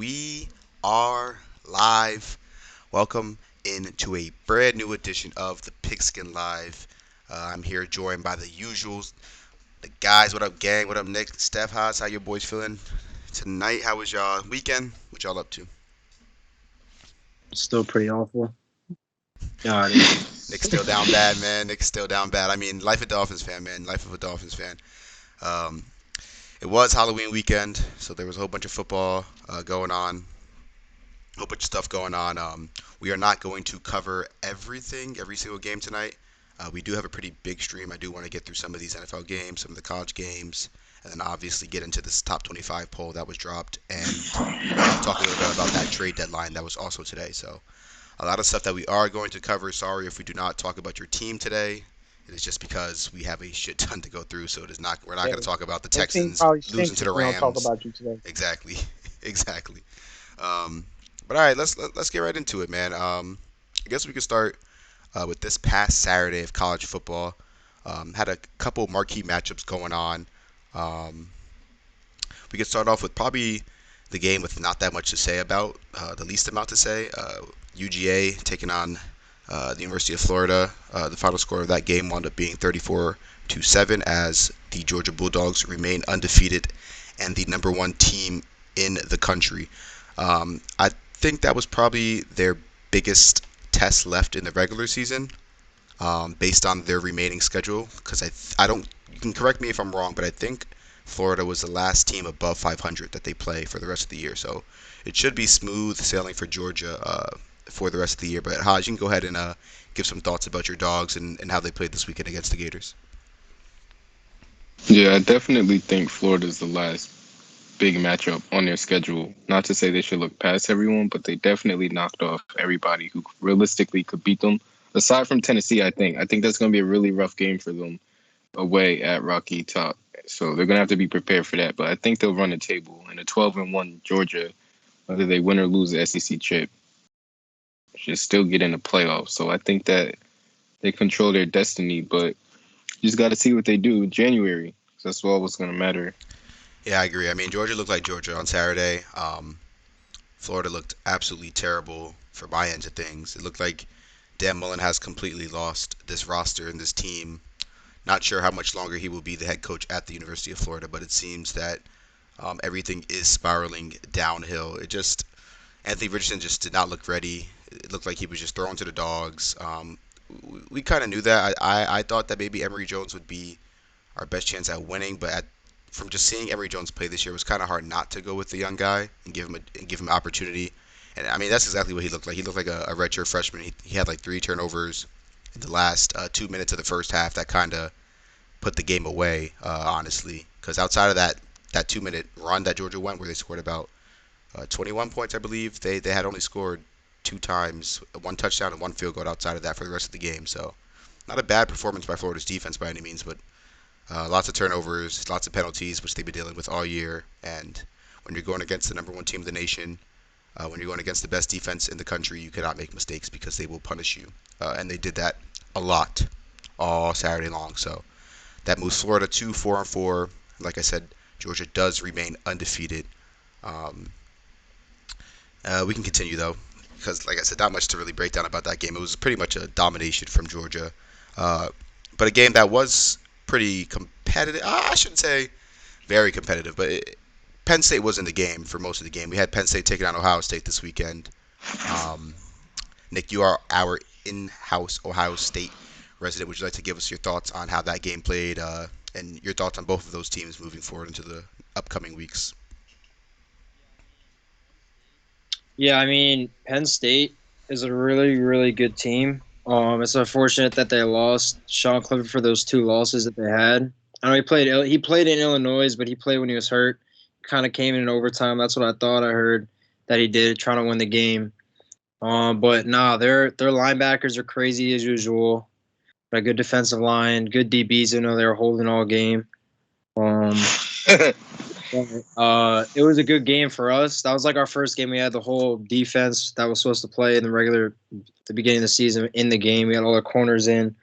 We are live. Welcome into a brand new edition of the Pigskin Live. I'm here joined by the usuals, the guys. What up, gang? What up, Nick? Steph Haas, how your boys feeling tonight? How was y'all weekend? What y'all up to? Still pretty awful. God, Nick's still down bad, man. Nick's still down bad. I mean, life of Dolphins fan, man. Life of a Dolphins fan. Um, it was Halloween weekend, so there was a whole bunch of football going on. A whole bunch of stuff going on. We are not going to cover everything, every single game tonight. We do have a pretty big stream. I do want to get through some of these NFL games, some of the college games, and then obviously get into this top 25 poll that was dropped and talk a little bit about that trade deadline that was also today. So a lot of stuff that we are going to cover. Sorry if we do not talk about your team today. It is just because we have a shit ton to go through. So it is not. We're not yeah, going to talk about the your team Texans probably losing stinks to if the we don't talk Rams. about you today. Exactly, exactly. Um, but all right, let's get right into it, man. I guess we could start with this past Saturday of college football. Had a couple marquee matchups going on. Um, we could start off with probably the game with not that much to say about, the least amount to say. UGA taking on the University of Florida. The final score of that game wound up being 34-7 as the Georgia Bulldogs remain undefeated and the number one team in the country. I think that was probably their biggest test left in the regular season, based on their remaining schedule. Because I don't. You can correct me if I'm wrong, but I think Florida was the last team above 500 that they play for the rest of the year. So it should be smooth sailing for Georgia for the rest of the year. But Haj, you can go ahead and give some thoughts about your dogs and how they played this weekend against the Gators. Yeah, I definitely think Florida's the last big matchup on their schedule. Not to say they should look past everyone, but they definitely knocked off everybody who realistically could beat them. Aside from Tennessee, I think that's going to be a really rough game for them away at Rocky Top. So they're going to have to be prepared for that. But I think they'll run the table. And a 12-1 Georgia, whether they win or lose the SEC chip, should still get in the playoffs. So I think that they control their destiny. But you just got to see what they do in January. 'Cause that's all what's going to matter. Yeah, I agree. I mean, Georgia looked like Georgia on Saturday. Florida looked absolutely terrible for my end of things. It looked like Dan Mullen has completely lost this roster and this team. Not sure how much longer he will be the head coach at the University of Florida, but it seems that everything is spiraling downhill. It just Anthony Richardson just did not look ready. It looked like he was just thrown to the dogs. We kind of knew that. I thought that maybe Emory Jones would be our best chance at winning, but from just seeing Emory Jones play this year, it was kind of hard not to go with the young guy and give him opportunity. And I mean, that's exactly what he looked like. He looked like a redshirt freshman. He had like three turnovers in the last 2 minutes of the first half. That kind of put the game away, honestly. Because outside of that 2 minute run that Georgia went, where they scored about 21 points, I believe, they had only scored two times, one touchdown and one field goal outside of that for the rest of the game. So not a bad performance by Florida's defense by any means, but lots of turnovers, lots of penalties, which they've been dealing with all year. And when you're going against the number one team of the nation, when you're going against the best defense in the country, you cannot make mistakes because they will punish you. And they did that a lot all Saturday long. So that moves Florida to 4-4. Like I said, Georgia does remain undefeated. Um, we can continue though, because like I said, not much to really break down about that game. It was pretty much a domination from Georgia, uh, but a game that was pretty competitive. I shouldn't say very competitive, but Penn State was in the game for most of the game. We had Penn State taking on Ohio State this weekend. Um, Nick, you are our in-house Ohio State resident. Would you like to give us your thoughts on how that game played, and your thoughts on both of those teams moving forward into the upcoming weeks? Yeah, I mean, Penn State is a really, really good team. It's unfortunate that they lost Sean Clifford for those two losses that they had. I know he played in Illinois, but he played when he was hurt. Kind of came in overtime. That's what I thought. I heard that he did trying to win the game. But nah, their linebackers are crazy as usual. A good defensive line, good DBs. I know they were holding all game. Um, it was a good game for us. That was like our first game. We had the whole defense that was supposed to play in the beginning of the season in the game. We had all the corners in.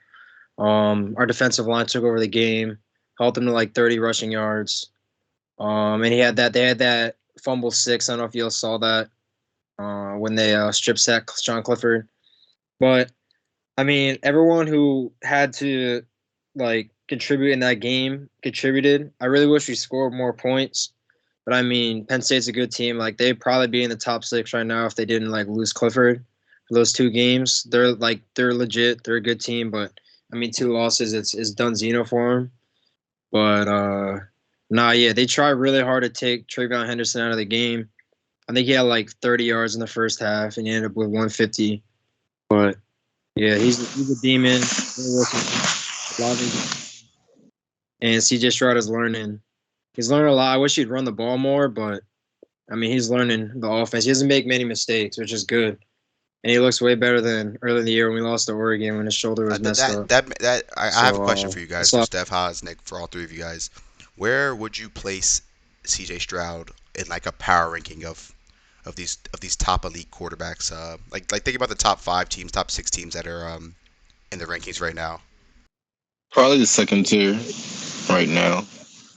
Our defensive line took over the game, helped them to like 30 rushing yards. And he had that. They had that fumble 6. I don't know if you all saw that when they strip sacked Sean Clifford. But I mean, everyone who had to like contribute in that game contributed. I really wish we scored more points. But I mean, Penn State's a good team. Like they'd probably be in the top 6 right now if they didn't like lose Clifford for those 2 games. They're legit. They're a good team, but I mean, 2 losses, it's done Zeno for them. But nah, yeah, they tried really hard to take Travion Henderson out of the game. I think he had like 30 yards in the first half, and he ended up with 150. But yeah, he's a demon. And CJ Stroud is learning. He's learning a lot. I wish he'd run the ball more, but I mean, he's learning the offense. He doesn't make many mistakes, which is good. And he looks way better than early in the year when we lost to Oregon when his shoulder was That messed that up. that that I have a So question for you guys, it's for a Steph, Haas, Nick, for all three of you guys. Where would you place C.J. Stroud in like a power ranking of these top elite quarterbacks? Like think about the top 5 teams, top 6 teams that are in the rankings right now. Probably the second tier right now.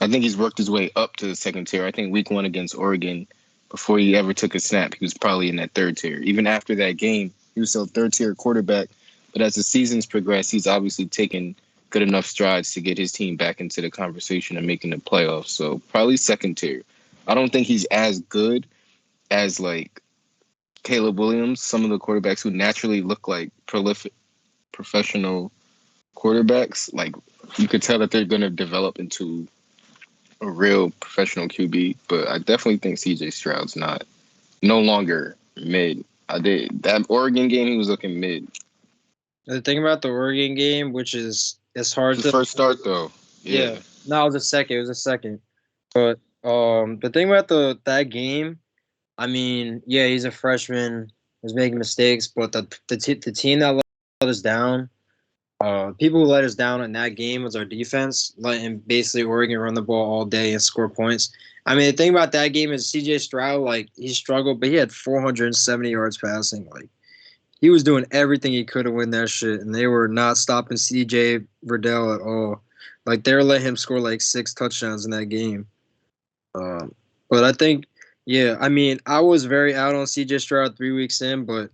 I think he's worked his way up to the second tier. I think week 1 against Oregon, before he ever took a snap, he was probably in that third tier. Even after that game, he was still third tier quarterback. But as the seasons progress, he's obviously taken good enough strides to get his team back into the conversation and making the playoffs. So probably second tier. I don't think he's as good as like Caleb Williams, some of the quarterbacks who naturally look like prolific professional quarterbacks. Like you could tell that they're going to develop into a real professional QB, but I definitely think CJ Stroud's no longer mid. I did that Oregon game, he was looking mid. the thing about the Oregon game, which is it's hard His to first start though. yeah. Yeah. No, it was a second. It was a second. But the thing about that game, I mean, yeah, he's a freshman. He's making mistakes, but the team that let us down, people who let us down in that game was our defense, letting basically Oregon run the ball all day and score points. I mean, the thing about that game is C.J. Stroud, like he struggled, but he had 470 yards passing. Like he was doing everything he could to win that shit, and they were not stopping C.J. Verdell at all. Like they were letting him score like 6 touchdowns in that game. But I think, yeah, I mean, I was very out on CJ Stroud 3 weeks in, but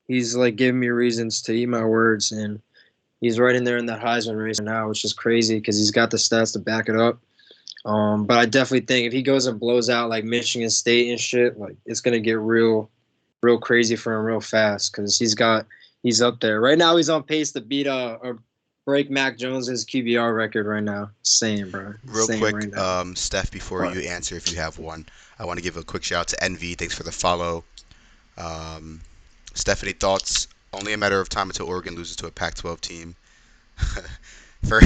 he's like giving me reasons to eat my words, and he's right in there in that Heisman race now, which is crazy because he's got the stats to back it up. But I definitely think if he goes and blows out like Michigan State and shit, like it's gonna get real crazy for him real fast because he's up there right now. He's on pace to beat or break Mac Jones's QBR record right now. Same, bro. Real Same quick, right now. Steph, before But you answer, if you have one, I want to give a quick shout out to Envy. Thanks for the follow. Um, Stephanie, thoughts? Only a matter of time until Oregon loses to a Pac-12 team. For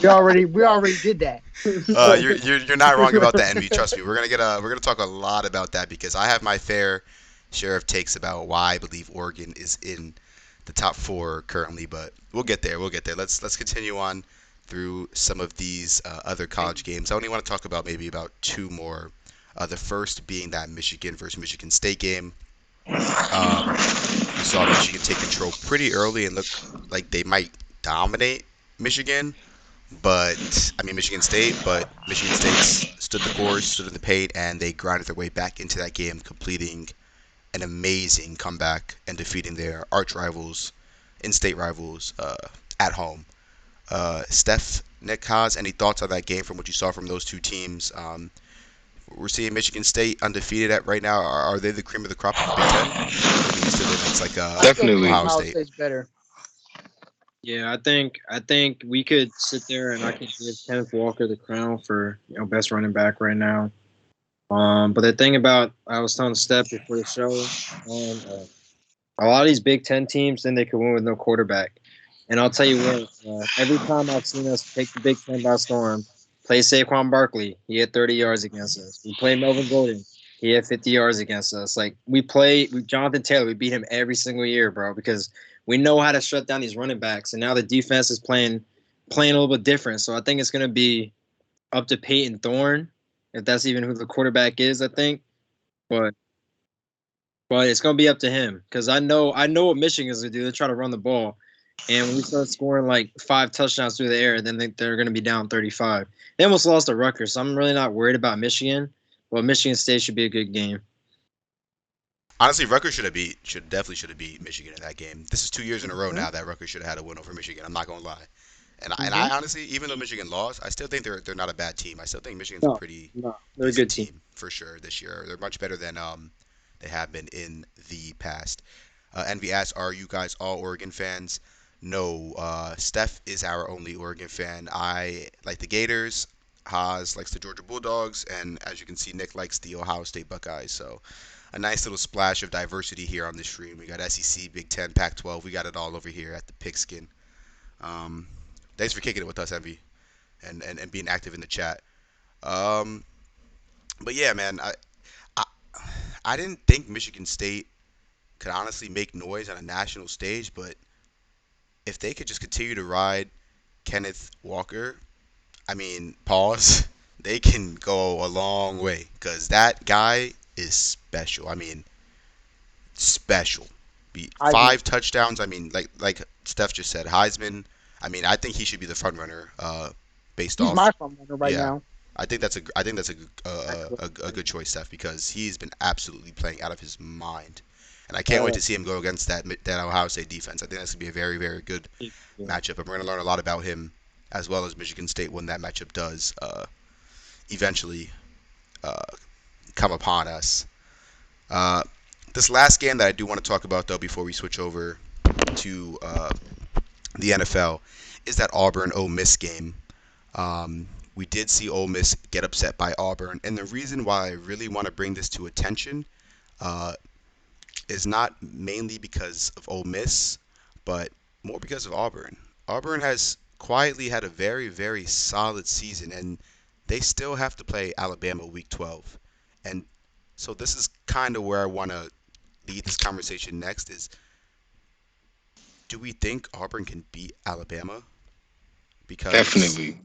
We already did that. you're not wrong about that, Envy. Trust me, we're gonna talk a lot about that because I have my fair share of takes about why I believe Oregon is in the top 4 currently, but we'll get there. We'll get there. Let's continue on through some of these other college games. I only want to talk about maybe about 2 more. The first being that Michigan versus Michigan State game. We saw Michigan take control pretty early and look like they might dominate Michigan. But Michigan State stood the course, stood in the paint, and they grinded their way back into that game, completing an amazing comeback and defeating their arch rivals, in-state rivals, at home. Steph, Nick Haas, any thoughts on that game from what you saw from those 2 teams? We're seeing Michigan State undefeated at right now. Are they the cream of the crop of the Big Ten? Or do you still think it's like I still think Definitely. Ohio Ohio State? State's better. yeah, I think we could sit there and I could give Kenneth Walker the crown for best running back right now. But the thing about I was telling Steph before the show, a lot of these Big Ten teams then they could win with no quarterback. And I'll tell you what, every time I've seen us take the Big Ten by storm, play Saquon Barkley, he had 30 yards against us. We play Melvin Gordon, he had 50 yards against us. Like we play with Jonathan Taylor, we beat him every single year, bro, because we know how to shut down these running backs. And now the defense is playing a little bit different. So I think it's gonna be up to Peyton Thorne, if that's even who the quarterback is, I think. But it's gonna be up to him because I know what Michigan's gonna do. They try to run the ball, And when we start scoring like 5 touchdowns through the air, then they're going to be down 35. They almost lost to Rutgers, so I'm really not worried about Michigan. Well, Michigan State should be a good game. Honestly, Rutgers should have beat Michigan in that game. This is 2 years in a row Mhm. now that Rutgers should have had a win over Michigan. I'm not gonna lie. And Mhm. I honestly, even though Michigan lost, I still think they're not a bad team. I still think Michigan's a No, pretty no, they're a decent good team. team for sure this year. They're much better than they have been in the past. Envy asks, "Are you guys all Oregon fans?" No. Steph is our only Oregon fan. I like the Gators. Haas likes the Georgia Bulldogs, and as you can see, Nick likes the Ohio State Buckeyes. So a nice little splash of diversity here on the stream. We got SEC, Big Ten, Pac-12. We got it all over here at the Pigskin. Um, Thanks for kicking it with us, Envy, and being active in the chat. Um, but yeah, man, I I didn't think Michigan State could honestly make noise on a national stage, but if they could just continue to ride Kenneth Walker, I mean, pause, they can go a long way because that guy is special. I mean, special. I agree. 5 touchdowns. I mean, like Steph just said, Heisman. I mean, I think he should be the front runner, based He's off. my front runner right Yeah, now. I think that's Actually, a good choice, Steph, because he's been absolutely playing out of his mind, and I can't wait uh, to see him go against that Ohio State defense. I think that's gonna be a very very good yeah. matchup, and we're gonna learn a lot about him as well as Michigan State when that matchup does eventually uh, come upon us. Uh, this last game that I do want to talk about though before we switch over to the NFL is that Auburn Ole Miss game. We did see Ole Miss get upset by Auburn, and the reason why I really want to bring this to attention uh, is not mainly because of Ole Miss, but more because of Auburn. Auburn has quietly had a very, very solid season, and they still have to play Alabama Week 12. And so this is kind of where I want to lead this conversation next: is do we think Auburn can beat Alabama? Because Definitely.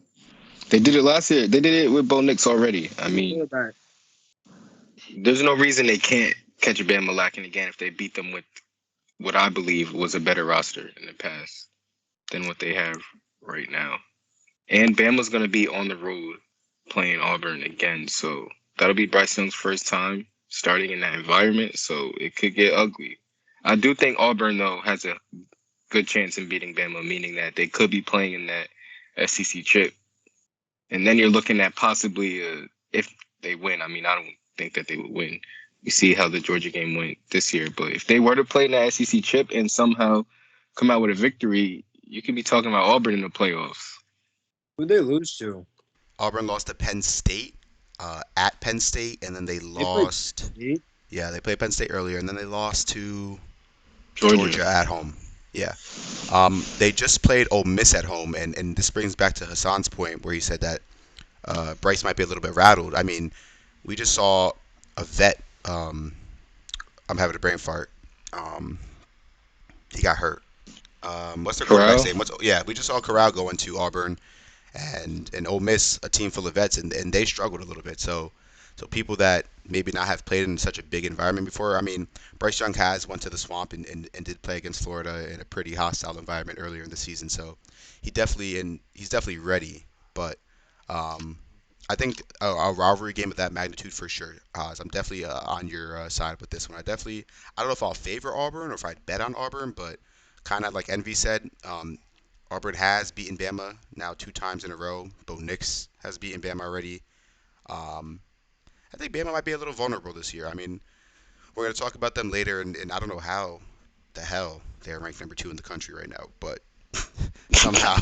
They did it last year. They did it with Bo Nix already. I Who's the mean, quarterback? there's no reason they can't catch Bama lacking again if they beat them with what I believe was a better roster in the past than what they have right now. And Bama's going to be on the road playing Auburn again. So that'll be Bryce Young's first time starting in that environment. So it could get ugly. I do think Auburn, though, has a good chance in beating Bama, meaning that they could be playing in that SEC chip. And then you're looking at possibly if they win. I mean, I don't think that they would win. You see how the Georgia game went this year. But if they were to play in the SEC chip and somehow come out with a victory, you could be talking about Auburn in the playoffs. Who they lose to? Auburn lost to Penn State at Penn State, and then they They played lost. State. Yeah, they played Penn State earlier, and then they lost to Georgia. Georgia at home. Yeah. They just played Ole Miss at home, and this brings back to Hassan's point where he said that Bryce might be a little bit rattled. I mean, we just saw a vet. I'm having a brain fart. Um, he got hurt. What's their quarterback's Corral. name? Yeah, we just saw Corral go into Auburn and Ole Miss, a team full of vets, and they struggled a little bit. So people that maybe not have played in such a big environment before. I mean, Bryce Young has went to the swamp and did play against Florida in a pretty hostile environment earlier in the season. So he's definitely ready. But um, I think a rivalry game of that magnitude for sure. So I'm definitely on your side with this one. I don't know if I'll favor Auburn or if I'd bet on Auburn, but kind of like Envy said, Auburn has beaten Bama now 2 times in a row. Bo Nix has beaten Bama already. Um, I think Bama might be a little vulnerable this year. I mean, we're going to talk about them later, and I don't know how the hell they're ranked number 2 in the country right now, but somehow,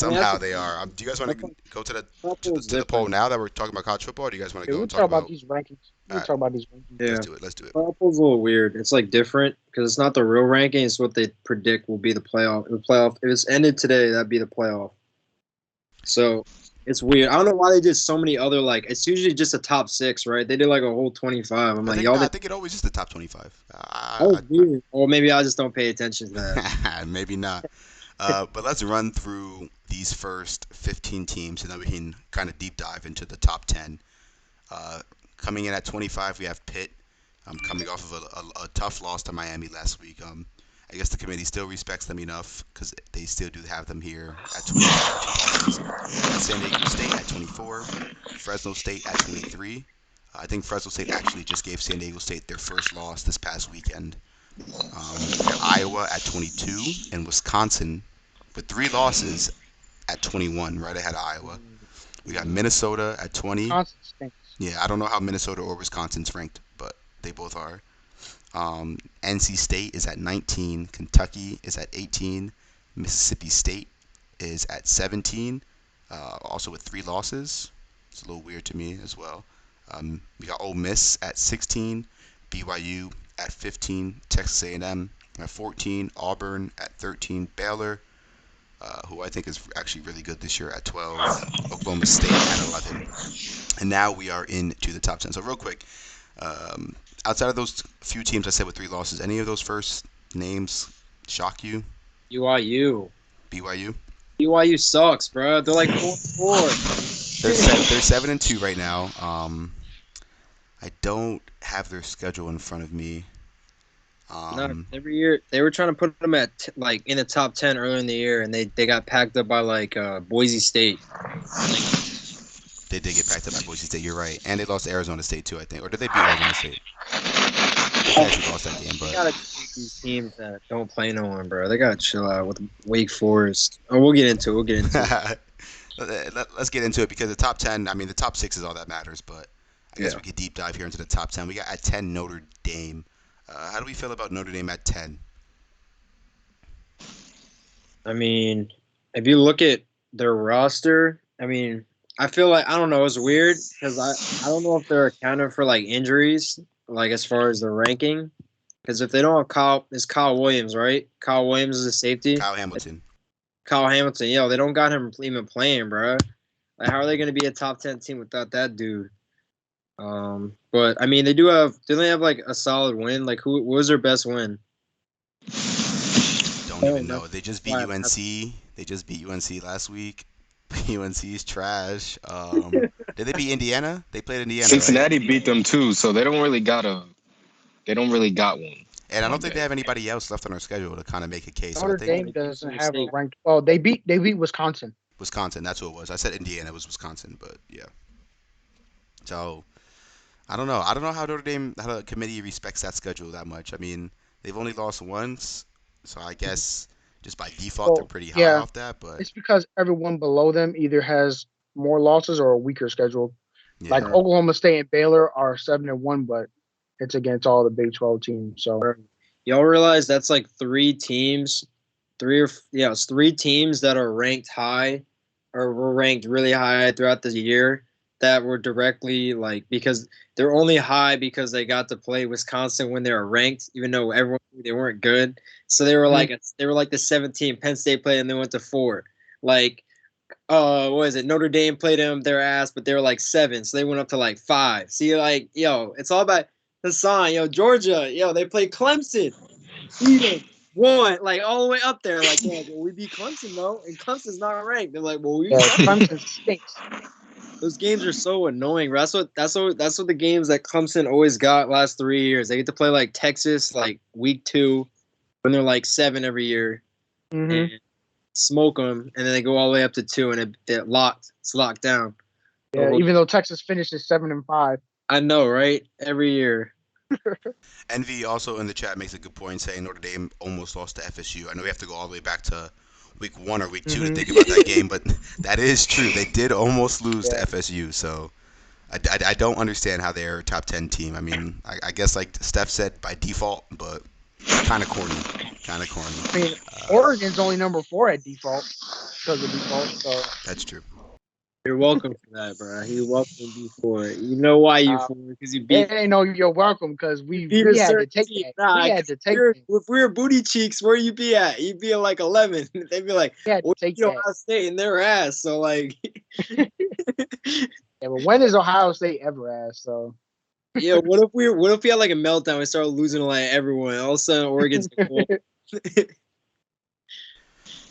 I mean, that's somehow they are. Do you guys want that's to go to the football's to the poll different. now that we're talking about college football? Or do you guys want to Yeah, go we and talk talk about about? these rankings. All We right, talk about these rankings. let's Yeah, do it. Let's do it. football's a little weird. It's like different because it's not the real ranking. It's what they predict will be the playoff. The playoff. If it's ended today, that'd be the playoff. So it's weird. I don't know why they did so many other like. It's usually just a top six, right? They did like a whole 25. I'm I like, think no, y'all I did. think it always is the top 25. That was weird. Or maybe I just don't pay attention to that. Maybe not. But let's run through these first 15 teams, and then we can kind of deep dive into the top 10. Uh, Coming in at 25, we have Pitt, coming off of a tough loss to Miami last week. I guess the committee still respects them enough because they still do have them here at 25 two losses. We got San Diego State at 24, Fresno State at 23. I think Fresno State actually just gave San Diego State their first loss this past weekend. We got Iowa at 22 and Wisconsin with three losses at 21, right ahead of Iowa. We got Minnesota at 20. Wisconsin stinks. Yeah, I don't know how Minnesota or Wisconsin's ranked, but they both are. NC State is at 19. Kentucky is at 18. Mississippi State is at 17, also with three losses. It's a little weird to me as well. We got Ole Miss at 16, BYU at 15, Texas A&M at 14, Auburn at 13, Baylor, who I think is actually really good this year, at 12, Oklahoma State at 11. And now we are into the top 10. So real quick, um, outside of those few teams I said with three losses, any of those first names shock you? BYU. BYU? BYU sucks, bro. They're like 4-4. They're 7-2 right now. I don't have their schedule in front of me. No, Um, every year they were trying to put them at like in the top 10 early in the year, and they got packed up by like Boise State. they did get packed up by Boise State. You're right, and they lost to Arizona State too, I think. Or did they beat Arizona State? They actually lost that game, They but gotta beat these teams that don't play no one, bro. They gotta chill out with Wake Forest. Oh, we'll get into it. We'll get into it. let's get into it because the top 10. I mean, the top six is all that matters, but I guess Yeah. we could deep dive here into the top 10. We got at 10 Notre Dame. How do we feel about Notre Dame at 10? I mean, if you look at their roster, I mean, I feel like I don't know. It's weird because I don't know if they're accounting for like injuries, like as far as the ranking. Because if they don't have Kyle, it's Kyle Williams, right? Kyle Williams is a safety. Kyle Hamilton. Kyle Hamilton, yo, they don't got him even playing, bro. Like, how are they going to be a top 10 team without that dude? But I mean, do they have like a solid win? Like, who what was their best win? Don't Oh, even know. that's They just beat why UNC. They just beat UNC last week. UNC is trash. Did they beat Indiana? They played Indiana, right? Cincinnati beat them too, so they don't really got one. And I don't on think they deck. have anybody else left on their schedule to kind of make a case. So I Notre think Dame doesn't Mississippi have a State. ranked. Oh, they beat Wisconsin. Wisconsin, that's who it was. I said Indiana, it was Wisconsin, but yeah. So I don't know. I don't know how Notre Dame, how the committee respects that schedule that much. I mean, they've only lost once, so I guess just by default they're Well, pretty high yeah, off that. But it's because everyone below them either has more losses or a weaker schedule. Like yeah, Oklahoma State and Baylor are 7-1, but it's against all the Big 12 teams. So Y'all realize that's like three teams, it's three teams that are ranked high or were ranked really high throughout the year that were directly like because they're only high because they got to play Wisconsin when they were ranked, even though everyone knew they weren't good. So they were Mhm. like the 17. Penn State played and they went to 4. Like what is it? Notre Dame played them their ass, but they were like 7, so they went up to like 5. See, like, yo, it's all about the sign. Yo, Georgia, yo, they played Clemson, beat them, won, like all the way up there. Like, yeah, well, we beat Clemson though, and Clemson's not ranked. They're like, well, we beat yeah, Clemson. Clemson stinks. Those games are so annoying. Bro. That's what the games that Clemson always got last 3 years. They get to play like Texas, like week 2, when they're like 7 every year, Hmm. and smoke them, and then they go all the way up to 2, and it's locked down. Yeah, Oh, even though Texas finishes 7-5. I know, right? Every year. Envy also in the chat makes a good point saying Notre Dame almost lost to FSU. I know we have to go all the way back to week 1 or week 2 to Hmm. think about that game, but that is true. They did almost lose to Yeah. FSU, so I don't understand how they're a top 10 team. I mean, I guess like Steph said by default, but kind of corny. Kind of corny. I mean, Uh, Oregon's only number 4 at default because of default. So that's true. You're welcome for that, bro. You're welcome before. You know why you uh, for because you it beat ain't no you're welcome because you we beat we a had to certain take team. that. Nah, We had 'cause to take that. if we were booty cheeks, where you be at? You'd be at like 11. They'd be like, We had to "Well, take you that. Ohio State in their ass." So like, Yeah, but when is Ohio State ever asked? So yeah. What if we had like a meltdown? We started losing to like everyone. All of a sudden, Oregon's like, well,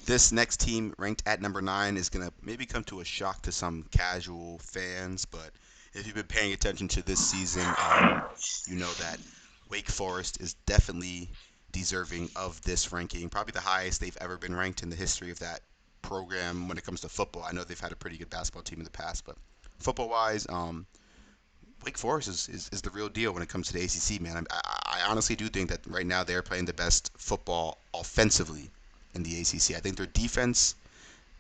This next team, ranked at number 9, is going to maybe come to a shock to some casual fans, but if you've been paying attention to this season, you know that Wake Forest is definitely deserving of this ranking. Probably the highest they've ever been ranked in the history of that program when it comes to football. I know they've had a pretty good basketball team in the past, but football wise, Wake Forest is the real deal when it comes to the ACC, man. I honestly do think that right now they're playing the best football offensively in the ACC. I think their defense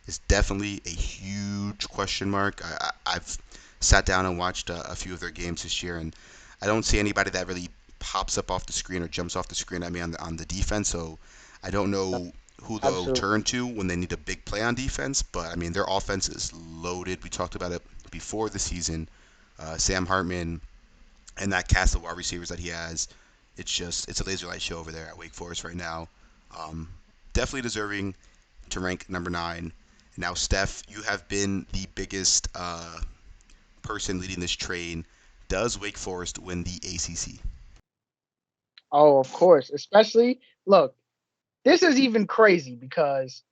is definitely a huge question mark. I've sat down and watched a few of their games this year, and I don't see anybody that really pops up off the screen or jumps off the screen at me on the defense. So I don't know who they'll Absolutely. turn to when they need a big play on defense. But I mean, their offense is loaded. We talked about it before the season. Sam Hartman and that cast of wide receivers that he has, it's a laser light show over there at Wake Forest right now. Um, Definitely deserving to rank number 9. Now, Steph, you have been the biggest person leading this train. Does Wake Forest win the ACC? Oh, of course. Especially, look, this is even crazy because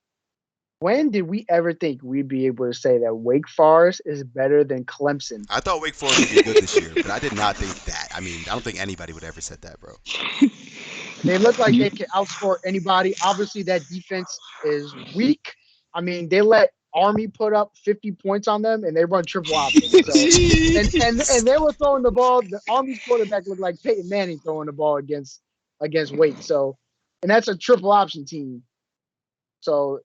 when did we ever think we'd be able to say that Wake Forest is better than Clemson? I thought Wake Forest would be good this year, but I did not think that. I mean, I don't think anybody would ever said that, bro. They look like You, they can outscore anybody. Obviously, that defense is weak. I mean, they let Army put up 50 points on them, and they run triple option. So, and Jeez. they were throwing the ball. The Army's quarterback looked like Peyton Manning throwing the ball against Wake. So, and that's a triple option team. So,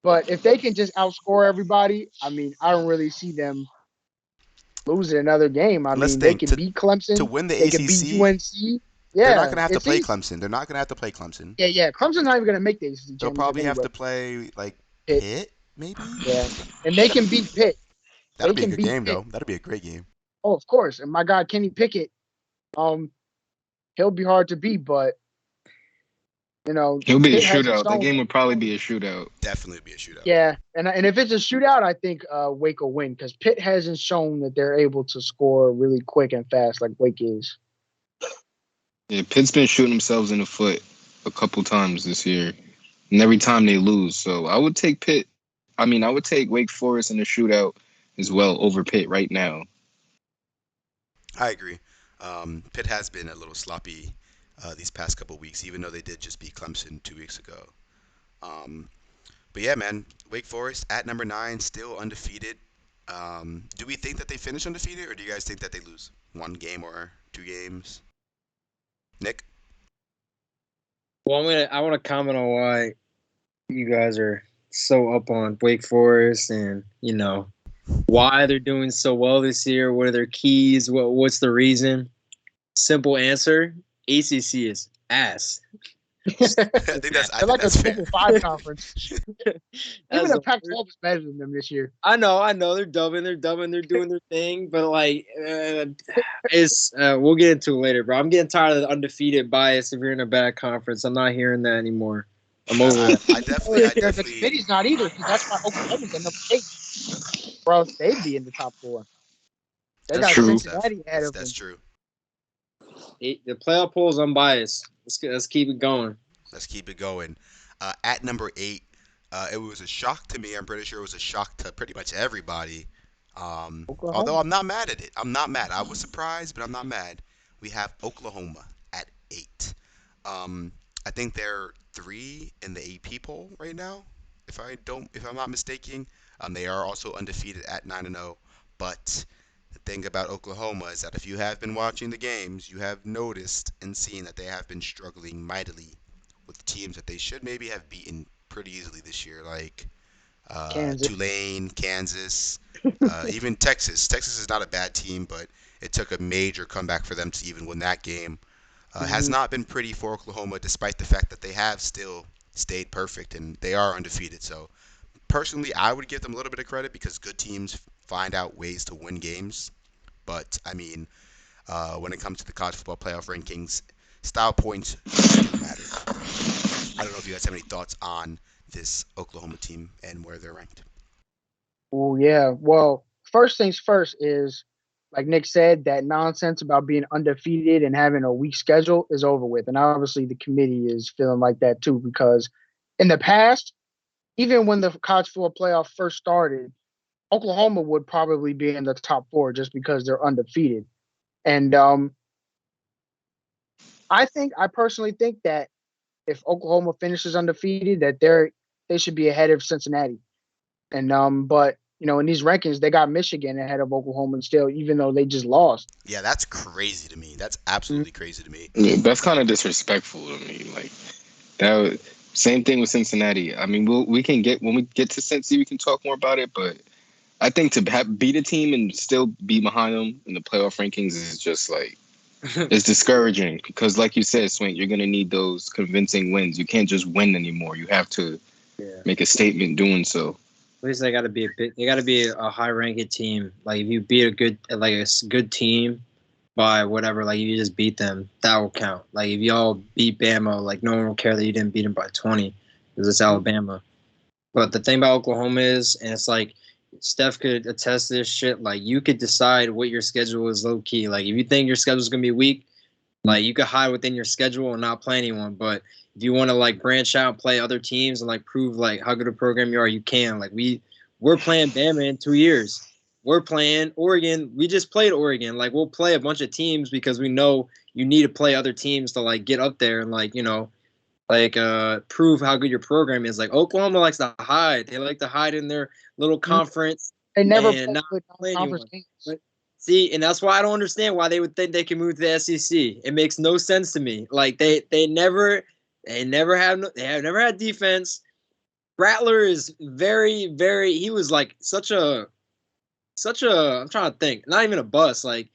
but if they can just outscore everybody, I mean, I don't really see them losing another game. I Let's mean, they think can beat to Clemson. win the They can beat ACC, UNC. they're not Yeah, gonna have to it's play easy. Clemson. They're not gonna have to play Clemson. Yeah, yeah. Clemson's not even going to make the ACC They'll championship probably have anyway. to play like Pitt, Pitt, maybe. yeah, and they can beat Pitt. That'll They be a can good beat game, Pitt. though. That'll be a great game. Oh, of course. And my God, Kenny Pickett, um, he'll be hard to beat, but He'll be a Pitt hasn't shootout. That shown. game would probably be a shootout. Definitely be a shootout. Yeah, and if it's a shootout, I think Wake will win because Pitt hasn't shown that they're able to score really quick and fast like Wake is. Yeah, Pitt's been shooting themselves in the foot a couple times this year, and every time they lose. So I would take Pitt. I mean, I would take Wake Forest in a shootout as well over Pitt right now. I agree. Pitt has been a little sloppy these past couple weeks, even though they did just beat Clemson 2 weeks ago. Um, but yeah, man, Wake Forest at number 9, still undefeated. Do we think that they finish undefeated, or do you guys think that they lose 1 game or 2 games? Nick? Well, I want to comment on why you guys are so up on Wake Forest and why they're doing so well this year. What are their keys? What's the reason? Simple answer: ACC is ass. I They're think like a that's fair. triple five conference. Even That's the the Pac-12 is better than them this year. I know they're dubbing, they're doing their thing, but like, it's we'll get into it later, bro. I'm getting tired of the undefeated bias. If you're in a bad conference, I'm not hearing that anymore. I'm over I, that. I Oh, definitely, I yeah, the definitely, committee's not either because that's why Oklahoma's at number 8. Bro, they'd be in the top 4. They That's got you're right, True. Steph. Cincinnati ahead That's of that's them. true. the playoff poll is unbiased. Let's keep it going. Let's keep it going. At number 8, it was a shock to me. I'm pretty sure it was a shock to pretty much everybody. Although Oklahoma. I'm not mad at it. I'm not mad. I was surprised, but I'm not mad. We have Oklahoma at 8. Um, I think they're 3 in the AP poll right now. If I'm not mistaken, they are also undefeated at 9-0. But the thing about Oklahoma is that if you have been watching the games, you have noticed and seen that they have been struggling mightily with teams that they should maybe have beaten pretty easily this year, like Kansas. Tulane, Kansas, even Texas. Texas is not a bad team, but it took a major comeback for them to even win that game. Has Hmm. not been pretty for Oklahoma, despite the fact that they have still stayed perfect and they are undefeated. So personally, I would give them a little bit of credit because good teams find out ways to win games. But I mean, when it comes to the college football playoff rankings, style points do matter. I don't know if you guys have any thoughts on this Oklahoma team and where they're ranked. Oh yeah. Well, first things first is like Nick said, that nonsense about being undefeated and having a weak schedule is over with. And obviously the committee is feeling like that too, because in the past, even when the college football playoff first started, Oklahoma would probably be in the top 4 just because they're undefeated. And I personally think that if Oklahoma finishes undefeated, that they should be ahead of Cincinnati. And but in these rankings, they got Michigan ahead of Oklahoma still, even though they just lost. Yeah, that's crazy to me. That's absolutely crazy to me. Yeah, that's kind of disrespectful to me. Like that. Same thing with Cincinnati. I mean, we can get when we get to Cincy, we can talk more about it. But I think to beat a team and still be behind them in the playoff rankings is just like it's discouraging because, like you said, Swank, you're gonna need those convincing wins. You can't just win anymore. You have to Yeah. make a statement doing so. At least they got to be a bit. They got to be a high-ranked team. Like if you beat a good team by whatever, like you just beat them, that will count. Like if y'all beat Bama, like no one will care that you didn't beat them by 20 because it's Alabama. But the thing about Oklahoma is, and it's like Steph could attest to this shit. Like you could decide what your schedule is low key. Like if you think your schedule is gonna be weak, like you could hide within your schedule and not play anyone. But if you want to like branch out, and play other teams, and like prove like how good a program you are, you can. Like we're playing Bama in 2 years. We're playing Oregon. We just played Oregon. Like we'll play a bunch of teams because we know you need to play other teams to like get up there and like prove how good your program is. Like Oklahoma likes to hide. They like to hide in their little conference They never and play not good play conference anyone. games. But see, and that's why I don't understand why they would think they can move to the SEC. It makes no sense to me. Like they have never had defense. Rattler is very, very. He was like such a. I'm trying to think. Not even a bust. Like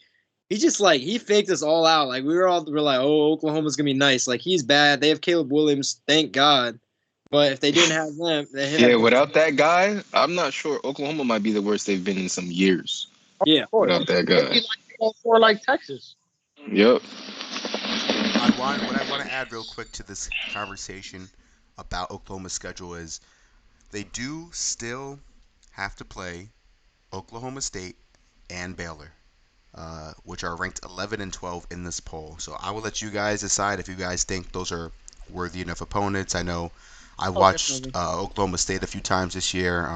he just like he faked us all out. Like we were like, oh, Oklahoma's gonna be nice. Like he's bad. They have Caleb Williams, thank God. But if they didn't have them, they Yeah, had without that guy, I'm not sure. Oklahoma might be the worst they've been in some years. yeah. Of course, Without that they'd guy. be like Texas. Yep. What I want to add real quick to this conversation about Oklahoma's schedule is they do still have to play Oklahoma State and Baylor, which are ranked 11 and 12 in this poll. So I will let you guys decide if you guys think those are worthy enough opponents. I know I Oh, watched definitely. Oklahoma State a few times this year.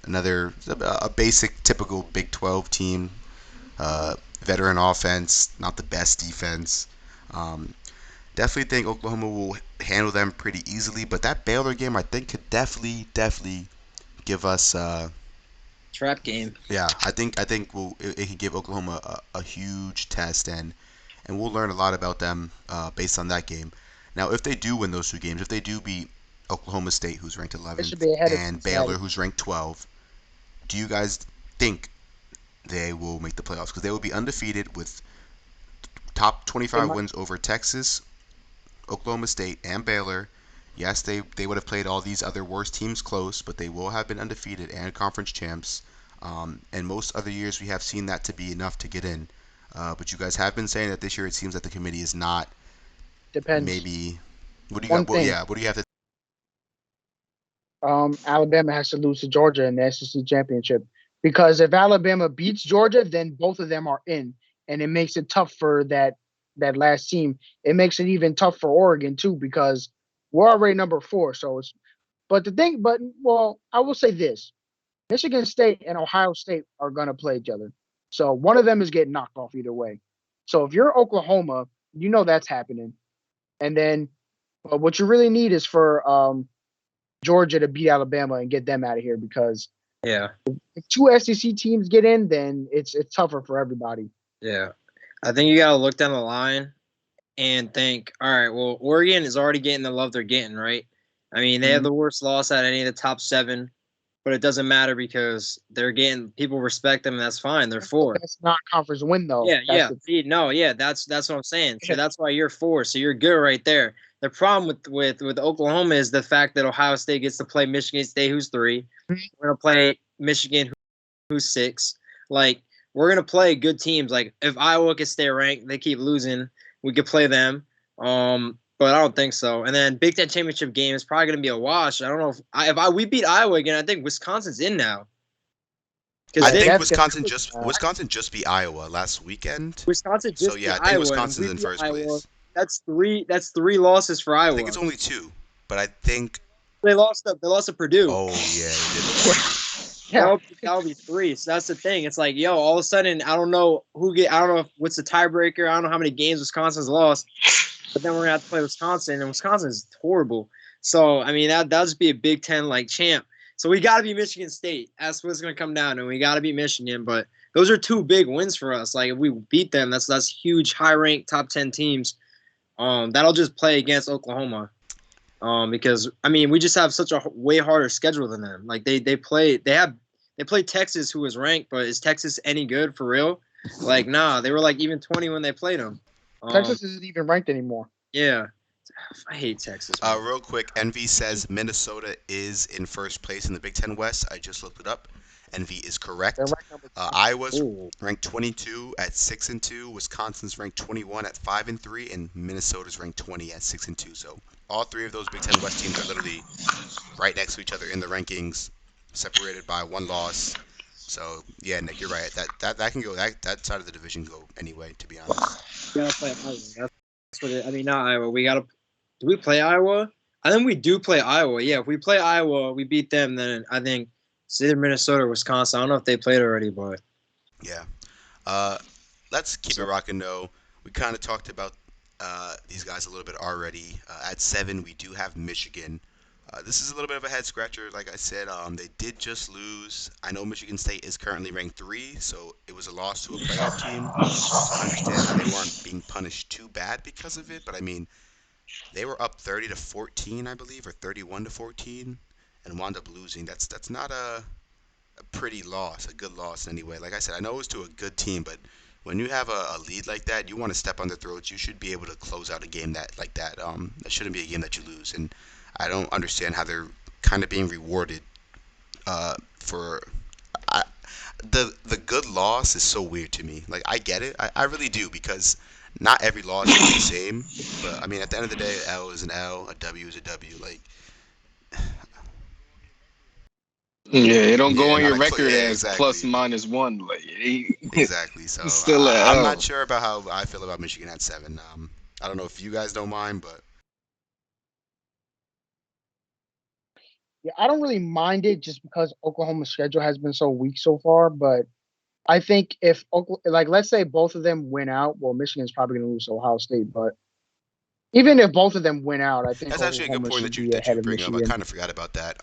Another a basic, typical Big 12 team. Veteran offense, not the best defense. Um, Definitely think Oklahoma will handle them pretty easily, but that Baylor game I think could definitely give us. Trap game. Yeah, I think it could give Oklahoma a huge test, and we'll learn a lot about them based on that game. Now, if they do win those two games, if they do beat Oklahoma State, who's ranked They should 11th, be ahead of and Baylor, Cincinnati. who's ranked 12, do you guys think they will make the playoffs? Because they will be undefeated with top They 25 might. wins over Texas, Oklahoma State, and Baylor. Yes, they would have played all these other worst teams close, but they will have been undefeated and conference champs. And most other years we have seen that to be enough to get in. But you guys have been saying that this year it seems that the committee is not Depends. maybe. What do you One got? Well, thing. yeah. What do you have to? Alabama has to lose to Georgia in the SEC championship because if Alabama beats Georgia, then both of them are in, and it makes it tough for that last team. It makes it even tough for Oregon too because we're already number 4. So it's but I will say this: Michigan State and Ohio State are gonna play each other, so one of them is getting knocked off either way. So if you're Oklahoma, you know that's happening, and then what you really need is for Georgia to beat Alabama and get them out of here because Yeah. if two SEC teams get in, then it's tougher for everybody. Yeah. I think you gotta look down the line and think, all right, well, Oregon is already getting the love they're getting, right? I mean, they have Mhm. the worst loss out of any of the top 7, but it doesn't matter because they're getting people respect them, and that's fine. They're That's the 4. best non-conference win though. Yeah, That's yeah. the See, no, yeah, that's what I'm saying. So yeah. that's why you're 4. So you're good right there. The problem with Oklahoma is the fact that Ohio State gets to play Michigan State, who's 3. We're gonna play Michigan, who's 6. Like we're gonna play good teams. Like if Iowa could stay ranked, they keep losing. We could play them. But I don't think so. And then Big Ten championship game is probably gonna be a wash. I don't know if we beat Iowa again. I think Wisconsin's in now because I Yeah, think they that's gonna Wisconsin just beat Iowa last weekend. Wisconsin So just beat yeah, I think Iowa, and if Wisconsin's we in beat first Iowa, place. that's three losses for I think it's Iowa. only 2, but I think. They lost to Purdue. Oh yeah, they did lose. yeah. That would be 3. So that's the thing. It's like, yo, all of a sudden, I don't know what's the tiebreaker. I don't know how many games Wisconsin's lost. but then we're gonna have to play Wisconsin, and Wisconsin is horrible. So I mean that'll just be a Big Ten like champ. So we got to be Michigan State. That's what it's gonna come down to. We got to be Michigan, but those are two big wins for us. Like if we beat them, that's huge, high ranked top 10 teams. That'll just play against Oklahoma. Because I mean we just have such a way harder schedule than them. Like they play Texas, who was ranked, but is Texas any good for real? Like nah, they were like even 20 when they played them. Texas isn't even ranked anymore. Yeah, I hate Texas. Real quick, Envy says Minnesota is in first place in the Big Ten West. I just looked it up. Envy is correct. Iowa's ranked 22 at 6-2. Wisconsin's ranked 21 at 5-3, and Minnesota's ranked 20 at 6-2. So all three of those Big Ten West teams are literally right next to each other in the rankings, separated by one loss. So yeah, Nick, you're right. That can go. That side of the division go anyway. To be honest. We gotta play Iowa. That's what it. I mean, not Iowa. We gotta. Do we play Iowa? I think we do play Iowa. Yeah, if we play Iowa, we beat them. Then I think it's either Minnesota or Wisconsin. I don't know if they played already, but yeah. Let's keep it rocking though. We kind of talked about these guys a little bit already. At 7, we do have Michigan. This is a little bit of a head scratcher. Like I said, they did just lose. I know Michigan State is currently ranked 3, so it was a loss to a playoff team. So I understand how they weren't being punished too bad because of it. But I mean, they were up 30-14, I believe, or 31-14, and wound up losing. That's not a pretty loss, a good loss anyway. Like I said, I know it was to a good team, but when you have a lead like that, you want to step on their throats. You should be able to close out a game that like that. That shouldn't be a game that you lose. And I don't understand how they're kind of being rewarded for. I, the good loss is so weird to me. Like I get it, I really do because not every loss is the same. But I mean, at the end of the day, L is an L, a W is a W. Like Yeah, it don't go yeah, on not your a record yeah, as plus exactly. -1. Like Exactly. So it's still a I'm L. not sure about how I feel about Michigan at 7. I don't know if you guys don't mind, but Yeah, I don't really mind it just because Oklahoma's schedule has been so weak so far. But I think if like let's say both of them win out, well, Michigan's probably going to lose to Ohio State. But even if both of them win out, I think that's actually a good Oklahoma point should that you be ahead of bring up. I Michigan. kind of forgot about that.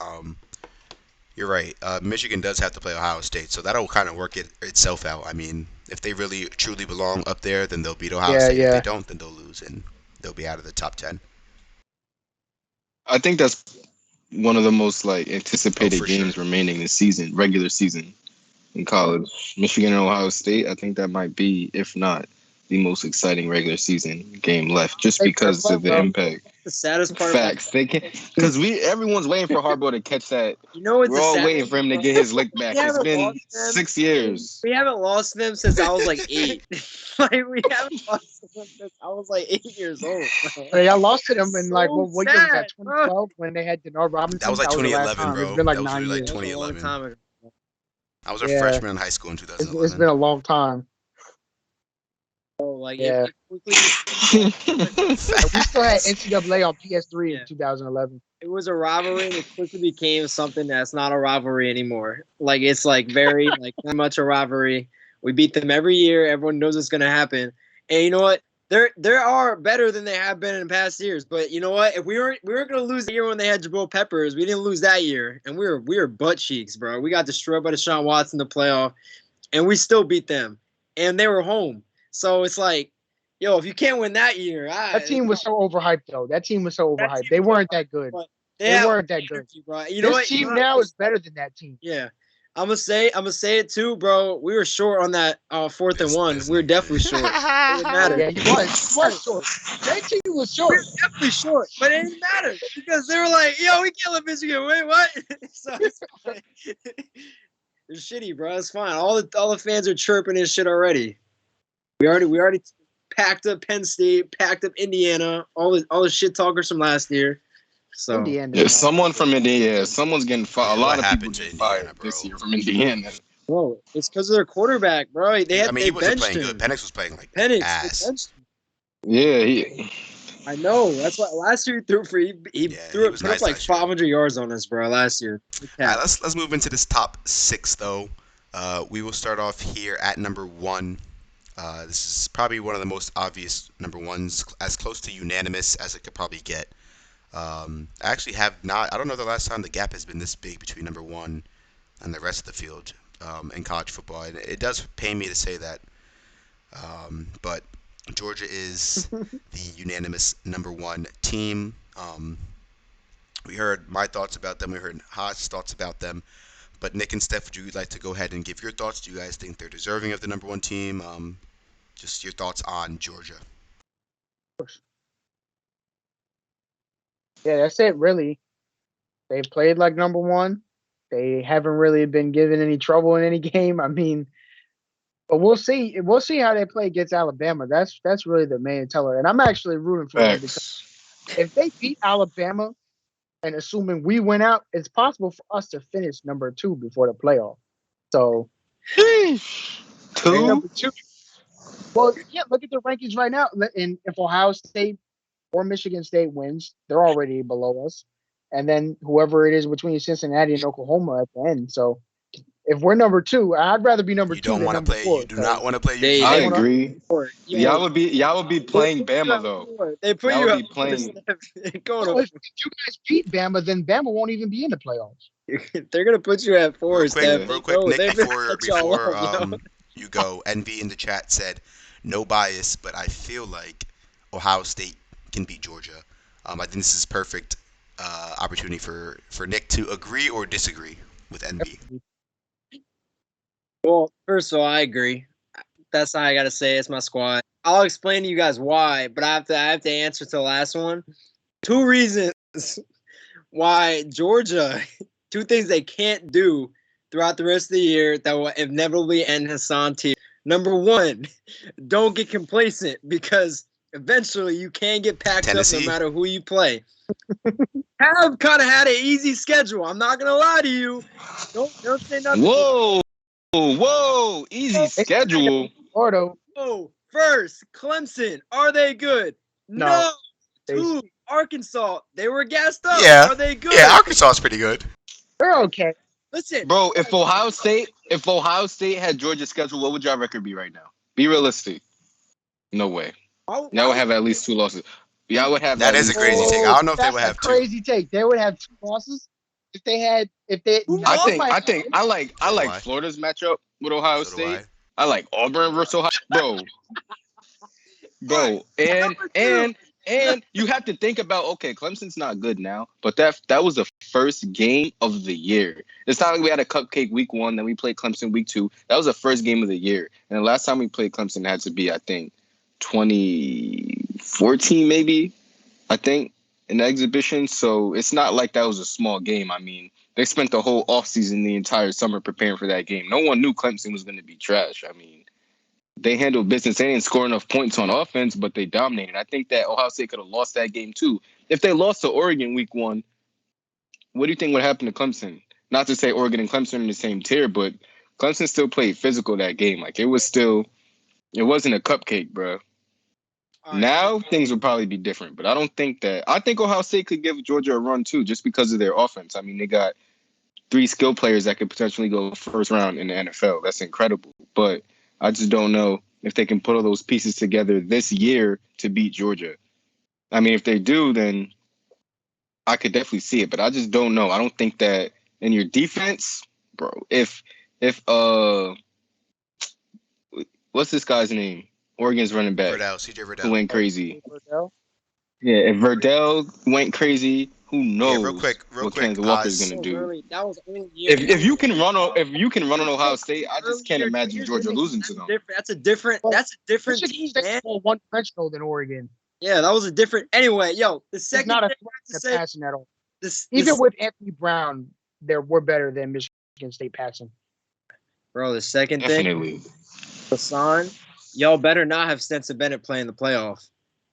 You're right. Michigan does have to play Ohio State, so that'll kind of work itself out. I mean, if they really truly belong up there, then they'll beat Ohio Yeah, State. If they yeah. don't, then they'll lose and they'll be out of the top 10. I think that's one of the most like Oh, anticipated for sure. games remaining this season, regular season in college. Michigan and Ohio State. I think that might be, if not, the most exciting regular season game left, just Hey, fair because play, of the bro. impact. the saddest part about Facts. They can because everyone's waiting for Harbaugh to catch that. you know what's We're the all saddest waiting for him to part? get his lick We back. It's haven't been lost them. 6 years. We haven't lost them since I was like 8. Like we haven't lost them since I was like 8 years old, bro. Hey, I lost to them in like So what year was sad, that? bro. 2012 when they had Denard That was Robinson. like That was the last 2011, time. It's bro. been like That was nine really like That was years. a long 2011. time ago. I was a Yeah, freshman in high school in it's 2011. been a long time. So like Yeah, it quickly and we still had Facts. NCAA on PS3 yeah. in 2011. It was a rivalry and it quickly became something that's not a rivalry anymore. Like it's like very like not much a rivalry. We beat them every year. Everyone knows it's gonna happen. And you know what? There are better than they have been in past years. But you know what? If we weren't gonna lose the year when they had Jabril Peppers, we didn't lose that year. And we were butt cheeks, bro. We got destroyed by Deshaun Watson in the playoff, and we still beat them. And they were home. So it's like, yo, if you can't win that year, That team was so overhyped, though. That team was so that overhyped. team They was weren't that good. but They have weren't that good. energy, bro. You know This what? team now is better than that team. Yeah. I'm gonna say it too, bro. We were short on that 4th and 1. We were definitely short. It didn't matter. Yeah, he was short. That team was We short. were definitely short, but it didn't matter because they were like, "Yo, we can't let Michigan win." What? So it's fine. It's shitty, bro. It's fine. All the fans are chirping and shit already. We already packed up Penn State, packed up Indiana, all the shit talkers from last year. So Indiana. Yeah, someone from Indiana. Someone's getting fired. Yeah, A lot what of people happened to get Indiana, fired bro? this year from Indiana. bro, it's because of their quarterback, bro. I mean, he wasn't benched playing good. him. Penix was playing like Penix, ass. they benched him. Yeah, I know. That's what last year he threw for. He Yeah, threw he it, was put nice up like last year. 500 yards on us, bro. Last year. All right, let's move into this top 6 though. We will start off here at number 1. This is probably one of the most obvious number ones, as close to unanimous as it could probably get. I actually have not. I don't know the last time the gap has been this big between number one and the rest of the field in college football. And it does pain me to say that, but Georgia is the unanimous number one team. We heard my thoughts about them. We heard Haas' thoughts about them. But Nick and Steph, would you like to go ahead and give your thoughts? Do you guys think they're deserving of the number one team? Just your thoughts on Georgia. Yeah, that's it. Really, they played like number one. They haven't really been given any trouble in any game. I mean, but we'll see. We'll see how they play against Alabama. That's really the main teller. And I'm actually rooting for them because Facts. if they beat Alabama, and assuming we win out, it's possible for us to finish number two before the playoff. So Sheesh. we're Two? number two. Well, yeah, look at the rankings right now. And if Ohio State or Michigan State wins, they're already below us. And then whoever it is between Cincinnati and Oklahoma at the end. So if we're number two, I'd rather be number You two don't than want to number play. You four. do not Because want to play They I I UGA. want to. agree. four. Y'all Yo, would be they playing put you Bama at though. four. They put Y'all you would at be four. playing. Going to Well, if you guys beat Bama, then Bama won't even be in the playoffs. They're gonna put you at four, Yeah. Steph. Real quick, No, Nick. they're gonna Before cut y'all before off, yo. you go, Envy in the chat said, no bias, but I feel like Ohio State can beat Georgia. I think this is perfect opportunity for Nick to agree or disagree with Envy. Well, first of all, I agree. That's all I gotta say. It's my squad. I'll explain to you guys why, but I have to answer to the last one. Two reasons why Georgia, two things they can't do throughout the rest of the year that will inevitably end Hassan T. Number one, don't get complacent because eventually you can get packed up no Tennessee. matter who you play. Have kind of had an easy schedule. I'm not gonna lie to you. Don't say nothing. Whoa. Whoa. Easy It's not like schedule. Florida. Oh, first, Clemson. Are they good? No, No. they Two, Arkansas. They were gassed up. Yeah, Are they good? yeah. Arkansas is pretty good. they're okay. Listen, Bro, if Ohio State had Georgia's schedule, what would y'all record be right now? Be realistic. No way. Y'all would have at least two losses. Y'all would have That at is a least two crazy take. losses. I don't know if they That's would a have two. crazy take. They would have two losses if they had. If they, Who I lost? they think might I think I like So do I. Florida's matchup with Ohio So do I. State. I like Auburn versus Ohio. Bro, and Number two. and you have to think about, okay, Clemson's not good now, but that was the first game of the year. It's not like we had a cupcake week one, then we played Clemson week two. That was the first game of the year, and the last time we played Clemson had to be, I think, 2014 maybe. I think in the exhibition. So it's not like that was a small game. I mean, they spent the whole offseason, the entire summer preparing for that game. No one knew Clemson was going to be trash. I mean, they handled business. They didn't score enough points on offense, but they dominated. I think that Ohio State could have lost that game too. If they lost to Oregon week one, what do you think would happen to Clemson? Not to say Oregon and Clemson are in the same tier, but Clemson still played physical that game. Like, it wasn't a cupcake, bro. All right. Now things would probably be different, but I don't think that. I think Ohio State could give Georgia a run too, just because of their offense. I mean, they got three skill players that could potentially go first round in the NFL. That's incredible. But I just don't know if they can put all those pieces together this year to beat Georgia. I mean, if they do, then I could definitely see it. But I just don't know. I don't think that in your defense, bro. If what's this guy's name? Oregon's running back Verdell, CJ who Verdell. went crazy. Verdell. Yeah, if Verdell went crazy, who Yeah, knows real what quick. Kenneth Walker's Oz. gonna do? That was only year. If you can run on Ohio State, I just can't Earlier imagine years, Georgia losing to that's them. different. That's a different. Well, That's a different Michigan team, State's man. more one-dimensional than Oregon. Yeah, that was a different. Anyway, yo, the It's second not a thing threat I to have to say, passing at all. this Even with Anthony Brown, we're better than Michigan State passing. bro. The second thing, Definitely. Hassan, y'all better not have Stetson Bennett playing the playoff.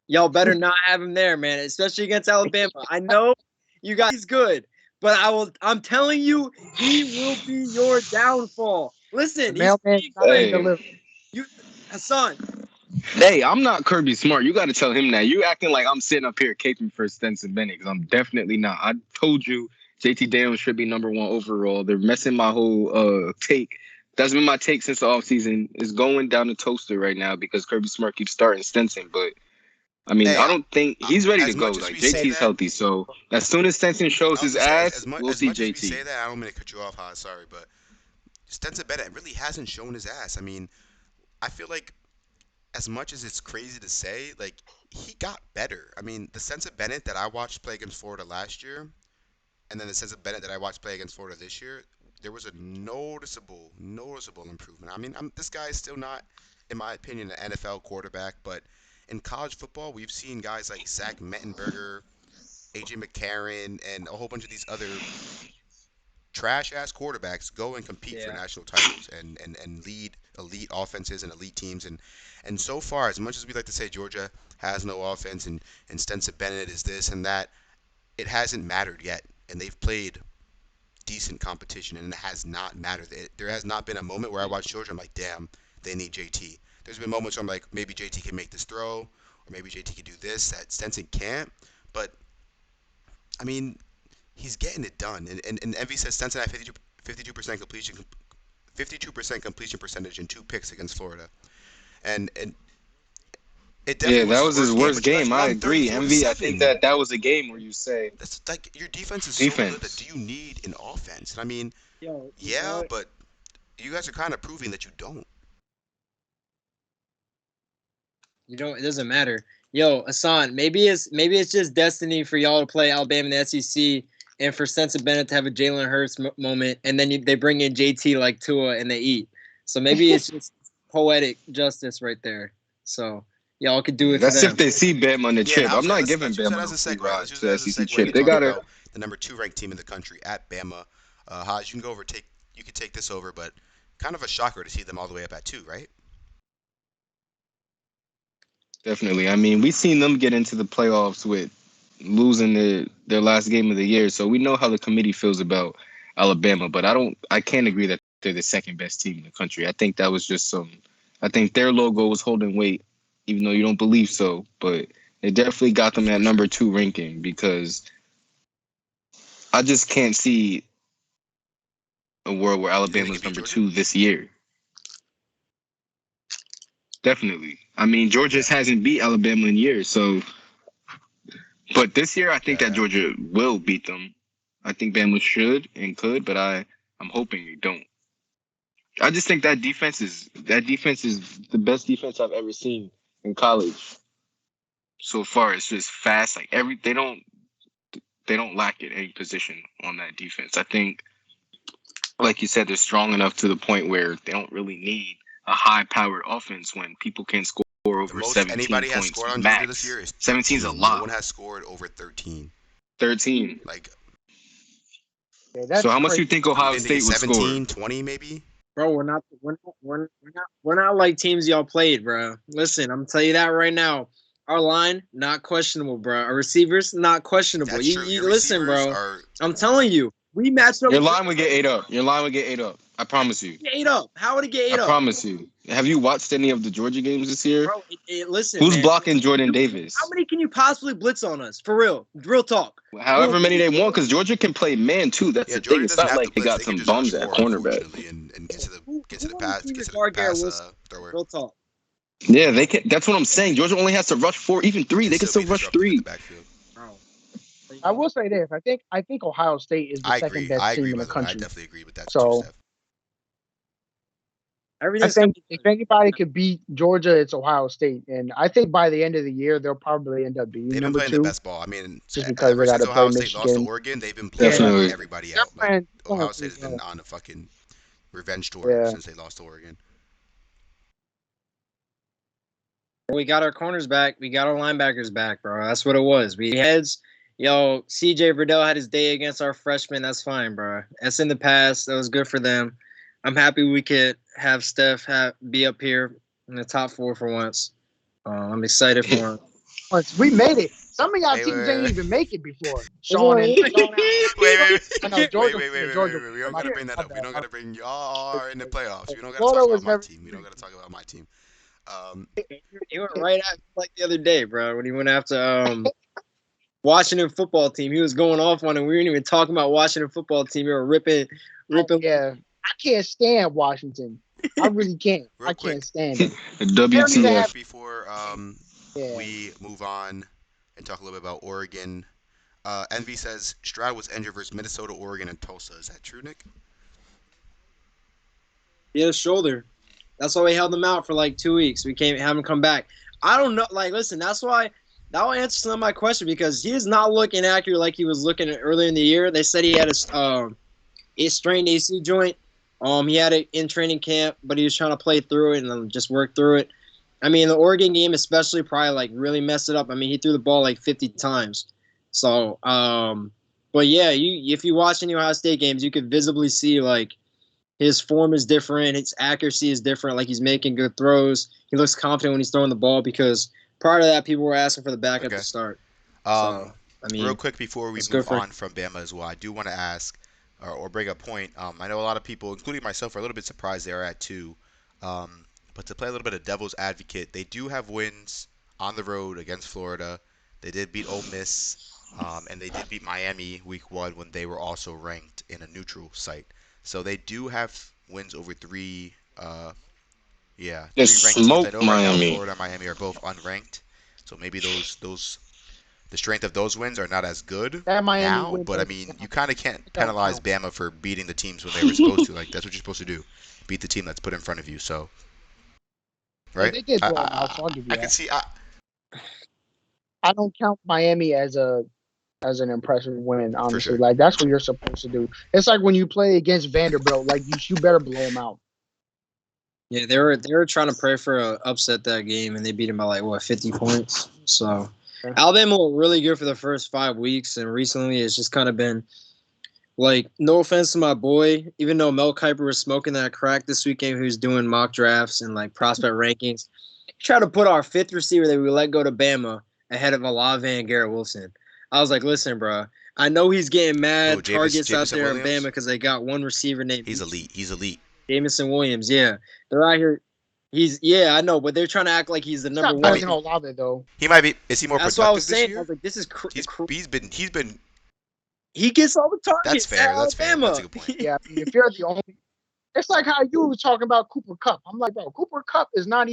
Y'all better not have him there, man. Especially against Alabama. I know you guys he's good, but I'm telling you, he will be your downfall. The Listen, mailman's he's not going to Hey, deliver. you, Hassan. hey, I'm not Kirby Smart. You got to tell him that. You acting like I'm sitting up here caping for Stenson Bennett, because I'm definitely not. I told you JT Daniels should be number one overall. They're messing my whole take That's been my take since the offseason. Is going down the toaster right now because Kirby Smart keeps starting Stenson. But I mean, Hey, I don't think he's ready to as go. much as Like we say JT's that, healthy, so as soon as Stenson shows I was his gonna say ass, we'll as see much as we JT. say that, I don't mean to cut you off, Haas. Sorry, but Stenson Bennett really hasn't shown his ass. I mean, I feel like as much as it's crazy to say, like he got better. I mean, the Stenson Bennett that I watched play against Florida last year, and then the Stenson Bennett that I watched play against Florida this year, there was a noticeable improvement. I mean, this guy is still not, in my opinion, an NFL quarterback, but in college football, we've seen guys like Zach Mettenberger, AJ McCarron, and a whole bunch of these other trash ass quarterbacks go and compete for Yeah. national titles and lead elite offenses and elite teams and so far, as much as we like to say Georgia has no offense and Stenson Bennett is this and that, it hasn't mattered yet, and they've played decent competition, and it has not mattered. There has not been a moment where I watch Georgia, I'm like, damn, they need JT. There's been moments where I'm like, maybe JT can make this throw, or maybe JT can do this that Stenson can't. But I mean, he's getting it done. And Envy says Stenson had 52% completion, 52% completion percentage and 2 picks against Florida, and it Yeah, definitely was that his was his worst game. worst But you guys game. I won agree. 34 to Envy, I think seven. that was a game where you say That's like your defense is so good that defense. do you need an offense? And I mean, Yo, you know yeah, what? but you guys are kind of proving that you don't. You don't. It doesn't matter. Yo, Hassan, maybe it's just destiny for y'all to play Alabama in the SEC, and for Stenson Bennett to have a Jalen Hurts moment, and then they bring in JT like Tua and they eat. So maybe it's just poetic justice right there. So y'all could do it for That's if them. they see Bam on the Yeah, and chip. I would I'm say not giving let's use that Bama as no a free segue. ride Let's use to that the as a SEC segue chip. to They talk gotta about the number 2 ranked team in the country at Bama. Haj, you can go over take you could take this over, but kind of a shocker to see them all the way up at 2, right? definitely. I mean, we seen them get into the playoffs with losing their last game of the year, so we know how the committee feels about Alabama. But I can't agree that they're the second best team in the country. I think that was just some. I think their logo was holding weight, even though you don't believe so. But it definitely got them at For number sure. 2 ranking because I just can't see a world where You think they Alabama's could beat number Georgia? 2 this year. Definitely. I mean, Georgia Yeah. hasn't beat Alabama in years, so. But this year, I think that Yeah. Georgia will beat them. I think Bama should and could, but I'm hoping they don't. I just think that defense is the best defense I've ever seen in college so far. It's just fast, like they don't lack at any position on that defense. I think, like you said, they're strong enough to the point where they don't really need a high-powered offense when people can score The over most 17 anybody has points scored on Georgia this max. year is 17's a 13. No lot. one has scored over 13. 13. Like, Yeah, So that's how much do you crazy. think you Ohio think State it's would score? 17, 20 maybe? Bro, we're not like teams y'all played, bro. Listen, I'm telling you that right now. Our line not questionable, bro. Our receivers not questionable. That's You, true. you Your listen, receivers bro. are I'm telling you, we matched up. Your line would get ate up. Your line would get ate up. I promise you. Get ate up. How would it get I ate up, promise you. Have you watched any of the Georgia games this year? bro? Listen, Who's man. blocking Jordan How Davis? many can you possibly blitz on us? For real, real talk. However many they want, because Georgia can play man too. That's yeah. the thing. Georgia It's doesn't not have to like they blitz. got They can some just rush bums at 4, cornerback. unfortunately, and get to Who the on pass the team get to to the guard Garrett pass Wilson? thrower Real talk. Yeah, they can. That's what I'm saying. Georgia only has to rush 4, even 3. and They can still still be rush disruptive in the 3. backfield. Bro. I will say this. I think Ohio State is the I second agree. best I team agree. in By the the way, I country. definitely agree with that too, So Steph. I Everything's think if anybody could beat Georgia, it's Ohio State. And I think by the end of the year, they'll probably end up being They've been number playing the two, best ball. I mean, just because they ever got since to play Ohio State lost to Michigan. Oregon, they've been Yeah, blowing Definitely. everybody they're out. Like playing Ohio State pretty has been well. on a fucking revenge tour Yeah. since they lost to Oregon. We got our corners back. We got our linebackers back, bro. That's what it was. We heads. Yo, CJ Verdell had his day against our freshmen. That's fine, bro. That's in the past. That was good for them. I'm happy we could have Steph be up here in the top 4 for once. I'm excited for him. Once we made it. Some of y'all Hey, teams ain't wait, even make it before. That's Sean what and Sean Allen. wait, I know wait, Georgia. wait, wait, Yeah, wait, wait, Georgia. wait. We don't My, gotta bring that my up. We bad. don't My gotta bring y'all are in the playoffs. bad. We don't gotta talk Florida about was my never. team. We don't gotta talk about my team. Um, he went right at like the other day, bro, when he went after Washington football team. He was going off on it. We weren't even talking about Washington football team. We were ripping. Yeah. I can't stand Washington. I really can't. Real I can't quick, stand them. They don't even real have. WTF? quick before Yeah. we move on and talk a little bit about Oregon. Envy says Stroud was injured versus Minnesota, Oregon, and Tulsa. Is that true, Nick? He had a shoulder. That's why we held him out for like 2 weeks. We can't have him come back. I don't know. Like, listen, that's why that will answer some of my question because he does not look inaccurate like he was looking earlier in the year. They said he had a strained AC joint. He had it in training camp, but he was trying to play through it and just work through it. I mean, the Oregon game especially probably like really messed it up. I mean, he threw the ball like 50 times. So, but yeah, if you watch any Ohio State games, you could visibly see like his form is different, his accuracy is different. Like he's making good throws. He looks confident when he's throwing the ball because prior to that, people were asking for the backup Okay. to start. Um, So, I real mean, quick before we it's good move for. on from Bama as well, I do want to ask or bring a point. I know a lot of people, including myself, are a little bit surprised they are at 2. But to play a little bit of devil's advocate, they do have wins on the road against Florida. They did beat Ole Miss, and they did beat Miami week 1 when they were also ranked in a neutral site. So they do have wins over 3. Yeah, Just 3 ranked teams. I smoke know right now Miami. Florida and Miami are both unranked. So maybe those the strength of those wins are not as good That Miami now, win but I doesn't mean, you count. kind of can't It don't penalize count. Bama for beating the teams when they were supposed to. Like that's what you're supposed to do, beat the team that's put in front of you. So, Yeah, right? they did I blow them out, I, so I'll give I you could that. see. I don't count Miami as an impressive win, For honestly. sure. Like that's what you're supposed to do. It's like when you play against Vanderbilt, like you better blow them out. Yeah, they were trying to pray for a upset that game, and they beat him by like what 50 points. So Yeah. Alabama looked really good for the first 5 weeks, and recently it's just kind of been like no offense to my boy, even though Mel Kiper was smoking that crack this weekend, he was doing mock drafts and like prospect rankings. He tried to put our fifth receiver that we let go to Bama ahead of Olave and Garrett Wilson. I was like, listen, bro. I know he's getting Who? mad targets out Jamison there in Bama Williams? because they got one receiver named He's elite. He's elite. Jamison Williams. Yeah, they're out here. I know, but they're trying to act like he's the He's number not I one. better mean, than Olave though. he might be. Is he more That's what I was productive this saying. I was year? like, this is He's been. he gets all the That's targets at fair. That's fair. That's a Alabama. good point. Yeah, I mean, if you're the only, it's like how you were talking about Cooper Cup. I'm like, bro, Cooper Cup is not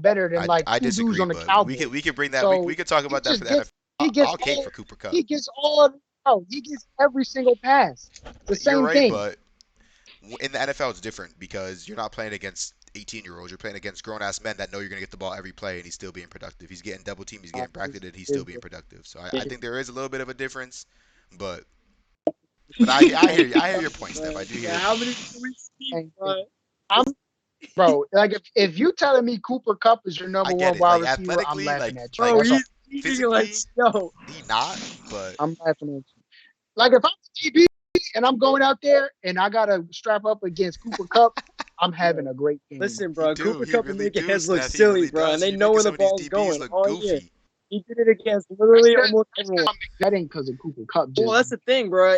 better than like I two dudes disagree, on the but Cowboys. we could bring that. We So could talk he about that for just the gets NFL. he gets I'll cake for Cooper Cup. he gets all bro, he gets every single pass. The You're same right, thing. but in the NFL it's different because you're not playing against 18-year-olds. You're playing against grown-ass men that know you're going to get the ball every play, and he's still being productive. He's getting double teamed. He's getting bracketed. He's still being productive. So I think there is a little bit of a difference, but I hear you. I hear your point, Steph. I do hear Yeah, your how point. many weeks, And bro? I'm bro, like if you telling me Cooper Cup is your I number get one it. wide Like receiver, I'm athletically, laughing at you. Bro, That's all. he's eating like physically, yo. he not. But I'm laughing at you. Like if I'm DB and I'm going out there and I gotta strap up against Cooper Cup, I'm having a great game. Listen, he bro, do. Cooper He Cup is really making do, heads look Steph. He silly, really bro, and does. they He know making where the some of these ball's DBs going look all year. goofy. He did it against That's literally that, almost that's everyone. not betting because of Cooper Cup. Well, Just that's the thing, bro.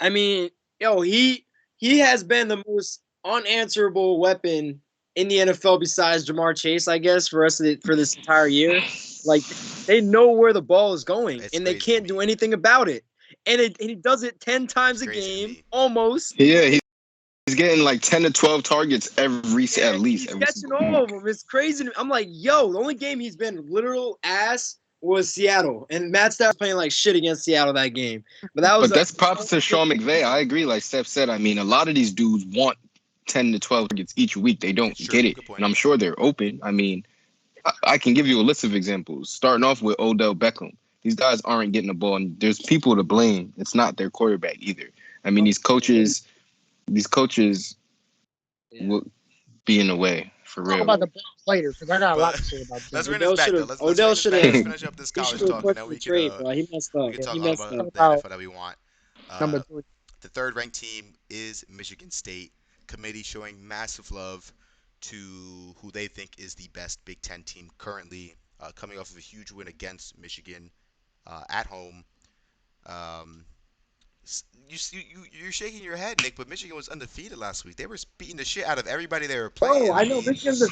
I mean, yo, he has been the most unanswerable weapon in the NFL besides Jamar Chase, I guess, for this entire year. Like they know where the ball is going, It's and they crazy to can't do me. anything about it. And he does it 10 It's times a crazy to game, me. almost. Yeah, he's getting like 10 to 12 targets at least He's every catching single all week. of them. It's crazy. I'm like, yo, the only game he's been literal ass was Seattle, and Matt Stafford playing like shit against Seattle that game. But that was But like that's props to Sean McVay. I agree. Like Steph said, I mean, a lot of these dudes want 10 to 12 targets each week. They don't It's true. get it. Good And point. I'm sure they're open. I mean, I can give you a list of examples, starting off with Odell Beckham. These guys aren't getting the ball, and there's people to blame. It's not their quarterback either. I mean, these coaches yeah. will be in the way for talk real. about the Browns later because I got a lot But to say about let's them. bring this back though. Let's Odell bring this should back. have Let's finish up this he college should have talk, and requested then the trade, bro. He messed we up. could talk He all messed about up. Talk the about NFL that we want. number Uh, 3. the third ranked team is Michigan State. Committee showing massive love to who they think is the best Big Ten team currently, coming off of a huge win against Michigan at home. Um, you're shaking your head, Nick, but Michigan was undefeated last week. They were beating the shit out of everybody they were Bro, playing. I I know mean, Michigan's a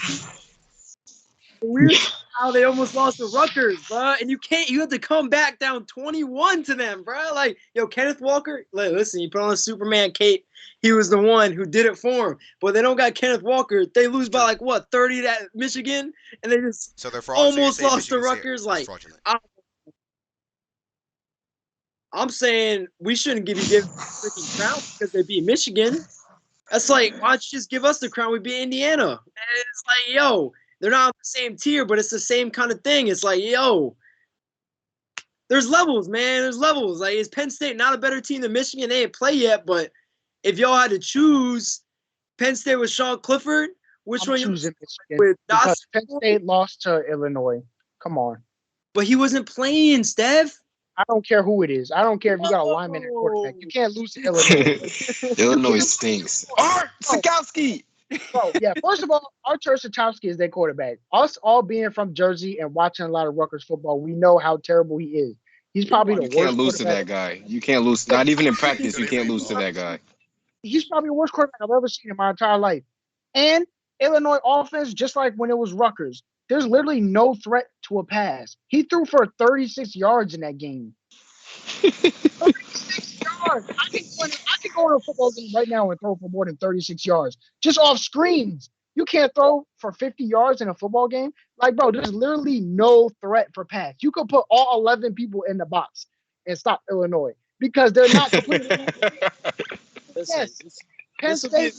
weird. how they almost lost to Rutgers, bro. And you had to come back down 21 to them, bro. Like, yo, Kenneth Walker, listen, you put on a Superman cape. He was the one who did it for him. But they don't got Kenneth Walker. They lose by like what, 30 to Michigan, and they just So they're fraud. So you're almost saying lost to Michigan State Rutgers. is Like, fraudulent. I'm saying we shouldn't give freaking crown because they beat Michigan. That's like, why don't you just give us the crown? We beat Indiana. And it's like, yo, they're not on the same tier, but it's the same kind of thing. It's like, yo, there's levels, man. There's levels. Like, is Penn State not a better team than Michigan? They ain't play yet, but if y'all had to choose Penn State with Sean Clifford, which I'm one you choosing Michigan with because Dotson? Penn State lost to Illinois. Come on. But he wasn't playing, Steph. I don't care who it is. I don't care if you got a lineman at quarterback. You can't lose to Illinois. You Illinois can't, stinks. Art bro, Sikowski. bro. Yeah, first of all, Artur Satowski is their quarterback. Us all being from Jersey and watching a lot of Rutgers football, we know how terrible he is. He's probably the You can't worst lose to quarterback. that guy. You can't lose. Look, Not even in You practice, you couldn't even can't say lose to Paul. that guy. he's probably the worst quarterback I've ever seen in my entire life. And Illinois offense, just like when it was Rutgers, there's literally no threat to a pass. He threw for 36 yards in that game. 36 yards. I can go in a football game right now and throw for more than 36 yards just off screens. You can't throw for 50 yards in a football game. Like, bro, there's literally no threat for pass. You could put all 11 people in the box and stop Illinois because they're not completely. Listen, Yes, this, Penn this will be State.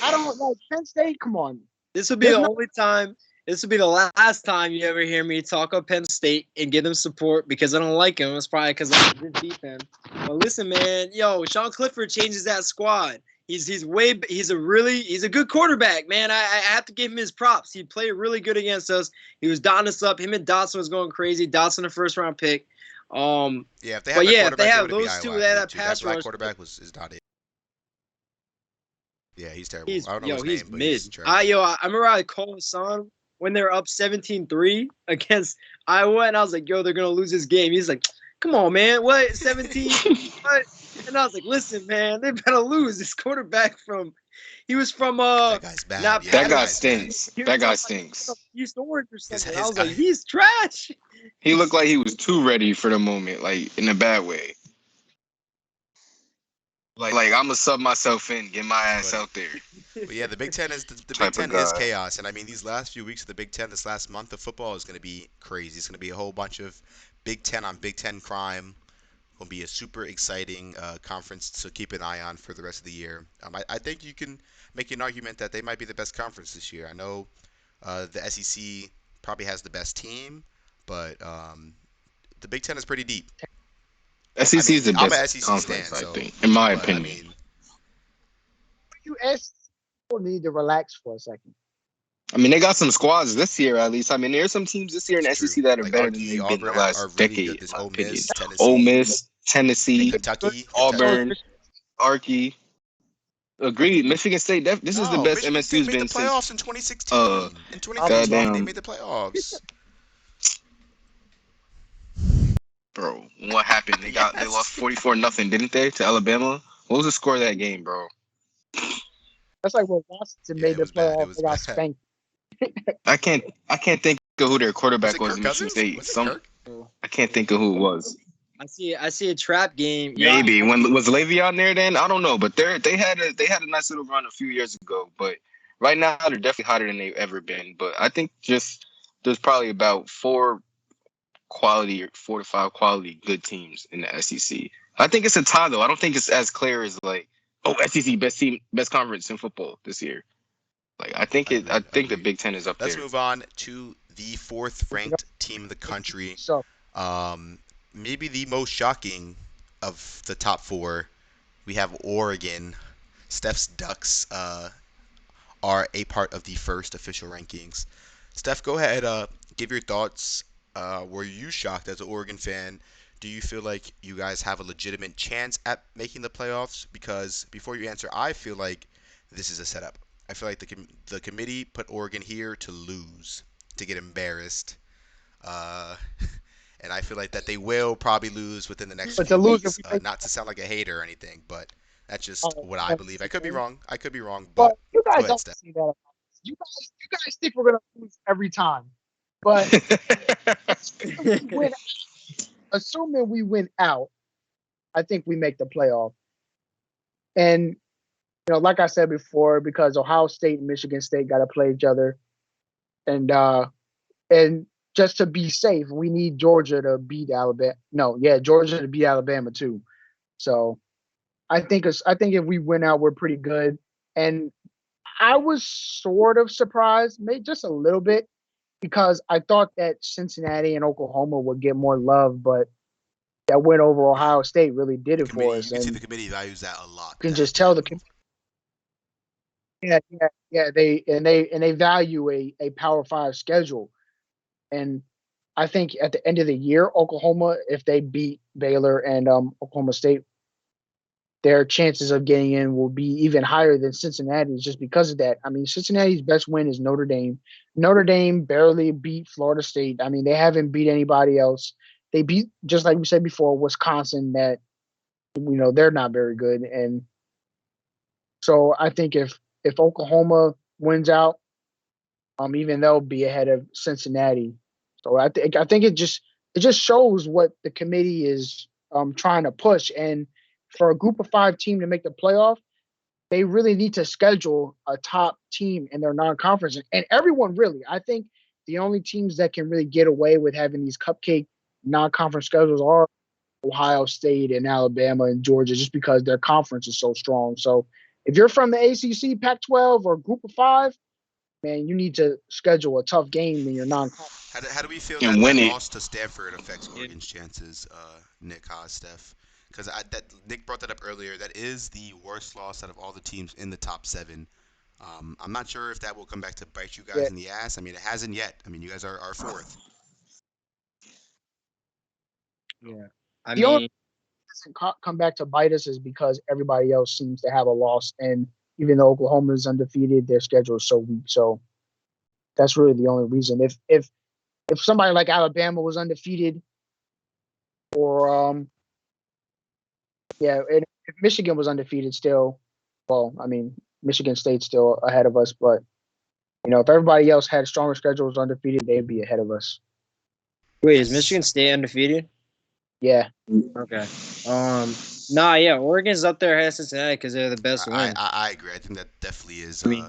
I don't like Penn State. Come on. this will be There's the no only time. This will be the last time you ever hear me talk up Penn State and give them support because I don't like him. It's probably because I didn't beat them. But listen, man, yo, Sean Clifford changes that squad. He's a good quarterback, man. I have to give him his props. He played really good against us. He was dotting us up. Him and Dotson was going crazy. Dotson, the first round pick. Yeah, if they But have a yeah, if they quarterback, it have would be those two, Iowa, I they have believe that too. That pass black rush. quarterback is not it. Yeah, he's terrible. He's I don't know his name, but mid. he's trash. I remember I called his son when they were up 17-3 against Iowa, and I was like, yo, they're gonna lose this game. He's like, come on, man, what 17? What? And I was like, listen, man, they better lose. This quarterback he was from That guy's bad. not Yeah, That that guy guy's bad. Patterson. stinks. He was That guy from like stinks. East Orange or His something. I his was like, he's trash. He looked like he was too ready for the moment, like in a bad way. Like I'm gonna sub myself in, get my ass but out there, but yeah, the Big Ten is the Big type of Ten is guy. chaos, and I mean these last few weeks of the Big Ten, this last month of football is going to be crazy. It's going to be a whole bunch of Big Ten on Big Ten crime. Will be a super exciting conference to keep an eye on for the rest of the year. I think you can make an argument that they might be the best conference this year. I know the SEC probably has the best team, but the Big Ten is pretty deep. I SEC mean, is the I'm a best SEC conference, stan, I so think, in my but I opinion. mean, US need to relax for a second. I mean, they got some squads this year, at least. I mean, there's some teams this year in it's the true. SEC that are Like better than RG, they've been the Auburn are last really good. decade, in This my Ole opinion. Miss, Ole Tennessee, Miss, Tennessee, Kentucky. Auburn, Arky. Agreed. Michigan State. This is the No, best Michigan State MSU's made the been since playoffs in 2016. uh In I'm 2015, they goddamn made the playoffs. bro. What happened? They lost Yes. 44-0, didn't they, to Alabama? What was the score of that game, bro? That's like when Washington Yeah, made it the was bad. It playoff. was They got bad. spanked. I can't think of who their Was quarterback it was Kirk in Michigan Cousins? State. Was it Kirk? I can't think of who it was. I see a trap game. Yeah, Maybe when was Le'Veon there then? I don't know, but they had a nice little run a few years ago. But right now they're definitely hotter than they've ever been. But I think just there's probably about four to five quality good teams in the SEC. I think it's a tie though. I don't think it's as clear as like, oh, SEC best team, best conference in football this year. Like I Agreed. think the Agreed. Big Ten is up Let's there. move on to the fourth ranked team in the country. So Um, maybe the most shocking of the top four. We have Oregon. Steph's Ducks are a part of the first official rankings. Steph, go ahead. Give your thoughts. Were you shocked as an Oregon fan? Do you feel like you guys have a legitimate chance at making the playoffs? Because before you answer, I feel like this is a setup. I feel like the committee put Oregon here to lose, to get embarrassed. Uh, and I feel like that they will probably lose within the next but to few lose if weeks. we make Not to sound like a hater or anything, but that's just oh, what I believe. I could be wrong. I could be wrong, but but you go guys ahead, don't Steph. see that. You guys think we're gonna lose every time. But win, assuming we win out, I think we make the playoff. And like I said before, because Ohio State and Michigan State got to play each other, and just to be safe, we need Georgia to beat Alabama. No, yeah, Georgia to beat Alabama too. So I think if we win out, we're pretty good. And I was sort of surprised, maybe just a little bit, because I thought that Cincinnati and Oklahoma would get more love, but that win over Yeah, Ohio State really did the it for committee. us. You can see And the committee values that a lot. you can That just tell that the win over. yeah, they value a Power Five schedule. And I think at the end of the year, Oklahoma, if they beat Baylor and Oklahoma State, their chances of getting in will be even higher than Cincinnati's just because of that. I mean, Cincinnati's best win is Notre Dame. Notre Dame barely beat Florida State. I mean, they haven't beat anybody else. They beat, just like we said before, Wisconsin, that they're not very good. And so I think if Oklahoma wins out, even they'll be ahead of Cincinnati. So I think it just shows what the committee is trying to push. And for a group of five team to make the playoff, they really need to schedule a top team in their non-conference. And everyone really, I think the only teams that can really get away with having these cupcake non-conference schedules are Ohio State and Alabama and Georgia, just because their conference is so strong. So if you're from the ACC, Pac-12, or Group of Five, man, you need to schedule a tough game in your non-conference. How do we feel that and that win it. loss to Stanford affects Oregon's chances, Nick, Haas, Steph? Because that Nick brought that up earlier. That is the worst loss out of all the teams in the top seven. I'm not sure if that will come back to bite you guys Yeah, in the ass. I mean, it hasn't yet. I mean, you guys are fourth. Yeah. I the only mean, reason come back to bite us is because everybody else seems to have a loss, and even though Oklahoma is undefeated, their schedule is so weak. So that's really the only reason. If somebody like Alabama was undefeated, or yeah, and if Michigan was undefeated still, well, I mean, Michigan State's still ahead of us, but if everybody else had stronger schedules undefeated, they'd be ahead of us. wait, is Yes, Michigan State undefeated? Yeah. Okay. Nah, yeah, Oregon's up there ahead of Cincinnati because they're the best I, win. I I agree. I think that definitely is I mean,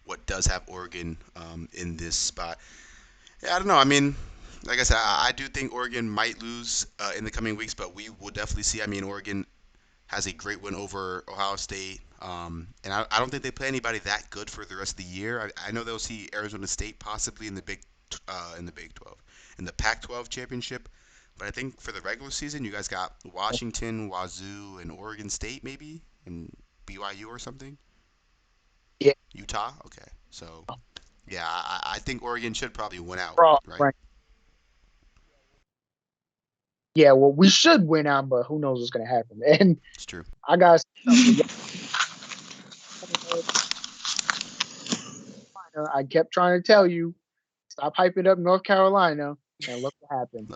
what does have Oregon in this spot. Yeah, I don't know. I mean, like I said, I do think Oregon might lose in the coming weeks, but we will definitely see. I mean, Oregon has a great win over Ohio State. And I don't think they play anybody that good for the rest of the year. I know they'll see Arizona State possibly in the Big 12, in the Pac-12 championship. But I think for the regular season, you guys got Washington, Wazoo, and Oregon State maybe, and BYU or something. Yeah. Utah. Okay, so yeah, I think Oregon should probably win out, right? Right. Yeah, well, we should win out, but who knows what's going to happen. And It's true. I got something. I kept trying to tell you, stop hyping up North Carolina, and look what happened.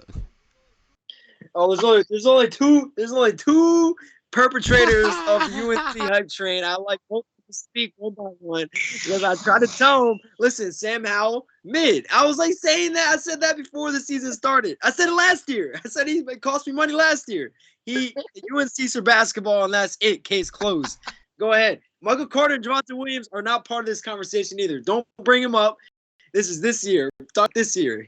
oh, there's only two perpetrators of the UNC hype train. I like both to speak one by one because I tried to tell them, listen, Sam Howell, mid. I was like saying that. I said that before the season started. I said it last year. I said he cost me money last year. He UNC for basketball, and that's it. Case closed. Go ahead. Michael Carter and Javante Williams are not part of this conversation either. Don't bring him up. This is this year. Talk this year.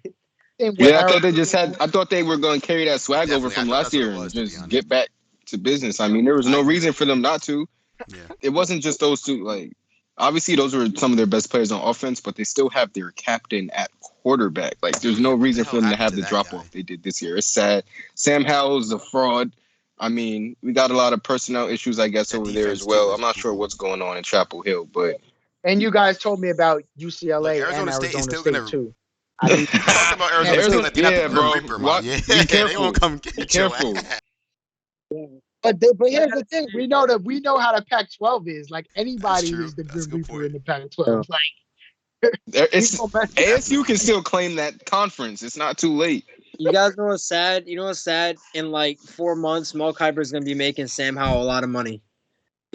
Yeah, I thought they were going to carry that swag over Definitely, I from thought last that's what year it and was, to be just honest. get back to business. I mean, there was I no agree. reason for them not to. Yeah, It wasn't just those two. Like, obviously, those were some of their best players on offense, but they still have their captain at quarterback. Like, there's no yeah. What the reason hell for them to happened have to the that drop guy? off they did this year. It's sad. Sam Howell's a fraud. I mean, we got a lot of personnel issues, I guess, That over there as defense too well. is I'm not sure brutal. what's going on in Chapel Hill, but And you guys told me about Look, UCLA and Arizona State is Arizona still State gonna. too. I mean, Talk about Arizona State Arizona, like they're not the yeah, Grim bro. Reaper, man. Yeah, Be they won't careful. come Be get your careful. ass. but here's the thing: we know how the Pac-12 is. Like That's anybody true. is the That's a Grim good Reaper point. in the Pac-12. Like we It's go back. ASU can Definitely. still claim that conference. It's not too late. You guys know what's sad? You know what's sad? In like 4 months, Mel Kiper is gonna be making Sam Howell a lot of money.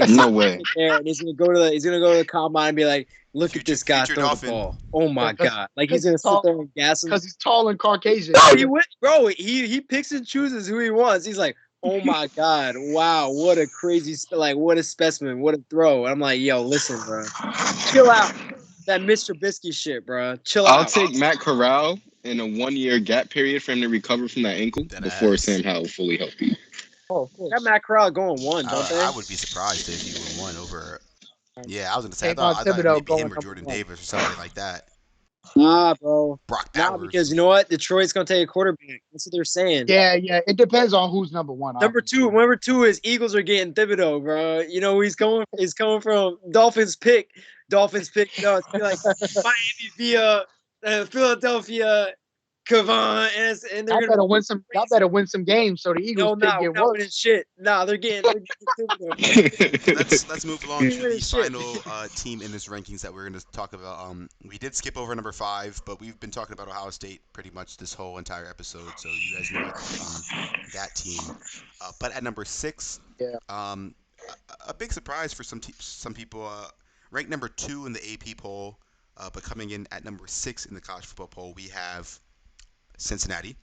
No way. there, and he's gonna go to the combine and be like, "Look at this guy future throw Dolphin. the ball! Oh my Because god!" Like he's gonna sit there and gas him. because he's tall and Caucasian. No, bro. He picks and chooses who he wants. He's like, "Oh my god, wow, what a crazy what a specimen, what a throw." And I'm like, "Yo, listen, bro, chill out. That Mr. Trubisky shit, bro. Chill I'll out." take Matt Corral in a 1 year gap period for him to recover from that ankle That before ass. Sam Howell fully healthy. Oh, of Got course. Matt Corral going one, don't they? I would be surprised if he went one over. Yeah, I was gonna say Kayvon I thought Thibodeau maybe going him or number Jordan one. Davis or somebody like that. Nah, bro. Brock Nah, Bowers. because you know what? Detroit's gonna take a quarterback. That's what they're saying. Yeah, it depends on who's number one. Number two is Eagles are getting Thibodeau, bro. You know he's coming. He's coming from Dolphins pick. Dolphins pick. No, it's gonna be like Miami via Philadelphia, Kavon, and they're Y'all gonna better win some. Y'all better win some games so the Eagles no, pick nah, we're get not winning worse. shit. Nah, they're getting Thibodeau. Let's move along to the Shit. final team in this rankings that we're going to talk about. We did skip over number 5, but we've been talking about Ohio State pretty much this whole entire episode, so you guys know our thoughts on that team. But at number 6, Yeah. a big surprise for some people. Ranked number 2 in the AP poll, but coming in at number 6 in the college football poll, we have Cincinnati.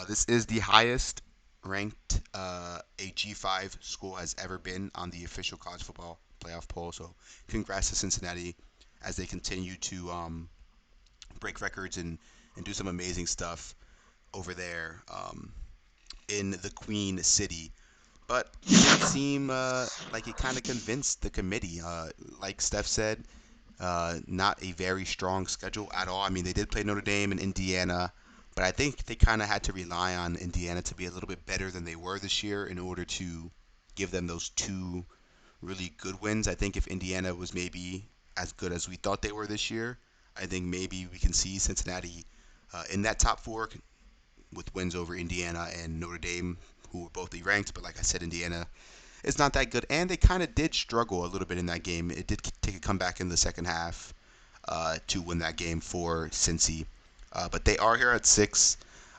This is the highest ranked a G5 school has ever been on the official college football playoff poll. So congrats to Cincinnati as they continue to break records and do some amazing stuff over there in the Queen City. But it did seem like it kind of convinced the committee. Like Steph said, not a very strong schedule at all. I mean, they did play Notre Dame and Indiana, but I think they kind of had to rely on Indiana to be a little bit better than they were this year in order to give them those 2 really good wins. I think if Indiana was maybe as good as we thought they were this year, I think maybe we can see Cincinnati in that top 4 with wins over Indiana and Notre Dame, who were both ranked. But like I said, Indiana is not that good, and they kind of did struggle a little bit in that game. It did take a comeback in the second half to win that game for Cincy. But they are here at 6.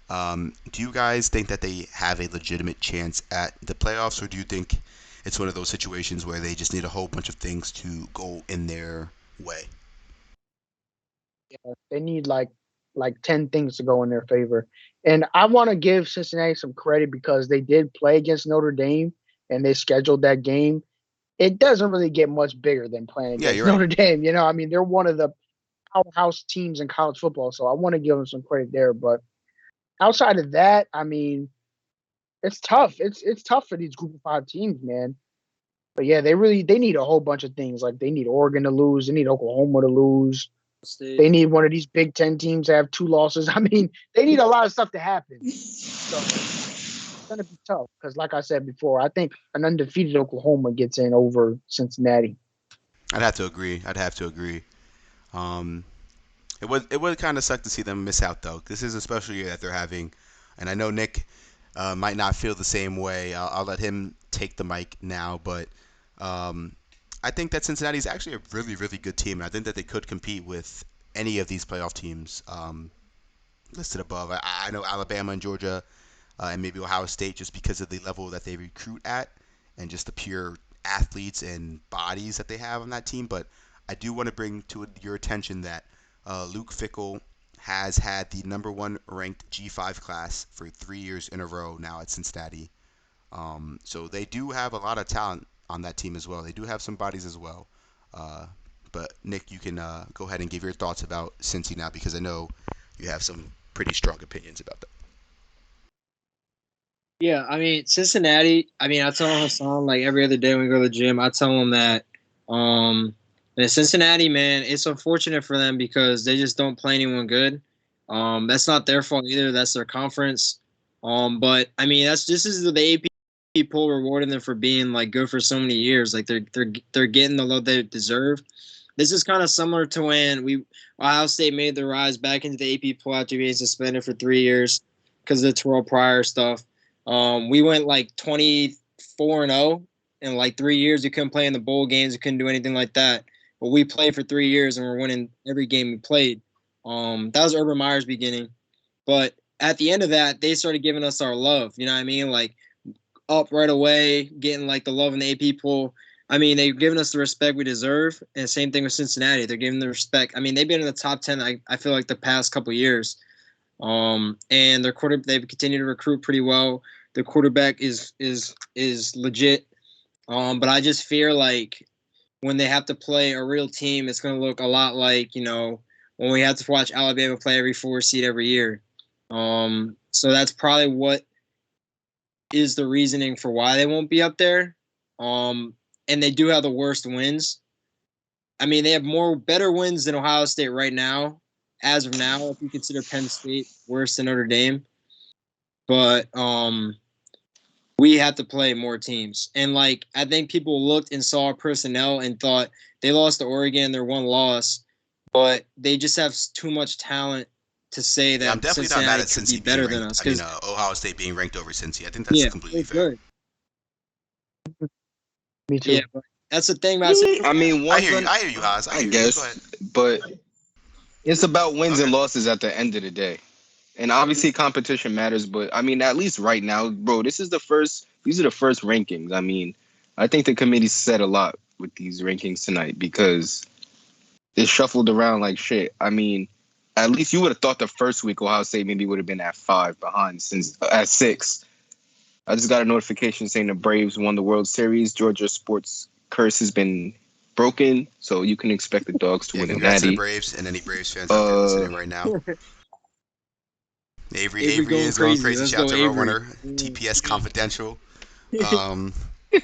Do you guys think that they have a legitimate chance at the playoffs, or do you think it's one of those situations where they just need a whole bunch of things to go in their way? They need like 10 things to go in their favor. And I want to give Cincinnati some credit because they did play against Notre Dame and they scheduled that game. It doesn't really get much bigger than playing Yeah, against you're right. Notre Dame. I mean, they're one of the powerhouse teams in college football, so I want to give them some credit there. But outside of that, I mean, it's tough. It's tough for these Group of 5 teams, man. But yeah, they need a whole bunch of things. Like they need Oregon to lose, they need Oklahoma to lose. They need one of these Big Ten teams to have 2 losses. I mean, they need a lot of stuff to happen. So it's gonna be tough because, like I said before, I think an undefeated Oklahoma gets in over Cincinnati. I'd have to agree. I'd have to agree. Um, it would kind of suck to see them miss out though. This is a special year that they're having, and I know Nick might not feel the same way. I'll let him take the mic now, but um, I think that Cincinnati is actually a really really good team, and I think that they could compete with any of these playoff teams listed above. I know Alabama and Georgia and maybe Ohio State just because of the level that they recruit at and just the pure athletes and bodies that they have on that team. But I do want to bring to your attention that Luke Fickle has had the number 1 ranked G5 class for 3 years in a row now at Cincinnati. So they do have a lot of talent on that team as well. They do have some bodies as well. Uh, but Nick, you can go ahead and give your thoughts about Cincy now because I know you have some pretty strong opinions about that. Yeah, I mean Cincinnati. I mean, I tell Hassan like every other day when we go to the gym. I tell him that, that Cincinnati, man, it's unfortunate for them because they just don't play anyone good. That's not their fault either. That's their conference. But I mean, this is the AP poll rewarding them for being like good for so many years. Like they're getting the love they deserve. This is kind of similar to when Ohio State made the rise back into the AP poll after being suspended for 3 years because of the Terrell Pryor stuff. We went like 24-0 in like 3 years. We couldn't play in the bowl games. We couldn't do anything like that. But we played for 3 years and we're winning every game we played. That was Urban Meyer's beginning. But at the end of that, they started giving us our love. You know what I mean? Like up right away, getting like the love in the AP poll. I mean, they've given us the respect we deserve, and same thing with Cincinnati. They're giving the respect. I mean, they've been in the top 10. I feel like the past couple years. And they've continued to recruit pretty well. Their quarterback is legit. But I just fear like when they have to play a real team, it's going to look a lot like when we have to watch Alabama play every 4 seed every year. So that's probably what is the reasoning for why they won't be up there. And they do have the worst wins. I mean, they have better wins than Ohio State right now, as of now, if you consider Penn State worse than Notre Dame. But we have to play more teams. And like I think people looked and saw personnel and thought they lost to Oregon, their one loss, but they just have too much talent to say Yeah, I'm that definitely not mad Cincinnati at could be Cincy being better than ranked. us. I mean, Because Ohio State being ranked over Cincy. I think that's yeah, completely they're fair. good. Me Yeah, too. but that's the thing about Really? I mean, I one's hear you. gonna, I hear you, Haas. I I hear you. Go ahead. guess, but it's about wins Okay. and losses at the end of the day. And obviously competition matters, but I mean, at least right now, bro, these are the first rankings. I mean, I think the committee said a lot with these rankings tonight because it shuffled around like shit. I mean, at least you would have thought the first week Ohio State maybe would have been at 5 behind since at 6. I just got a notification saying the Braves won the World Series. Georgia sports curse has been broken, so you can expect the dogs to Yeah, win a congrats to the natty. Braves and any Braves fans out there Uh, listening right now. Avery Avery going is going crazy. crazy. Let's Shout out go, to Avery. Roadrunner, TPS Confidential. Um,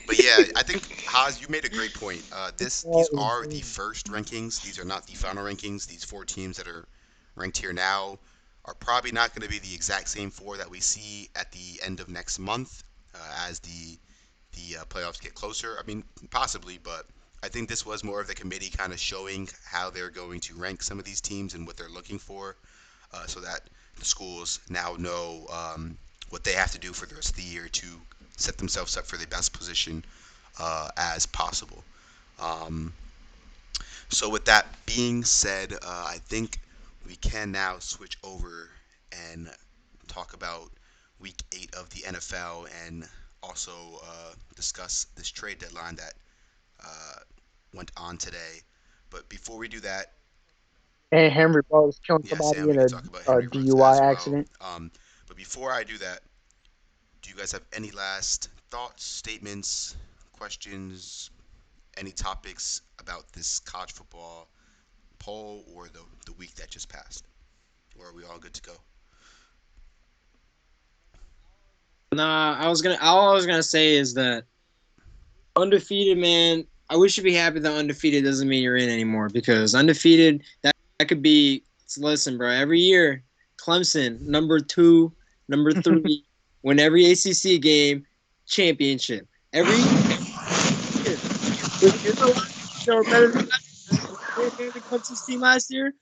but yeah, I think Haas, you made a great point. These are the first rankings. These are not the final rankings. These 4 teams that are ranked here now are probably not going to be the exact same 4 that we see at the end of next month as the playoffs get closer. I mean, possibly, but I think this was more of the committee kind of showing how they're going to rank some of these teams and what they're looking for, so that the schools now know what they have to do for the rest of the year to set themselves up for the best position as possible. Um, so, with that being said, I think we can now switch over and talk about week 8 of the NFL and also discuss this trade deadline that uh, went on today. But before we do that, And Henry Ruggs killing yes, and somebody we in could talk about a Henry Ruggs DUI as well. accident. But before I do that, do you guys have any last thoughts, statements, questions, any topics about this college football poll or the week that just passed? Or are we all good to go? Nah, all I was gonna say is that undefeated, man. I wish you'd be happy that undefeated doesn't mean you're in anymore because undefeated that could be. Listen, bro. Every year, Clemson number 2, number 3, win every ACC game, championship. Every year. Is there a lot of teams that were better than the Clemson's team last year?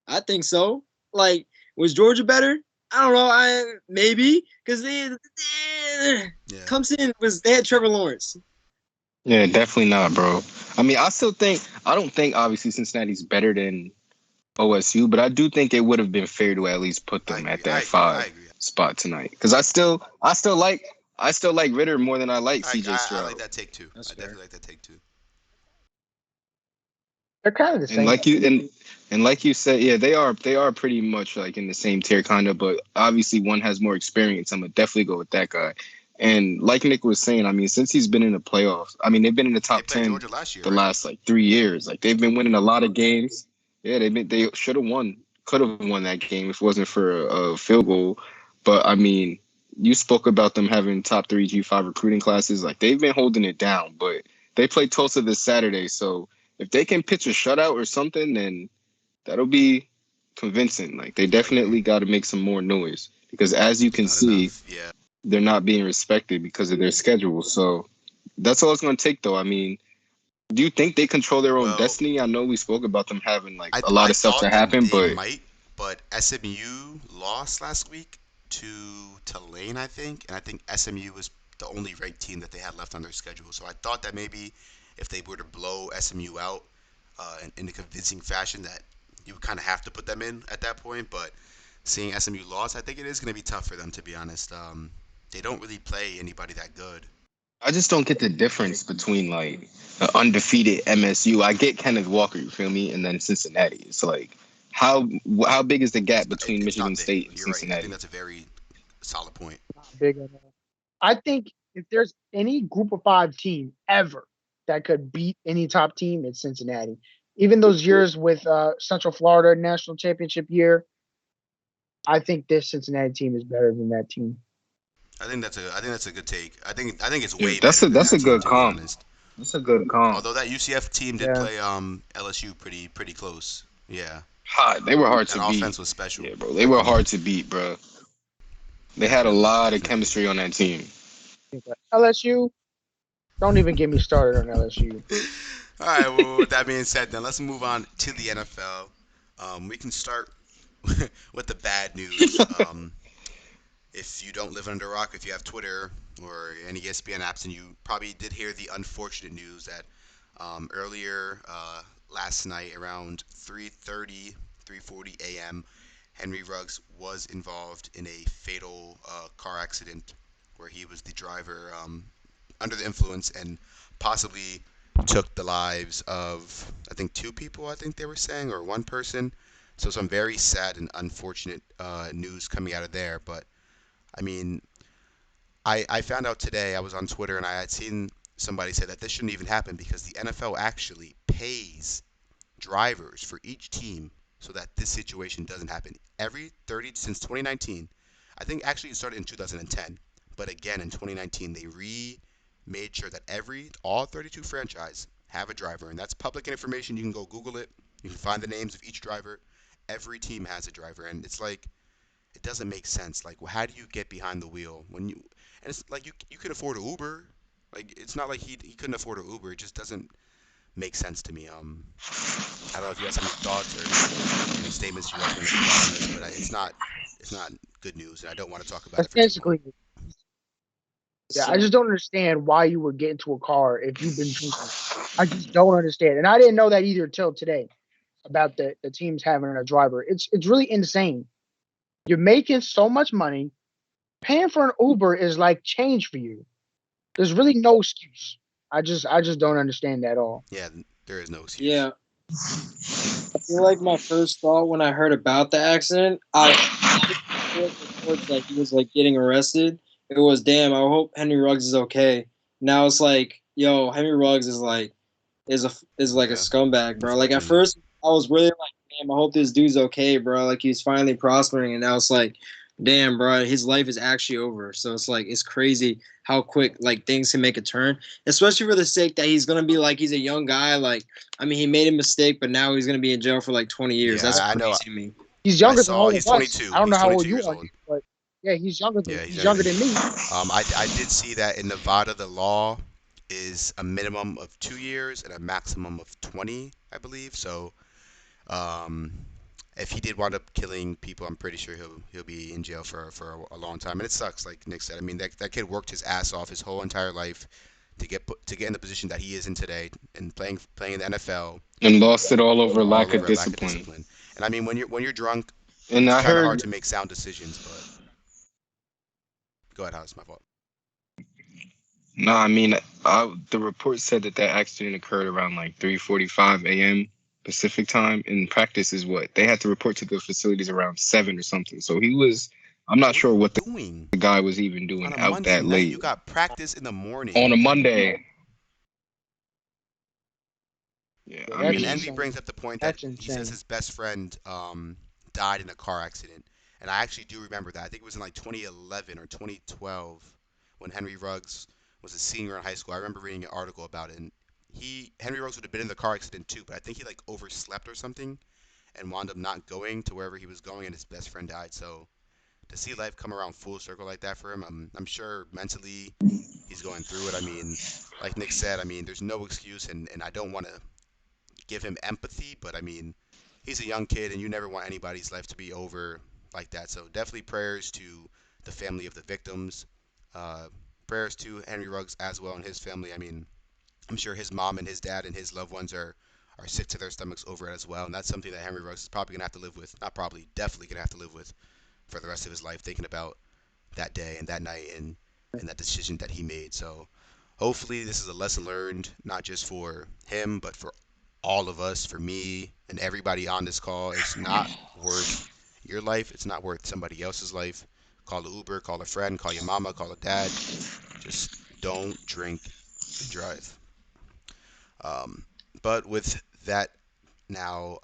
I think so. Like, was Georgia better? I don't know. I maybe because Yeah. Clemson they had Trevor Lawrence. yeah, definitely not, bro. I mean, I don't think obviously Cincinnati's better than OSU, but I do think it would have been fair to at least put I them at agree. I that agree. I 5 agree. spot tonight. Because I still like Ritter more than I like CJ I like Stroud. that take too. That's I fair. definitely like that take too. They're kind of the And same. like you said, yeah, they are pretty much like in the same tier kind of, but obviously one has more experience. I'm gonna definitely go with that guy. And like Nick was saying, I mean, since he's been in the playoffs, I mean, they've been in the They top played 10 Georgia last year, the right? last like 3 years. Like they've been winning a lot of games. Yeah, they should have won, could have won that game if it wasn't for a field goal. But I mean, you spoke about them having top 3 G5 recruiting classes. Like they've been holding it down, but they play Tulsa this Saturday, so if they can pitch a shutout or something, then that'll be convincing. Like they I agree. definitely got to make some more noise because as you It's can not see, enough. Yeah. they're not being respected because of their schedule. So that's all it's going to take, though. I mean, do you think they control their own Well, destiny? I know we spoke about them having like a I lot of stuff to thought that happen, they but might, but SMU lost last week to Tulane, I think, and I think SMU was the only ranked team that they had left on their schedule. So I thought that maybe if they were to blow SMU out in a convincing fashion, that you would kind of have to put them in at that point. But seeing SMU lost, I think it is going to be tough for them, to be honest. They don't really play anybody that good. I just don't get the difference between like the undefeated MSU. I get Kenneth Walker, you feel me, and then Cincinnati. It's like how how big is the gap between It's Michigan not big. State and You're right. I think Cincinnati? that's a very solid point. Not big at all. I think if there's any Group of Five team ever that could beat any top team, it's Cincinnati. Even those years with Central Florida national championship year, I think this Cincinnati team is better than that team. I think that's a good take. I think it's Yeah, way better than that's a that team, good to be comp. honest. That's a good comp. Although that UCF team did Yeah, play LSU pretty close. Yeah, Hot. They were hard that to beat. offense was special. Yeah, bro. They were hard to beat, bro. They had a Definitely, lot of definitely. chemistry on that team. LSU. Don't even get me started on LSU. All right. Well, with that being said, then let's move on to the NFL. We can start with the bad news. If you don't live under a rock, if you have Twitter or any ESPN apps, and you probably did hear the unfortunate news that earlier last night around 3:30, 3:40 a.m., Henry Ruggs was involved in a fatal car accident where he was the driver under the influence and possibly took the lives of, I think, two people, I think they were saying, or one person. So some very sad and unfortunate news coming out of there. But I mean, I found out today, I was on Twitter and I had seen somebody say that this shouldn't even happen because the NFL actually pays drivers for each team so that this situation doesn't happen. Every 30 since 2019, I think actually it started in 2010, but again in 2019 they made sure that every all 32 franchise have a driver, and that's public information. You can go Google it. You can find the names of each driver. Every team has a driver, and it's like it doesn't make sense. Like, well, how do you get behind the wheel when you? And it's like you can afford an Uber. Like, it's not like he couldn't afford an Uber. It just doesn't make sense to me. I don't know if you guys have any thoughts or any statements you guys want to provide on this, but it's not good news, and I don't want to talk about it That's for too long. basically, yeah. I just don't understand why you would get into a car if you've been drinking. I just don't understand, and I didn't know that either till today about the teams having a driver. It's really insane. You're making so much money. Paying for an Uber is like change for you. There's really no excuse. I just don't understand that at all. Yeah, there is no excuse. Yeah, I feel like my first thought when I heard about the accident, I heard reports that he was like getting arrested. It was damn. I hope Henry Ruggs is okay. Now it's like, yo, Henry Ruggs is like is like a Yeah, scumbag, bro. Like at unfortunately. first, I was really like, damn, I hope this dude's okay, bro. Like he's finally prospering, and now it's like, damn, bro, his life is actually over. So it's like it's crazy how quick like things can make a turn, especially for the sake that he's gonna be like he's a young guy. Like I mean, he made a mistake, but now he's gonna be in jail for like 20 years. Yeah, That's I know. crazy to me. He's I younger than saw all he's of us. 22. I don't know He's how old 22 you years are, old. but yeah, he's younger than Yeah, he's younger than me. I did see that in Nevada the law is a minimum of 2 years and a maximum of 20, I believe. So um, if he did wind up killing people, I'm pretty sure he'll be in jail for a long time. And it sucks, like Nick said. I mean, that kid worked his ass off his whole entire life to get in the position that he is in today and playing in the NFL, And lost it all over all lack of over a lack of discipline. discipline. And I mean, when you're drunk, And it's I kind of hard heard to make sound decisions. But go ahead, House, my fault. no, I mean, the report said that that accident occurred around like 3:45 a.m. Pacific time. In practice, is what they had to report to the facilities around 7 or something. So he was, I'm not What are sure you what doing the guy was even doing on a out Monday that night? You late got practice in the on morning. a Monday. Yeah, Yeah, I that's And mean, Envy insane. brings up the point that That's he says insane. his best friend died in a car accident, and I actually do remember that. I think it was in like 2011 or 2012 when Henry Ruggs was a senior in high school. I remember reading an article about it, and Henry Ruggs would have been in the car accident too, but I think he like overslept or something and wound up not going to wherever he was going, and his best friend died. So to see life come around full circle like that for him, I'm sure mentally he's going through it. I mean, like Nick said, I mean, there's no excuse, and I don't want to give him empathy, but I mean, he's a young kid, and you never want anybody's life to be over like that. So definitely prayers to the family of the victims. Uh, Prayers to Henry Ruggs as well and his family. I mean, I'm sure his mom and his dad and his loved ones are sick to their stomachs over it as well, and that's something that Henry Ruggs is probably gonna have to live with. Not probably, definitely gonna have to live with for the rest of his life, thinking about that day and that night and that decision that he made. So Hopefully, this is a lesson learned, not just for him, but for all of us, for me, and everybody on this call. It's not worth your life. It's not worth somebody else's life. Call an Uber, call a friend, call your mama, call a dad. Just don't drink and drive. Um, but with that now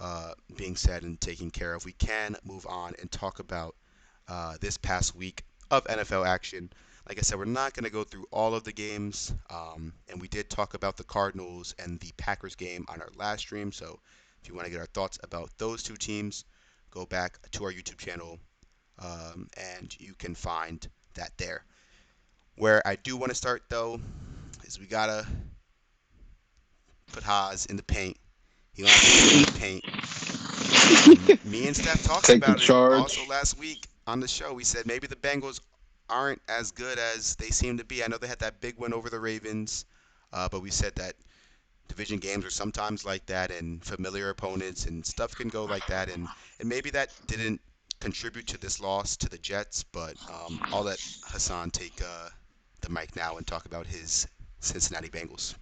being said and taken care of, we can move on and talk about this past week of NFL action. Like I said, we're not going to go through all of the games, and we did talk about the Cardinals and the Packers game on our last stream. So if you want to get our thoughts about those two teams, go back to our YouTube channel, and you can find that there. Where I do want to start though is we gotta put Haas in the paint. He don't have to be in the paint. Me and Steph talked Take the about it also charge. last week on the show. We said maybe the Bengals aren't as good as they seem to be. I know they had that big win over the Ravens, but we said that division games are sometimes like that, and familiar opponents and stuff can go like that, and maybe that didn't contribute to this loss to the Jets. But I'll let Hassan take the mic now and talk about his Cincinnati Bengals.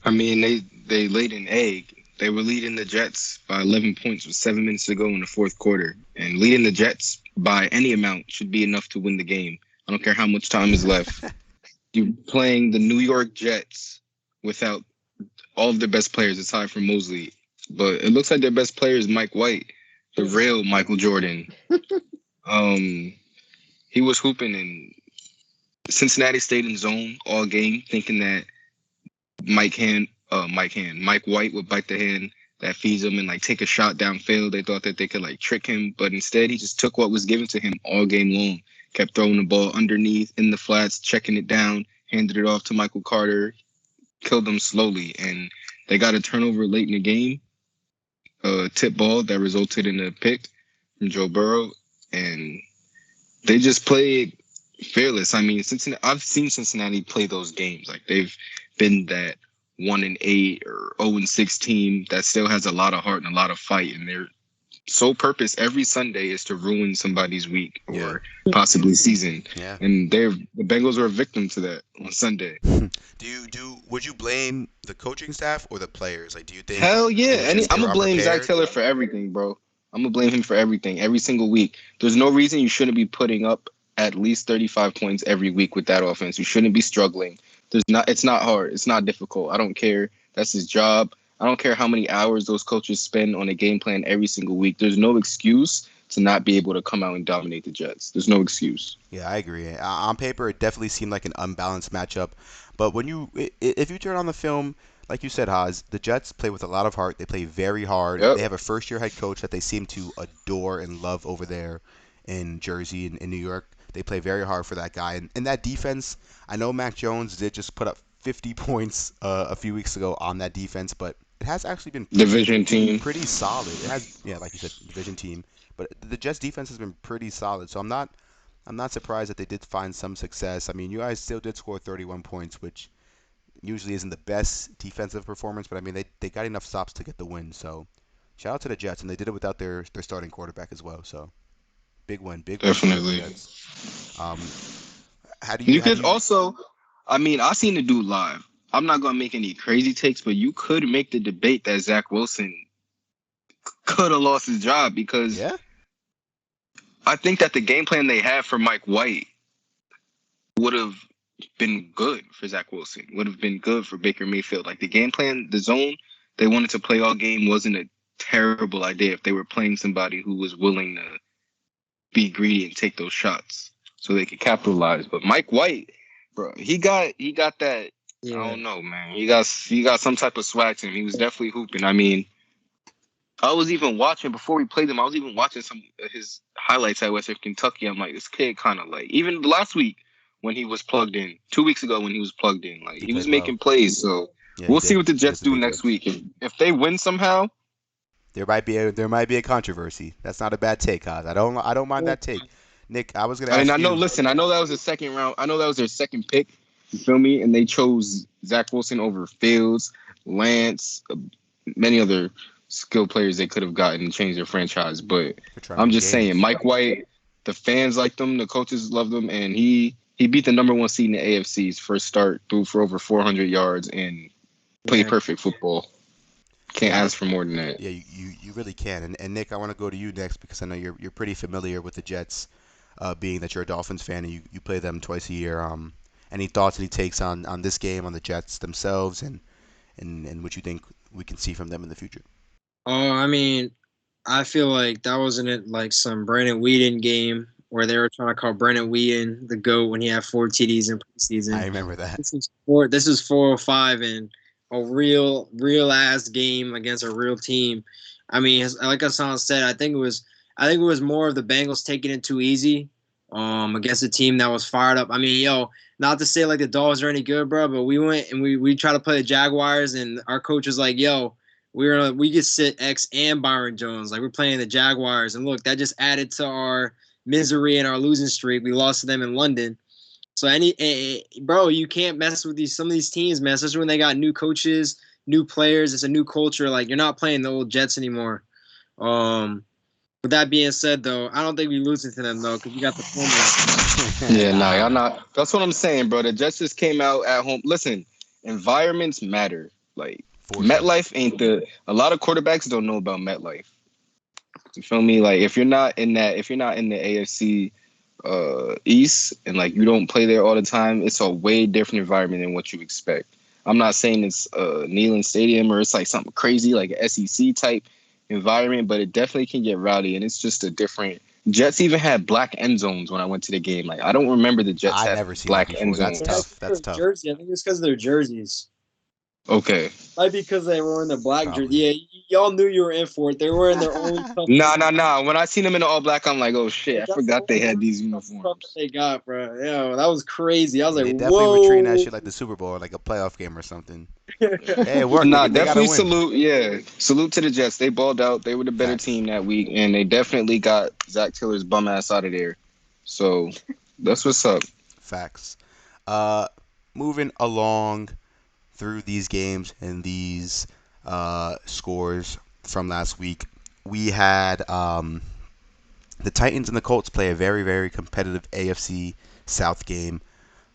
I mean, they laid an egg. They were leading the Jets by 11 points with 7 minutes to go in the fourth quarter, and leading the Jets by any amount should be enough to win the game. I don't care how much time is left. You're playing the New York Jets without all of their best players aside from Mosley, but it looks like their best player is Mike White, the real Michael Jordan. Um, he was hooping, and Cincinnati stayed in zone all game, thinking that Mike White would bite the hand that feeds him and like take a shot downfield. They thought that they could like trick him, but instead he just took what was given to him all game long. Kept throwing the ball underneath in the flats, checking it down, handed it off to Michael Carter, killed them slowly, and they got a turnover late in the game, a tip ball that resulted in a pick from Joe Burrow, and they just played fearless. I mean, Cincinnati. I've seen Cincinnati play those games. Like they've been that 1-8 or 0-6 team that still has a lot of heart and a lot of fight, and their sole purpose every Sunday is to ruin somebody's week Yeah, or possibly season. yeah. And the Bengals were a victim to that on Sunday. Would you blame the coaching staff or the players? Like, do you think Hell it yeah. was just they I'm were gonna blame Zach unprepared? Taylor for everything, bro. I'm gonna blame him for everything every single week. There's no reason you shouldn't be putting up at least 35 points every week with that offense. You shouldn't be struggling. It's not hard. It's not difficult. I don't care. That's his job. I don't care how many hours those coaches spend on a game plan every single week. There's no excuse to not be able to come out and dominate the Jets. There's no excuse. Yeah, I agree. On paper, it definitely seemed like an unbalanced matchup. But when if you turn on the film, like you said, Haas, the Jets play with a lot of heart. They play very hard. Yep. They have a first-year head coach that they seem to adore and love over there in Jersey and in New York. They play very hard for that guy. And that defense, I know Mac Jones did just put up 50 points a few weeks ago on that defense, but it has actually been Division team. pretty solid. It has, yeah, like you said, division team. But the Jets defense has been pretty solid. So I'm not surprised that they did find some success. I mean, you guys still did score 31 points, which usually isn't the best defensive performance, but I mean, they got enough stops to get the win. So shout out to the Jets, and they did it without their starting quarterback as well. So big win for the Definitely. Jets. Um, You how do could you? also, I mean, I seen the dude live. I'm not gonna make any crazy takes, but you could make the debate that Zach Wilson could have lost his job because Yeah, I think that the game plan they had for Mike White would have been good for Zach Wilson, would have been good for Baker Mayfield. Like the game plan, the zone they wanted to play all game wasn't a terrible idea if they were playing somebody who was willing to be greedy and take those shots so they could capitalize. But Mike White, bro, he got that. I Yeah. don't know, man. He got some type of swag to him. He was definitely hooping. I mean, I was even watching before we played him. I was even watching some of his highlights at Western Kentucky. I'm like, this kid kind of like even last week when he was plugged in, 2 weeks ago when he was plugged in, like he he was played well. making plays. So Yeah, he we'll see did. what the He did Jets do pretty good. next week. If they win somehow, There might be a controversy. That's not a bad take, Haas. I don't mind that take. Nick, I was gonna I mean, ask I know. you. Listen, I know that was the second round. I know that was their second pick. You feel me? And they chose Zach Wilson over Fields, Lance, many other skill players they could have gotten and changed their franchise. But For trying to I'm win just saying, games. Mike White, the fans like them, the coaches love them, and he He beat the number one seed in the AFC's first start, threw for over 400 yards, and played Yeah. perfect football. Can't Yeah, ask for more than that. yeah, you really can. And Nick, I want to go to you next because I know you're pretty familiar with the Jets, being that you're a Dolphins fan and you play them twice a year. Any thoughts, any takes on this game, on the Jets themselves, and what you think we can see from them in the future? Oh, I mean, I feel like that wasn't it like some Brandon Whedon game where they were trying to call Brandon Whedon the GOAT when he had 4 TDs in I preseason. remember that. This is 405 and a real ass game against a real team. I mean, like Hassan said, I think it was more of the Bengals taking it too easy against a team that was fired up. I mean, not to say like the Dolphins are any good, bro, but we went and we tried to play the Jaguars and our coach was like, yo, we could sit X and Byron Jones. Like we're playing the Jaguars. And look, that just added to our misery and our losing streak. We lost to them in London. So bro, you can't mess with some of these teams, man. Especially when they got new coaches, new players. It's a new culture. Like you're not playing the old Jets anymore. With that being said, though, I don't think we losing to them though, because we got the former. Yeah, nah, y'all Nah, not. That's what I'm saying, bro. The Jets just came out at home. Listen, environments matter. Like for sure. MetLife ain't the. A lot of quarterbacks don't know about MetLife. You feel me? Like if you're not in that, if you're not in the AFC East and like you don't play there all the time, it's a way different environment than what you expect. I'm not saying it's Neyland Stadium or it's like something crazy like a SEC type environment, but it definitely can get rowdy and it's just a different. Jets even had black end zones when I went to the game. Like I don't remember the Jets I having never seen that black end before. That's Yeah, zones. tough. That's because of tough. jersey. I think it's because of their jerseys. Okay. Might be because they were in the black jersey. Probably. Yeah, y'all knew you were in for it. They were in their only tough. Nah. When I seen them in the all black, I'm like, oh shit, I That's the forgot they only had these stuff that uniforms. they got, bro. Yeah, that was crazy. I was Yeah, like, they definitely were treating that whoa. shit like the Super Bowl, like a playoff game or something. Yeah. Hey, it But worked. nah, They got to definitely win. salute. Yeah, salute to the Jets. They balled out. They were the better Facts. team that week, and they definitely got Zach Taylor's bum ass out of there. So that's what's up. Facts. Uh, moving along through these games and these scores from last week, we had the Titans and the Colts play a very, very competitive AFC South game,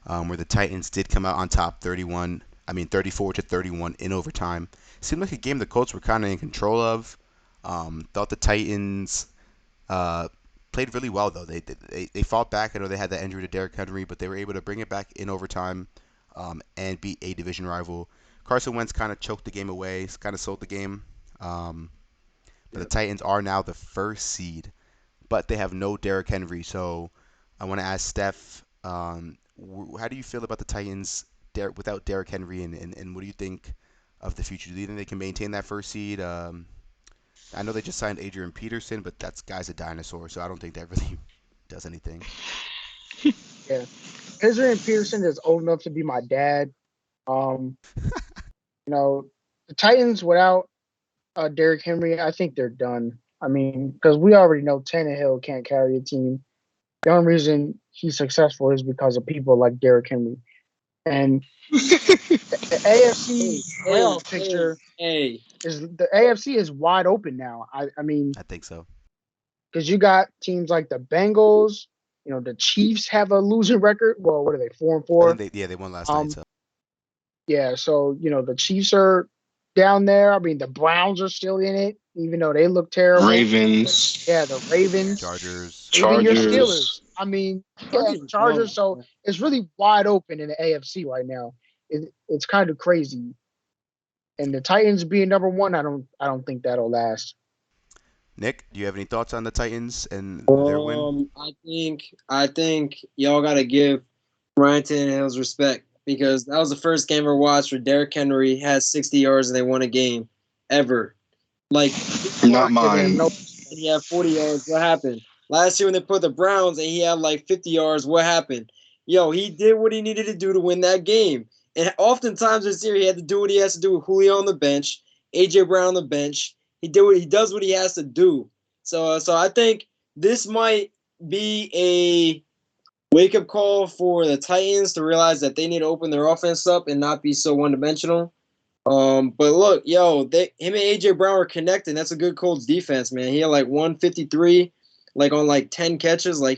where the Titans did come out on top 34 to 31 in overtime. Seemed like a game the Colts were kind of in control of. Thought the Titans uh, played really well though. They fought back. I know they had that injury to Derrick Henry, but they were able to bring it back in overtime, and beat a division rival. Carson Wentz kind of choked the game away, kind of sold the game. Um, but the Titans are now the first seed, but they have no Derrick Henry. So I want to ask Steph, how do you feel about the Titans without Derrick Henry, and what do you think of the future? Do you think they can maintain that first seed? I know they just signed Adrian Peterson, but that guy's a dinosaur, so I don't think that really does anything. Yeah. Adrian Peterson is old enough to be my dad. Um, the Titans without Derrick Henry, I think they're done. I mean, because we already know Tannehill can't carry a team. The only reason he's successful is because of people like Derrick Henry. And the AFC Hey, hey, playoff hey, picture hey. is the AFC is wide open now. I mean, I think so. because you got teams like the Bengals. The Chiefs have a losing record. Well, what are they? 4-4. They won last night, Um, so yeah. So the Chiefs are down there. I mean, the Browns are still in it, even though they look terrible. Yeah, the Ravens, Ravens, Chargers. even your Chargers. Steelers. I mean, yeah, Chargers are Chargers. dumb. So it's really wide open in the AFC right now. It's kind of crazy. And the Titans being number one, I don't think that'll last. Nick, do you have any thoughts on the Titans and their win? I think y'all gotta give Ryan Tannehill's respect because that was the first game I watched where Derrick Henry had 60 yards and they won a game ever. Like I'm Not not giving him mine. no. he had 40 yards. What happened? Last year when they put the Browns and he had like 50 yards, what happened? Yo, he did what he needed to do to win that game. And oftentimes this year he had to do what he has to do with Julio on the bench, AJ Brown on the bench. He does what he has to do. So I think this might be a wake up call for the Titans to realize that they need to open their offense up and not be so one dimensional. But look, him and AJ Brown were connecting. That's a good Colts defense, man. He had like 153, like on like 10 catches. Like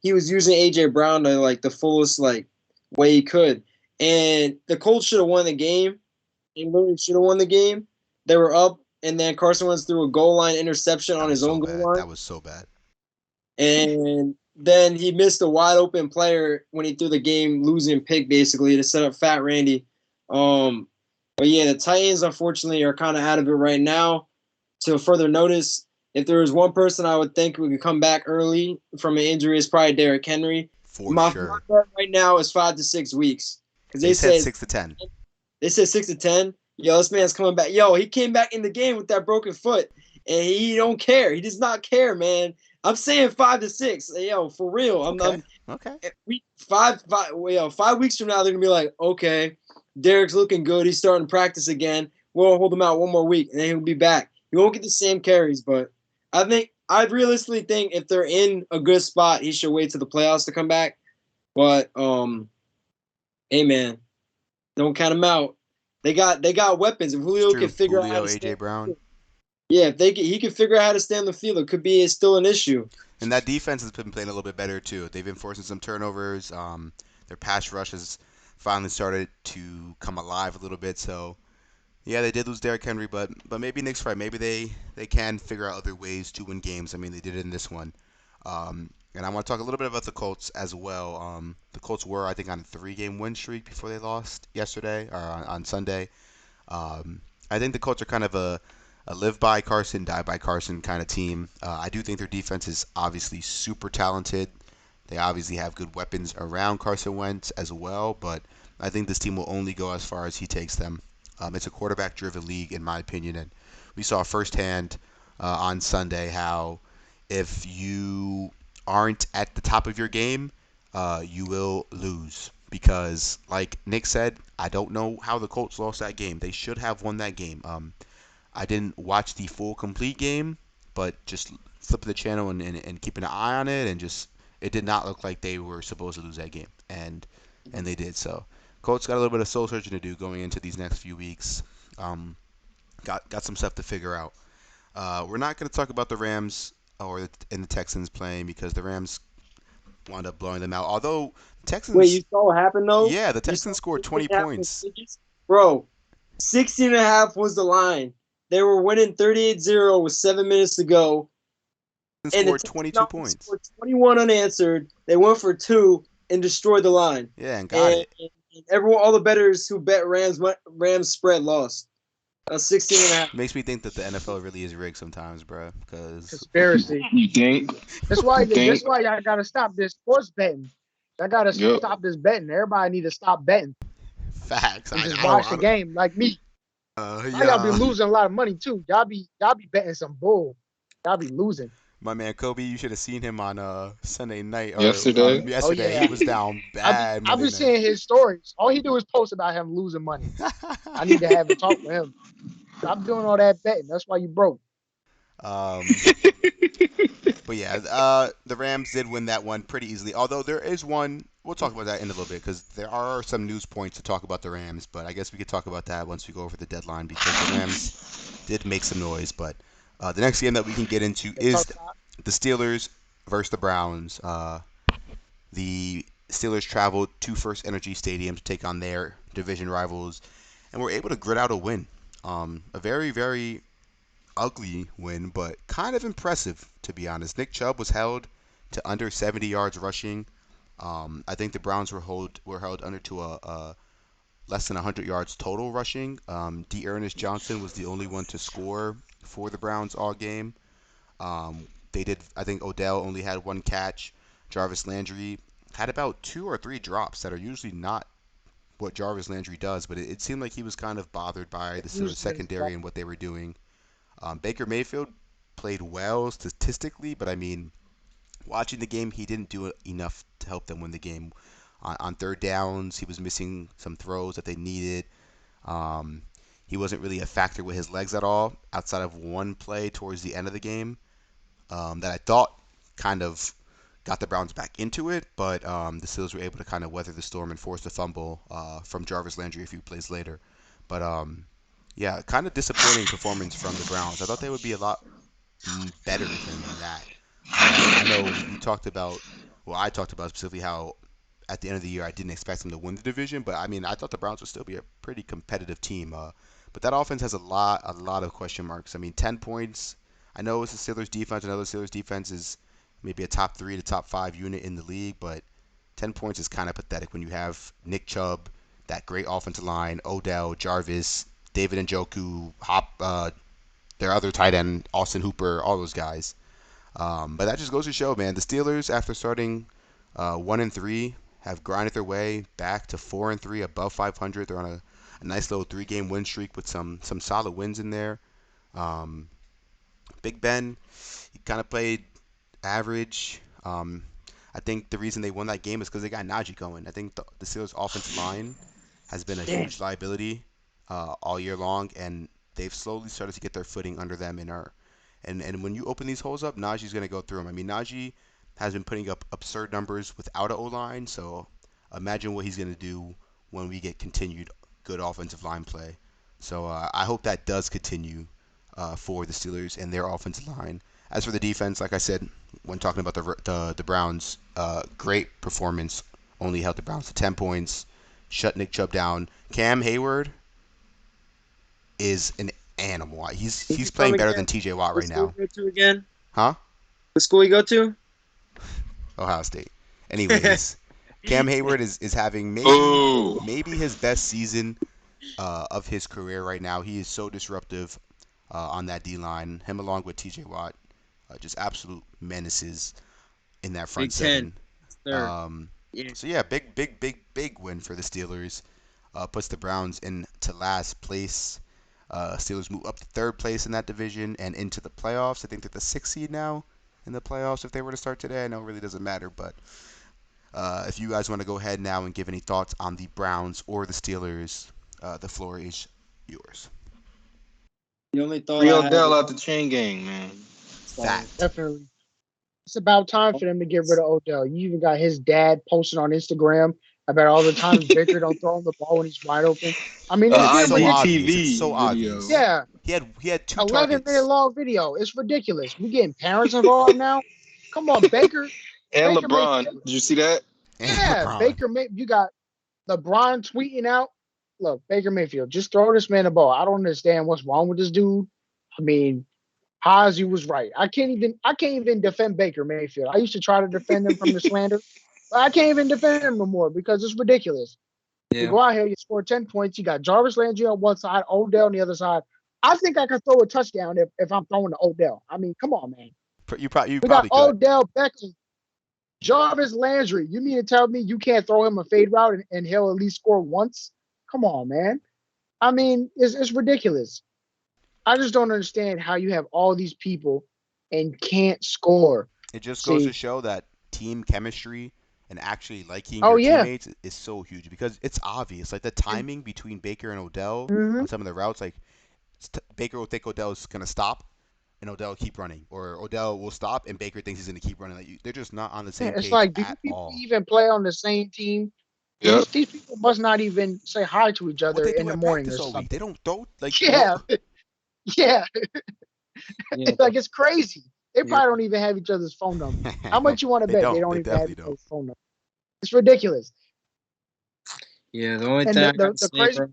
he was using AJ Brown to like the fullest like way he could. And the Colts should have won the game. They literally should have won the game. They were up, and then Carson Wentz threw a goal line interception That on was his so own goal bad. line, That was so bad. and then he missed a wide open player when he threw the game losing pick basically to set up Fat Randy. Um, but yeah, the Titans unfortunately are kind of out of it right now. To further notice, if there was one person I would think would come back early from an injury, is probably Derrick Henry. For My sure. bet right now is 5 to 6 weeks because They said 6 to 10. they said 6 to 10. Yo, this man's coming back. Yo, he came back in the game with that broken foot, and he don't care. He does not care, man. I'm saying 5 to 6. Yo, for real. Okay. Okay. We 5 weeks from now they're gonna be like, okay, Derek's looking good. He's starting to practice again. We'll hold him out one more week, and then he'll be back. He won't get the same carries, but I realistically think if they're in a good spot, he should wait till the playoffs to come back. But hey man, don't count him out. They got weapons. If Julio can figure out how Julio, to stay AJ Brown. yeah, if he can figure out how to stay on the field, it could be still an issue. And that defense has been playing a little bit better too. They've been forcing some turnovers. Their pass rush has finally started to come alive a little bit. So yeah, they did lose Derrick Henry, but maybe Nick's right. Maybe they can figure out other ways to win games. I mean, they did it in this one. And I want to talk a little bit about the Colts as well. The Colts were, I think, on a 3-game win streak before they lost yesterday or on Sunday. I think the Colts are kind of a live by Carson, die by Carson kind of team. I do think their defense is obviously super talented. They obviously have good weapons around Carson Wentz as well, but I think this team will only go as far as he takes them. It's a quarterback-driven league, in my opinion, and we saw firsthand on Sunday how if you aren't at the top of your game, you will lose. Because, like Nick said, I don't know how the Colts lost that game. They should have won that game. I didn't watch the full complete game, but just flipping the channel and keeping an eye on it, and just it did not look like they were supposed to lose that game, and they did. So, Colts got a little bit of soul searching to do going into these next few weeks. Got some stuff to figure out. We're not going to talk about the Rams and the Texans playing because the Rams wound up blowing them out. Although Wait, Texans, you saw what happened though? yeah, the You saw Texans scored 20 what happened points. bro. 16.5 was the line. They were winning 38-0 with 7 minutes to go. And And the scored Texans 22 points. scored 21 unanswered. They went for two and destroyed the line. Yeah, and got it. And everyone, all the bettors who bet Rams spread lost. 16.5. Makes me think that the NFL really is rigged sometimes, bro. Because Conspiracy. You think? That's why. You think? That's why y'all gotta stop this sports betting. I gotta Yep. stop this betting. Everybody need to stop betting facts. and just I watch the don't. game. Like me, y'all be Yeah. losing a lot of money too. Y'all be betting some bull. Y'all be losing. My man Kobe, you should have seen him on Sunday night or Yesterday? yesterday. Oh yeah. He was down bad I be Monday seeing his stories. All he do is post about him losing money. I need to have a talk with him. Stop doing all that betting. That's why you broke. um, but yeah, the Rams did win that one pretty easily. Although there is one, we'll talk about that in a little bit because there are some news points to talk about the Rams. But I guess we could talk about that once we go over the deadline because the Rams did make some noise. But the next game that we can get into is the Steelers versus the Browns. The Steelers traveled to First Energy Stadium to take on their division rivals and were able to grit out a win. A very, very ugly win, but kind of impressive, to be honest. Nick Chubb was held to under 70 yards rushing. I think the Browns were held under to a less than 100 yards total rushing. Ernest Johnson was the only one to score for the Browns all game. They did. I think Odell only had one catch. Jarvis Landry had about 2 or 3 drops that are usually not what Jarvis Landry does, but it seemed like he was kind of bothered by the Steelers secondary and what they were doing. Baker Mayfield played well statistically, but I mean, watching the game, he didn't do enough to help them win the game. On third downs, he was missing some throws that they needed. Um, he wasn't really a factor with his legs at all, outside of one play towards the end of the game that I thought kind of got the Browns back into it, but the Steelers were able to kind of weather the storm and force the fumble from Jarvis Landry a few plays later. But yeah, kind of disappointing performance from the Browns. I thought they would be a lot better than that. I know we talked about well, I talked about specifically how at the end of the year I didn't expect them to win the division, but I mean I thought the Browns would still be a pretty competitive team. But that offense has a lot of question marks. I mean, 10 points. I know it's the Steelers defense. I know the Steelers defense is maybe a top three to top five unit in the league, but 10 points is kind of pathetic when you have Nick Chubb, that great offensive line, Odell, Jarvis, David Njoku, their other tight end, Austin Hooper, all those guys. But that just goes to show, man, the Steelers after starting 1-3 have grinded their way back to 4-3, above 500. They're on a nice little three-game win streak with some solid wins in there. Um, Big Ben, he kind of played average. I think the reason they won that game is because they got Najee going. I think the Steelers' offensive line has been a Damn. huge liability all year long, and they've slowly started to get their footing under them and are and when you open these holes up, Najee's going to go through them. I mean, Najee has been putting up absurd numbers without an O line, so imagine what he's going to do when we get continued good offensive line play. So I hope that does continue for the Steelers and their offensive line. As for the defense, like I said, when talking about the Browns, great performance. Only held the Browns to 10 points. Shut Nick Chubb down. Cam Hayward is an animal. He's Who's he's he from playing better than again? T.J. Watt What right school now. you go to again? Huh? What school you go to? Ohio State. Anyways, Cam Hayward is having Oh, maybe his best season of his career right now. He is so disruptive on that D line. Him along with T.J. Watt, just absolute menaces in that front Big Ten, seven. sir. Um, Yeah. so yeah, big win for the Steelers. Puts the Browns into last place. Steelers move up to third place in that division and into the playoffs. I think they're the sixth seed now in the playoffs if they were to start today. I know it really doesn't matter, but if you guys want to go ahead now and give any thoughts on the Browns or the Steelers, the floor is yours. The only thought free I have Odell is out the chain gang, man. sorry. Fact. Definitely. It's about time for them to get rid of Odell. You even got his dad posting on Instagram about all the times Baker don't throw him the ball when he's wide open. I mean, it's It's getting so obvious. It's ridiculous. so IGTV video. obvious. Yeah, He had two 11-minute targets. long video. It's ridiculous. We getting parents involved now. Come on, And Baker LeBron, Mayfield. did you see that? And Yeah, LeBron. You got LeBron tweeting out. Look, Baker Mayfield, just throw this man the ball. I don't understand what's wrong with this dude. I mean, Hazy was right. I can't even defend Baker Mayfield. I used to try to defend him from the slander, but I can't even defend him no more because it's ridiculous. You Yeah. go out here, you score 10 points, you got Jarvis Landry on one side, Odell on the other side. I think I can throw a touchdown if I'm throwing to Odell. I mean, come on, man. You We got probably could. Odell Beckham, Jarvis Landry. You mean to tell me you can't throw him a fade route and he'll at least score once? Come on, man. I mean, it's ridiculous. I just don't understand how you have all these people and can't score. It just goes to See, show that team chemistry and actually liking oh your yeah, teammates is so huge because it's obvious. Like the and timing between Baker and Odell mhm. on some of the routes, like Baker will think Odell's gonna stop and Odell will keep running, or Odell will stop and Baker thinks he's gonna keep running. Like they're just not on the Yeah, same it's page like, do you at people all. even play on the same team? Yep. These people must not even say hi to each What other they in do the at morning practice or all week, they something. don't throw like no. Yeah, yeah, Yeah. like it's crazy. They Yeah. probably don't even have each other's phone numbers. How much you want to They bet they don't. don't They even have definitely each don't. other's phone numbers? It's ridiculous. Yeah. The only And thing the I the, gotta the say, crazy. bro.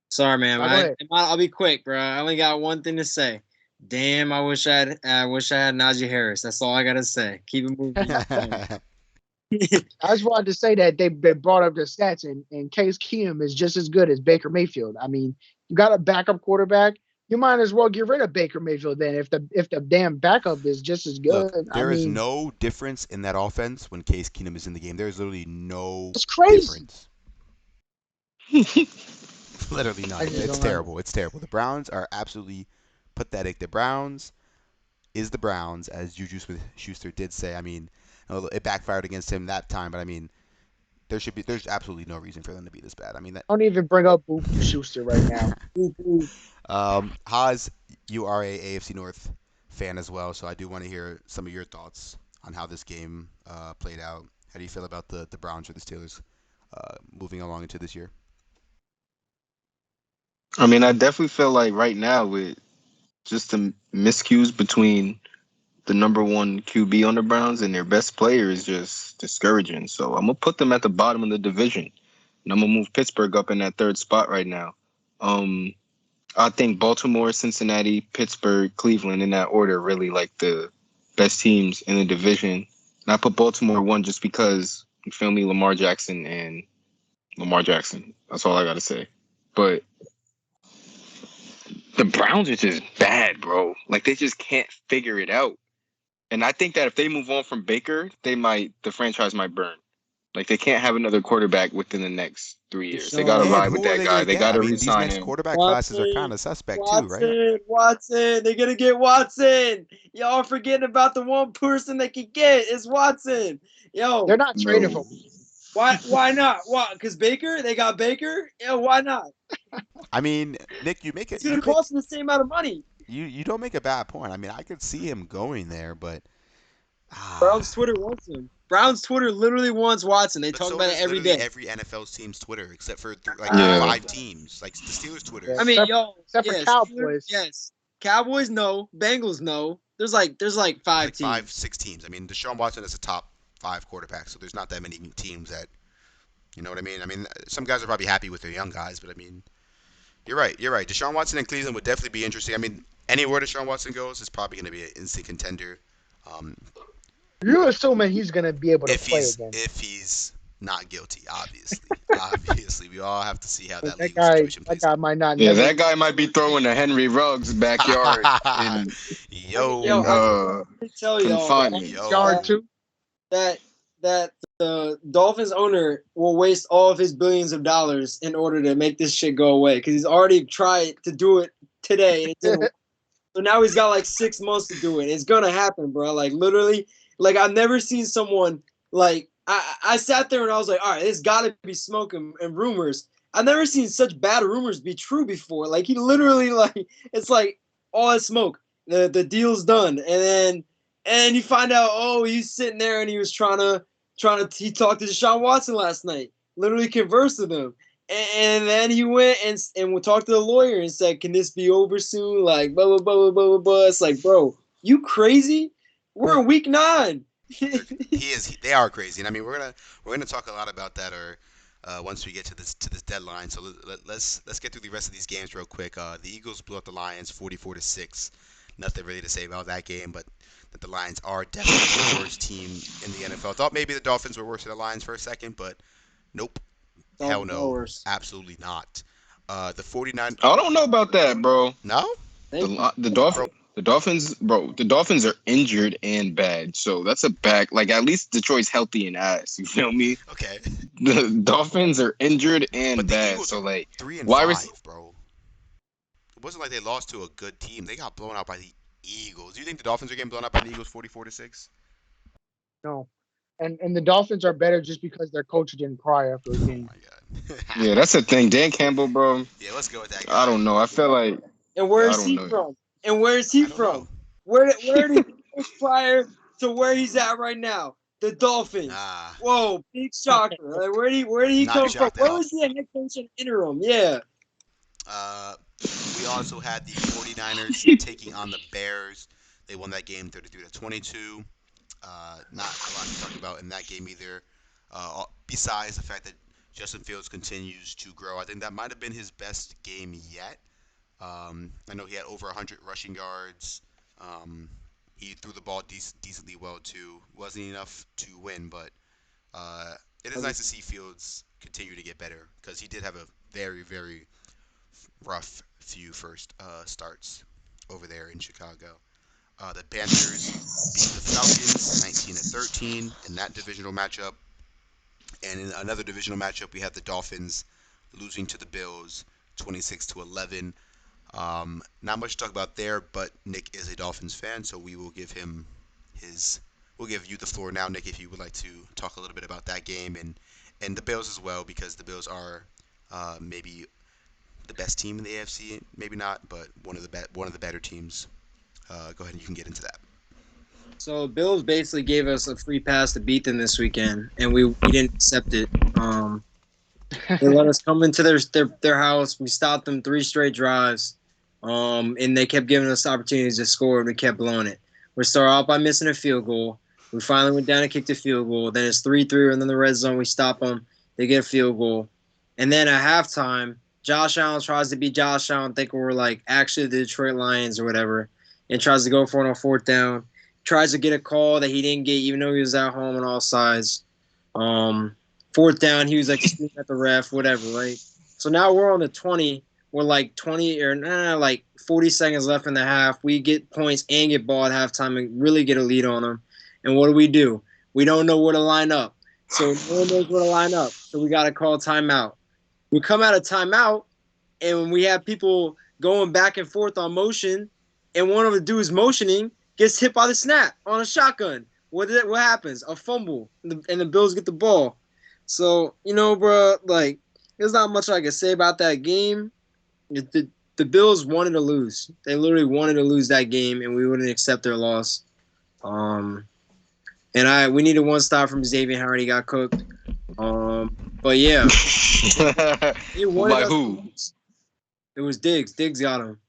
Sorry, man. Go ahead. I'll be quick, bro. I only got one thing to say. Damn, I wish I had Najee Harris. That's all I gotta say. Keep it moving. I just wanted to say that they brought up the stats, and Case Keenum is just as good as Baker Mayfield. I mean, you got a backup quarterback. You might as well get rid of Baker Mayfield then if the damn backup is just as Look, good. I there is mean, no difference in that offense when Case Keenum is in the game. There is literally no it's crazy. difference. Literally I none. just It's don't understand. terrible. It's terrible. The Browns are absolutely pathetic. The Browns is the Browns, as Juju Smith-Schuster did say. I mean, it backfired against him that time, but I mean, there's absolutely no reason for them to be this bad. I mean that. Don't even bring up Boo Boo Schuster right now. Boo Boo. Haas, you are a AFC North fan as well, so I do want to hear some of your thoughts on how this game played out. How do you feel about the Browns or the Steelers moving along into this year? I mean, I definitely feel like right now with just the miscues between the number one QB on the Browns, and their best player is just discouraging. So I'm gonna put them at the bottom of the division, and I'm gonna move Pittsburgh up in that third spot right now. Um, I think Baltimore, Cincinnati, Pittsburgh, Cleveland in that order really like the best teams in the division. And I put Baltimore one just because you feel me, Lamar Jackson and Lamar Jackson. That's all I gotta say. But the Browns are just bad, bro. Like they just can't figure it out. And I think that if they move on from Baker, the franchise might burn. Like they can't have another quarterback within the next 3 years. They gotta Deshaun And ride with who are that they guy. gonna They get? I gotta mean, these re-sign next him. quarterback classes are kind Watson, of suspect too, right? Watson. They're gonna get Watson. Y'all forgetting about the one person they could get is Watson. They're Yo, not trading Bro. for. why not? Why? Because Baker, they got Baker. Yeah, why not? I mean, Nick, you make it. It's gonna cost them the same amount of money. You don't make a bad point. I mean, I could see him going there, but Brown's ah. Twitter wants him. Brown's Twitter literally wants Watson. They But talk so about it does every literally day. every NFL team's Twitter, except for like Yeah. Uh, 5 teams, like the Steelers' Yeah, I Twitters. mean, except for yes, Steelers, Cowboys. yes. Cowboys, no. Bengals, no. There's like There's five like five, teams. 6 teams. I mean, Deshaun Watson is a top 5 quarterback, so there's not that many teams that you know what I mean. I mean, some guys are probably happy with their young guys, but I mean, you're right. You're right. Deshaun Watson in Cleveland would definitely be interesting. I mean, anywhere Deshaun Watson goes is probably going to be an instant contender. Um, You're assuming he's gonna be able to if play he's again. if he's not guilty, obviously. Obviously, we all have to see how But that legal situation that plays guy out. might not Yeah, never that guy might be throwing the Henry Ruggs backyard in Yo, Yo, I can uh tell y'all confinement. yo. yard that too. that that the Dolphins owner will waste all of his billions of dollars in order to make this shit go away because he's already tried to do it today and it didn't work. So now he's got like 6 months to do it. It's gonna happen, bro. Like literally, like I've never seen someone like I sat there and I was like, all right, there's gotta be smoke and rumors. I've never seen such bad rumors be true before. Like he literally like it's like all that smoke. The deal's done. And you find out, oh, he's sitting there and he was trying to he talked to Deshaun Watson last night. Literally conversed with him. And then he went and we talked to the lawyer and said, "Can this be over soon?" Like blah blah blah blah blah blah. Blah. It's like, bro, you crazy? We're in week 9. He is. They are crazy, and I mean, we're gonna talk a lot about that, or once we get to this deadline. So let's get through the rest of these games real quick. The Eagles blew up the Lions 44-6. Nothing really to say about that game, but that the Lions are definitely the worst team in the NFL. Thought maybe the Dolphins were worse than the Lions for a second, but nope, hell Dolphins are no, worse. absolutely not. The 49. I don't know about that, bro. No, Thank you. The bro. Dolphins, bro. The Dolphins are injured and bad, so that's a back. Like at least Detroit's healthy and ass. You feel me? Okay, The Dolphins are injured but and the bad, Eagles so are like three and why was five, bro. It wasn't like they lost to a good team. They got blown out by the Eagles. Do you think the Dolphins are getting blown out by the Eagles 44-6? No, and the Dolphins are better just because their coach didn't cry after a Oh game. my yeah, god. that's the thing. Dan Campbell, bro. Yeah, let's go with that I guy. don't know. I feel like And where I is don't he know. from? And where is he I don't know. from? Where did he go prior to where he's at right now? The Dolphins. Nah, Whoa, big shocker. Like, where did he not come from? shocked at Where all. was he a head coach in interim? Yeah. Uh, we also had the 49ers taking on the Bears. They won that game 33-22. Not a lot to talk about in that game either. Besides the fact that Justin Fields continues to grow, I think that might have been his best game yet. I know he had over 100 rushing yards. He threw the ball decently well too. Wasn't enough to win, but it is nice to see Fields continue to get better because he did have a very rough few first starts over there in Chicago. The Panthers beat the Falcons 19-13 in that divisional matchup. And in another divisional matchup, we have the Dolphins losing to the Bills 26-11. Not much to talk about there, but Nick is a Dolphins fan, so we will give him his. We'll give you the floor now, Nick, if you would like to talk a little bit about that game and the Bills as well, because the Bills are maybe the best team in the AFC, maybe not, but one of the better teams. Go ahead and you can get into that. So Bills basically gave us a free pass to beat them this weekend, and we didn't accept it. They let us come into their house. We stopped them 3 straight drives, and they kept giving us opportunities to score, and we kept blowing it. We start out by missing a field goal. We finally went down and kicked a field goal. Then it's 3-3, and then the red zone. We stop them. They get a field goal. And then at halftime, Josh Allen tries to be Josh Allen, thinking we're like actually the Detroit Lions or whatever, and tries to go for it on fourth down. Tries to get a call that he didn't get, even though he was at home on all sides. Fourth down, he was like screaming at the ref, whatever, right? So now we're on the 20. We're like 20 or like 40 seconds left in the half. We get points and get ball at halftime and really get a lead on them. And what do? We don't know where to line up. So no one knows where to line up. So we got to call timeout. We come out of timeout, and when we have people going back and forth on motion, and one of the dudes motioning gets hit by the snap on a shotgun. What happens? A fumble, and the Bills get the ball. So, bro, like, there's not much I can say about that game. The Bills wanted to lose. They literally wanted to lose that game, and we wouldn't accept their loss. And we needed one stop from Xavier Howard. He got cooked. But yeah. By who? It was Diggs. Diggs got him.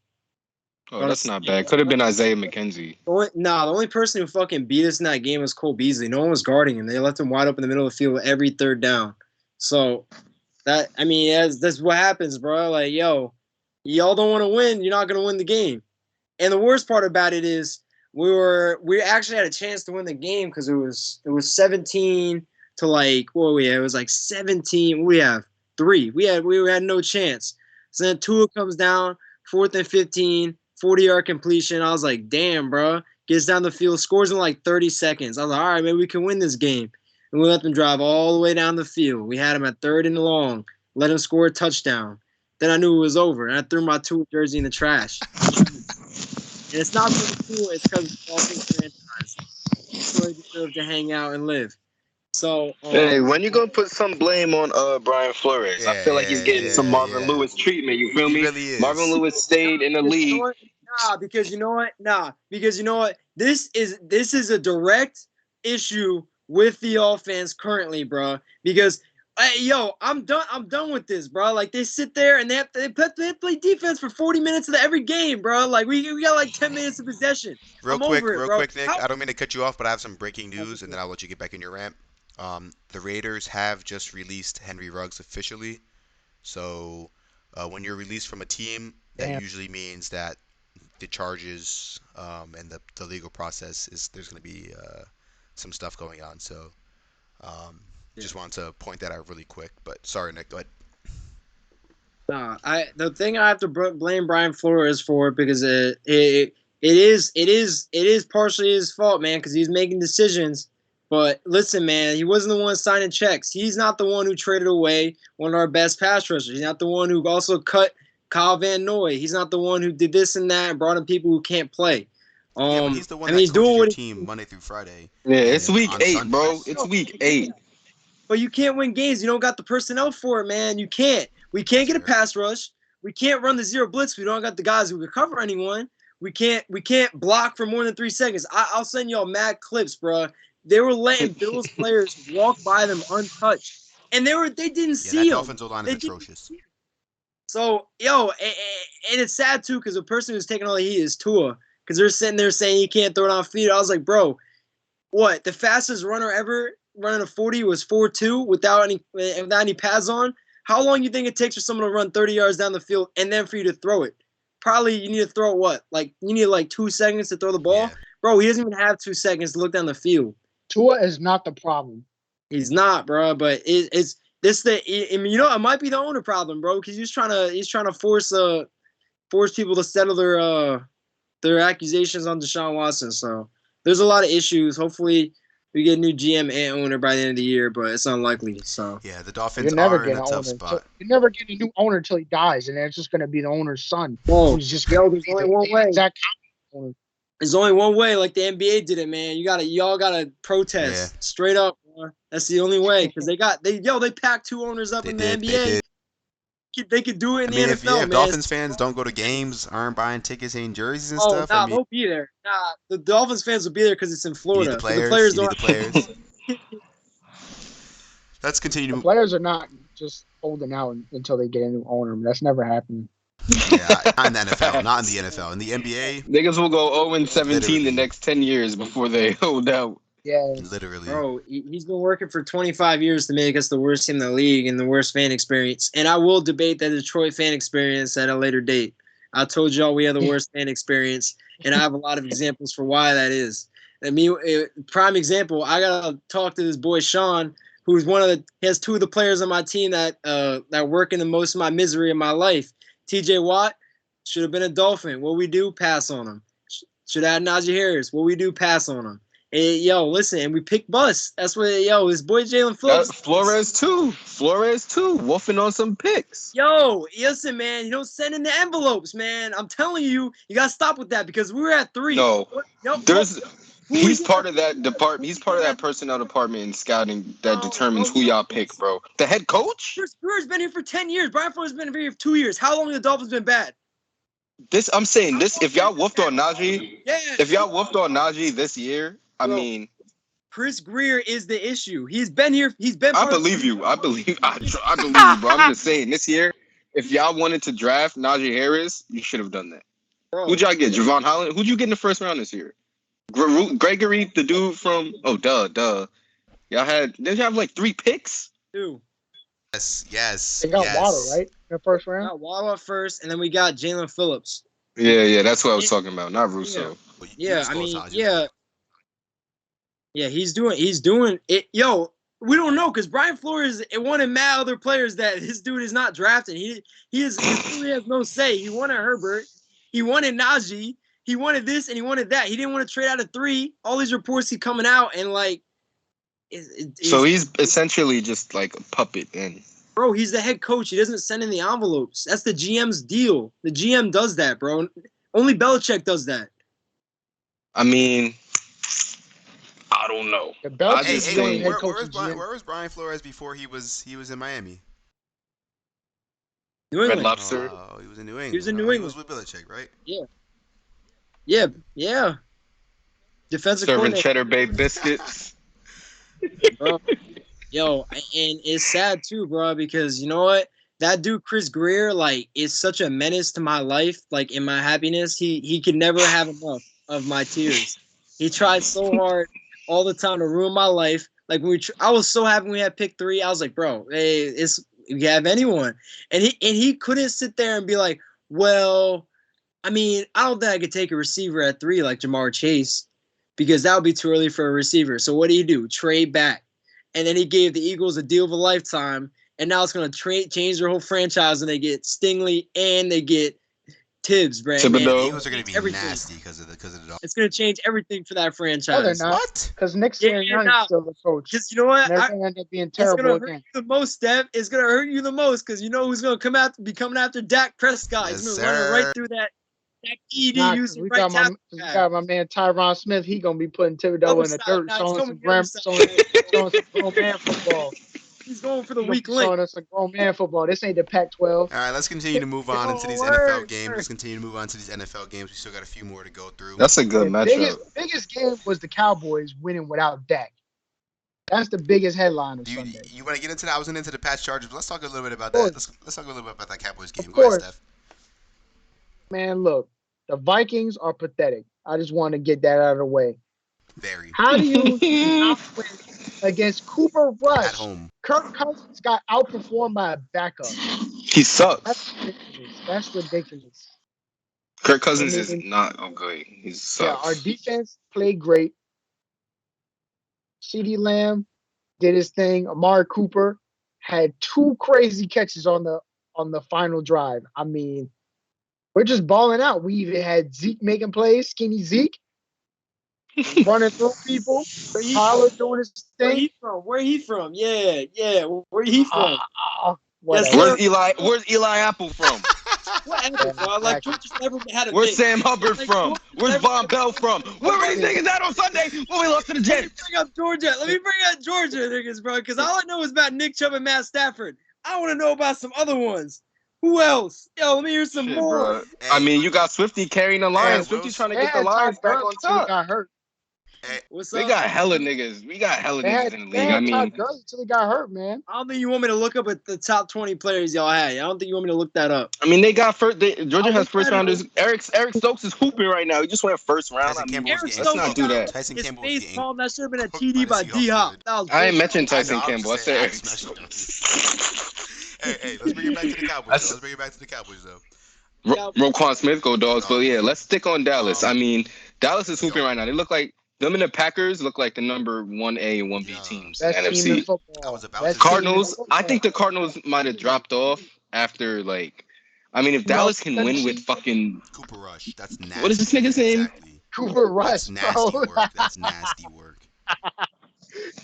Oh, that's not bad. Could have been Isaiah McKenzie. The only person who fucking beat us in that game was Cole Beasley. No one was guarding him. They left him wide open in the middle of the field every third down. So that's what happens, bro. Like, yo, y'all don't want to win. You're not gonna win the game. And the worst part about it is we actually had a chance to win the game because it was 17 to like it was like 17. We have 3. We had no chance. So then Tua comes down, 4th and 15, 40-yard completion. I was like, damn, bro. Gets down the field, scores in like 30 seconds. I was like, all right, maybe we can win this game. And we let them drive all the way down the field. We had him at 3rd and long. Let him score a touchdown. Then I knew it was over, and I threw my Tua jersey in the trash. And it's not because of Tua, it's because of the Dolphins franchise. Tua deserved to hang out and live. So, hey, when you gonna put some blame on Brian Flores? I feel like he's getting some Marvin Lewis treatment. You feel me? Really is. Marvin Lewis stayed in the league. Because you know what? This is a direct issue with the offense currently, bro. Because I'm done with this, bro. Like, they sit there and they play defense for 40 minutes of every game, bro. Like, we got like 10 minutes of possession. Real quick, Nick. I don't mean to cut you off, but I have some breaking news, and then I'll let you get back in your rant. The Raiders have just released Henry Ruggs officially. So when you're released from a team, that usually means that the charges and the legal process there's going to be some stuff going on. So just wanted to point that out really quick. But sorry, Nick, go ahead. The thing I have to blame Brian Flores for, because it is partially his fault, man, because he's making decisions. But listen, man, he wasn't the one signing checks. He's not the one who traded away one of our best pass rushers. He's not the one who also cut Kyle Van Noy. He's not the one who did this and that and brought in people who can't play. But he's the one that coaches your team Monday through Friday. Yeah, it's week 8, bro. It's week 8. But you can't win games. You don't got the personnel for it, man. You can't. We can't get a pass rush. We can't run the zero blitz. We don't got the guys who can cover anyone. We can't block for more than 3 seconds. I'll send y'all mad clips, bro. They were letting Bills players walk by them untouched, and they didn't see them. Offensive line is atrocious. So, and it's sad too, because the person who's taking all the heat is Tua, because they're sitting there saying he can't throw it on feet. I was like, bro, what? The fastest runner ever running a 40 was 4.2 without any pads on. How long do you think it takes for someone to run 30 yards down the field and then for you to throw it? Probably you need to throw what? Like, you need like 2 seconds to throw the ball? Yeah. Bro, he doesn't even have 2 seconds to look down the field. Tua is not the problem. He's not, bro. But it's this it might be the owner problem, bro, because he's trying to force people to settle their accusations on Deshaun Watson. So there's a lot of issues. Hopefully we get a new GM and owner by the end of the year, but it's unlikely. So yeah, the Dolphins are in a tough spot. You never get a new owner until he dies, and then it's just going to be the owner's son. Whoa, who's just there's only one way. There's only one way, like the NBA did it, man. Y'all gotta protest straight up. Bro. That's the only way, because they packed 2 owners up in the NBA. They could do it in the NFL, if Dolphins fans don't go to games, aren't buying tickets, ain't jerseys and stuff. They'll be there. The Dolphins fans will be there because it's in Florida. You need the players. The players Let's continue. The players are not just holding out until they get a new owner. That's never happened. Yeah, not in the NFL. Not in the NFL. In the NBA, Niggas will go 0 and 17 the literally, next 10 years before they hold out. Yes. literally. Bro, he's been working for 25 years to make us the worst team in the league and the worst fan experience. And I will debate the Detroit fan experience at a later date. I told y'all we have the worst fan experience, and I have a lot of examples for why that is. I mean, prime example, I gotta talk to this boy Sean, who's he has two of the players on my team that work in the most of my misery in my life. T.J. Watt should have been a Dolphin. What we do, pass on him. Should have had Najee Harris. What we do, pass on him. Hey, yo, listen, and we pick bus. That's what, yo, this boy Jalen Phillips. Flores too. Wolfing on some picks. Yo, listen, man, you don't send in the envelopes, man. I'm telling you, you gotta stop with that because we were at 3. No, there's. who He's we part of that department. He's part of that personnel department in scouting that determines who y'all pick, bro. The head coach. Chris Brewer's been here for 10 years. Brian Flores has been here for 2 years. How long have the Dolphins been bad? I'm saying this. If y'all woofed on Najee, Yeah. if y'all woofed on Najee this year, I mean, Chris Greer is the issue. He's been here. He's been. I believe you. I believe you, bro. I'm just saying this year, if y'all wanted to draft Najee Harris, you should have done that. Bro. Who'd y'all get? Javon Holland. Who'd you get in the first round this year? Gregory, the dude from. Oh, duh. Didn't y'all have like 3 picks? 2. Yes. They got yes. Waddle, right? In the first We round. got Waddle first, and then we got Jalen Phillips. Yeah, that's what I was talking about. Not Russo. Yeah, I mean, yeah. Yeah, he's doing it. Yo, we don't know because Brian Flores wanted mad other players that his dude is not drafting. He really has no say. He wanted Herbert, he wanted Najee, he wanted this and he wanted that. He didn't want to trade out of 3. All these reports keep coming out and like, so he's essentially just like a puppet. And bro, he's the head coach. He doesn't send in the envelopes. That's the GM's deal. The GM does that, bro. Only Belichick does that. I mean, I don't know. Where was Brian Flores before he was in Miami? New England. Red Lobster. Oh, he was in New England. He was in New England. He was with Belichick, right? Yeah. Defensive Serving coordinator. Cheddar Bay biscuits. Bro. Yo, and it's sad too, bro, because you know what? That dude Chris Greer, like, is such a menace to my life, like in my happiness. He could never have enough of my tears. He tried so hard all the time to ruin my life. Like I was so happy we had pick 3. I was like, bro, hey, you have anyone, and he couldn't sit there and be like, well, I mean, I don't think I could take a receiver at 3 like Jamar Chase because that would be too early for a receiver. So what do? Trade back. And then he gave the Eagles a deal of a lifetime, and now it's going to change their whole franchise, and they get Stingley and they get Tibbs, bro. The Eagles are going to be nasty because of the. It's going to change everything for that franchise. No, they're not. What? Because Nick Sirianni is still the coach. Because you know what? They're going to end up being terrible it's going to hurt again. you the most, Steph. It's going to hurt you the most because you know who's going to be coming after Dak Prescott. Yes, He's going to run right through that PED using we right tackle. We got my man Tyron Smith. He gonna be putting Thibodeau in the dirt, showing some grown man football. He's going for the weak link. Showing us some grown man football. This ain't the Pac-12. All right, let's continue to move on into these NFL games. Let's continue to move on to these NFL games. We still got a few more to go through. That's a good matchup. Biggest game was the Cowboys winning without Dak. That's the biggest headline of Sunday. You want to get into that? I was into the Pats Chargers, but let's talk a little bit about that. Let's talk a little bit about that Cowboys game. Go ahead, Steph. Man, look, the Vikings are pathetic. I just want to get that out of the way. Very. How do you win against Cooper Rush? At home. Kirk Cousins got outperformed by a backup. He sucks. That's ridiculous. Kirk Cousins is not okay. He sucks. Yeah, our defense played great. CeeDee Lamb did his thing. Amari Cooper had 2 crazy catches on the final drive. I mean, we're just balling out. We even had Zeke making plays, skinny Zeke, running through people. Tyler doing his thing. Where he from? Yeah. Where he from? Where's Eli Apple from? Whatever, bro. Like, Georgia's never had a Where's thing. Sam Hubbard from? Where's Von Bell from? Where were these niggas at on Sunday when we lost to the Jets? Let me bring up Georgia, niggas, bro, because all I know is about Nick Chubb and Matt Stafford. I want to know about some other ones. Who else? Yo, let me hear some more. Bro. I mean, you got Swifty carrying the Lions. Swifty trying to get the Lions back on top. Got hurt. Hey, What's They up? got hella niggas. We got hella They niggas had in the they league. I had Todd mean, Gurley until he got hurt, man. I don't think you want me to look up at the top 20 players y'all had. I don't think you want me to look that up. they got first. Georgia I'll has look first that up. rounders. Eric Stokes is hooping right now. He just went first round. I Tyson mean, Campbell was Eric getting let's Stokes not cooked. do got that. Tyson his Campbell was face getting palm. That should have been a cooked by TD the by D Seahawks, Hop. dude. That was I ain't bullshit. mentioned I know. Tyson I'm Campbell. I just saying. said I Eric. just messed up. Hey, let's bring it back to the Cowboys though. That's Let's bring it back to the Cowboys though. Yeah, Roquan Smith, go Go dogs. But yeah, dogs. let's stick on Dallas. I Um, mean, Dallas is hooping yo, right now. They look like them and the Packers look like the number 1A and 1B yeah. teams in the Best team in NFC. I was football. about to Best team say. in Cardinals, I football. think the Cardinals might have dropped off after like, I mean, if No, Dallas can because win with see, fucking Cooper Rush. That's what is this nasty. nigga's Yeah, name? exactly. Cooper That's Rush, bro. nasty work. That's nasty work.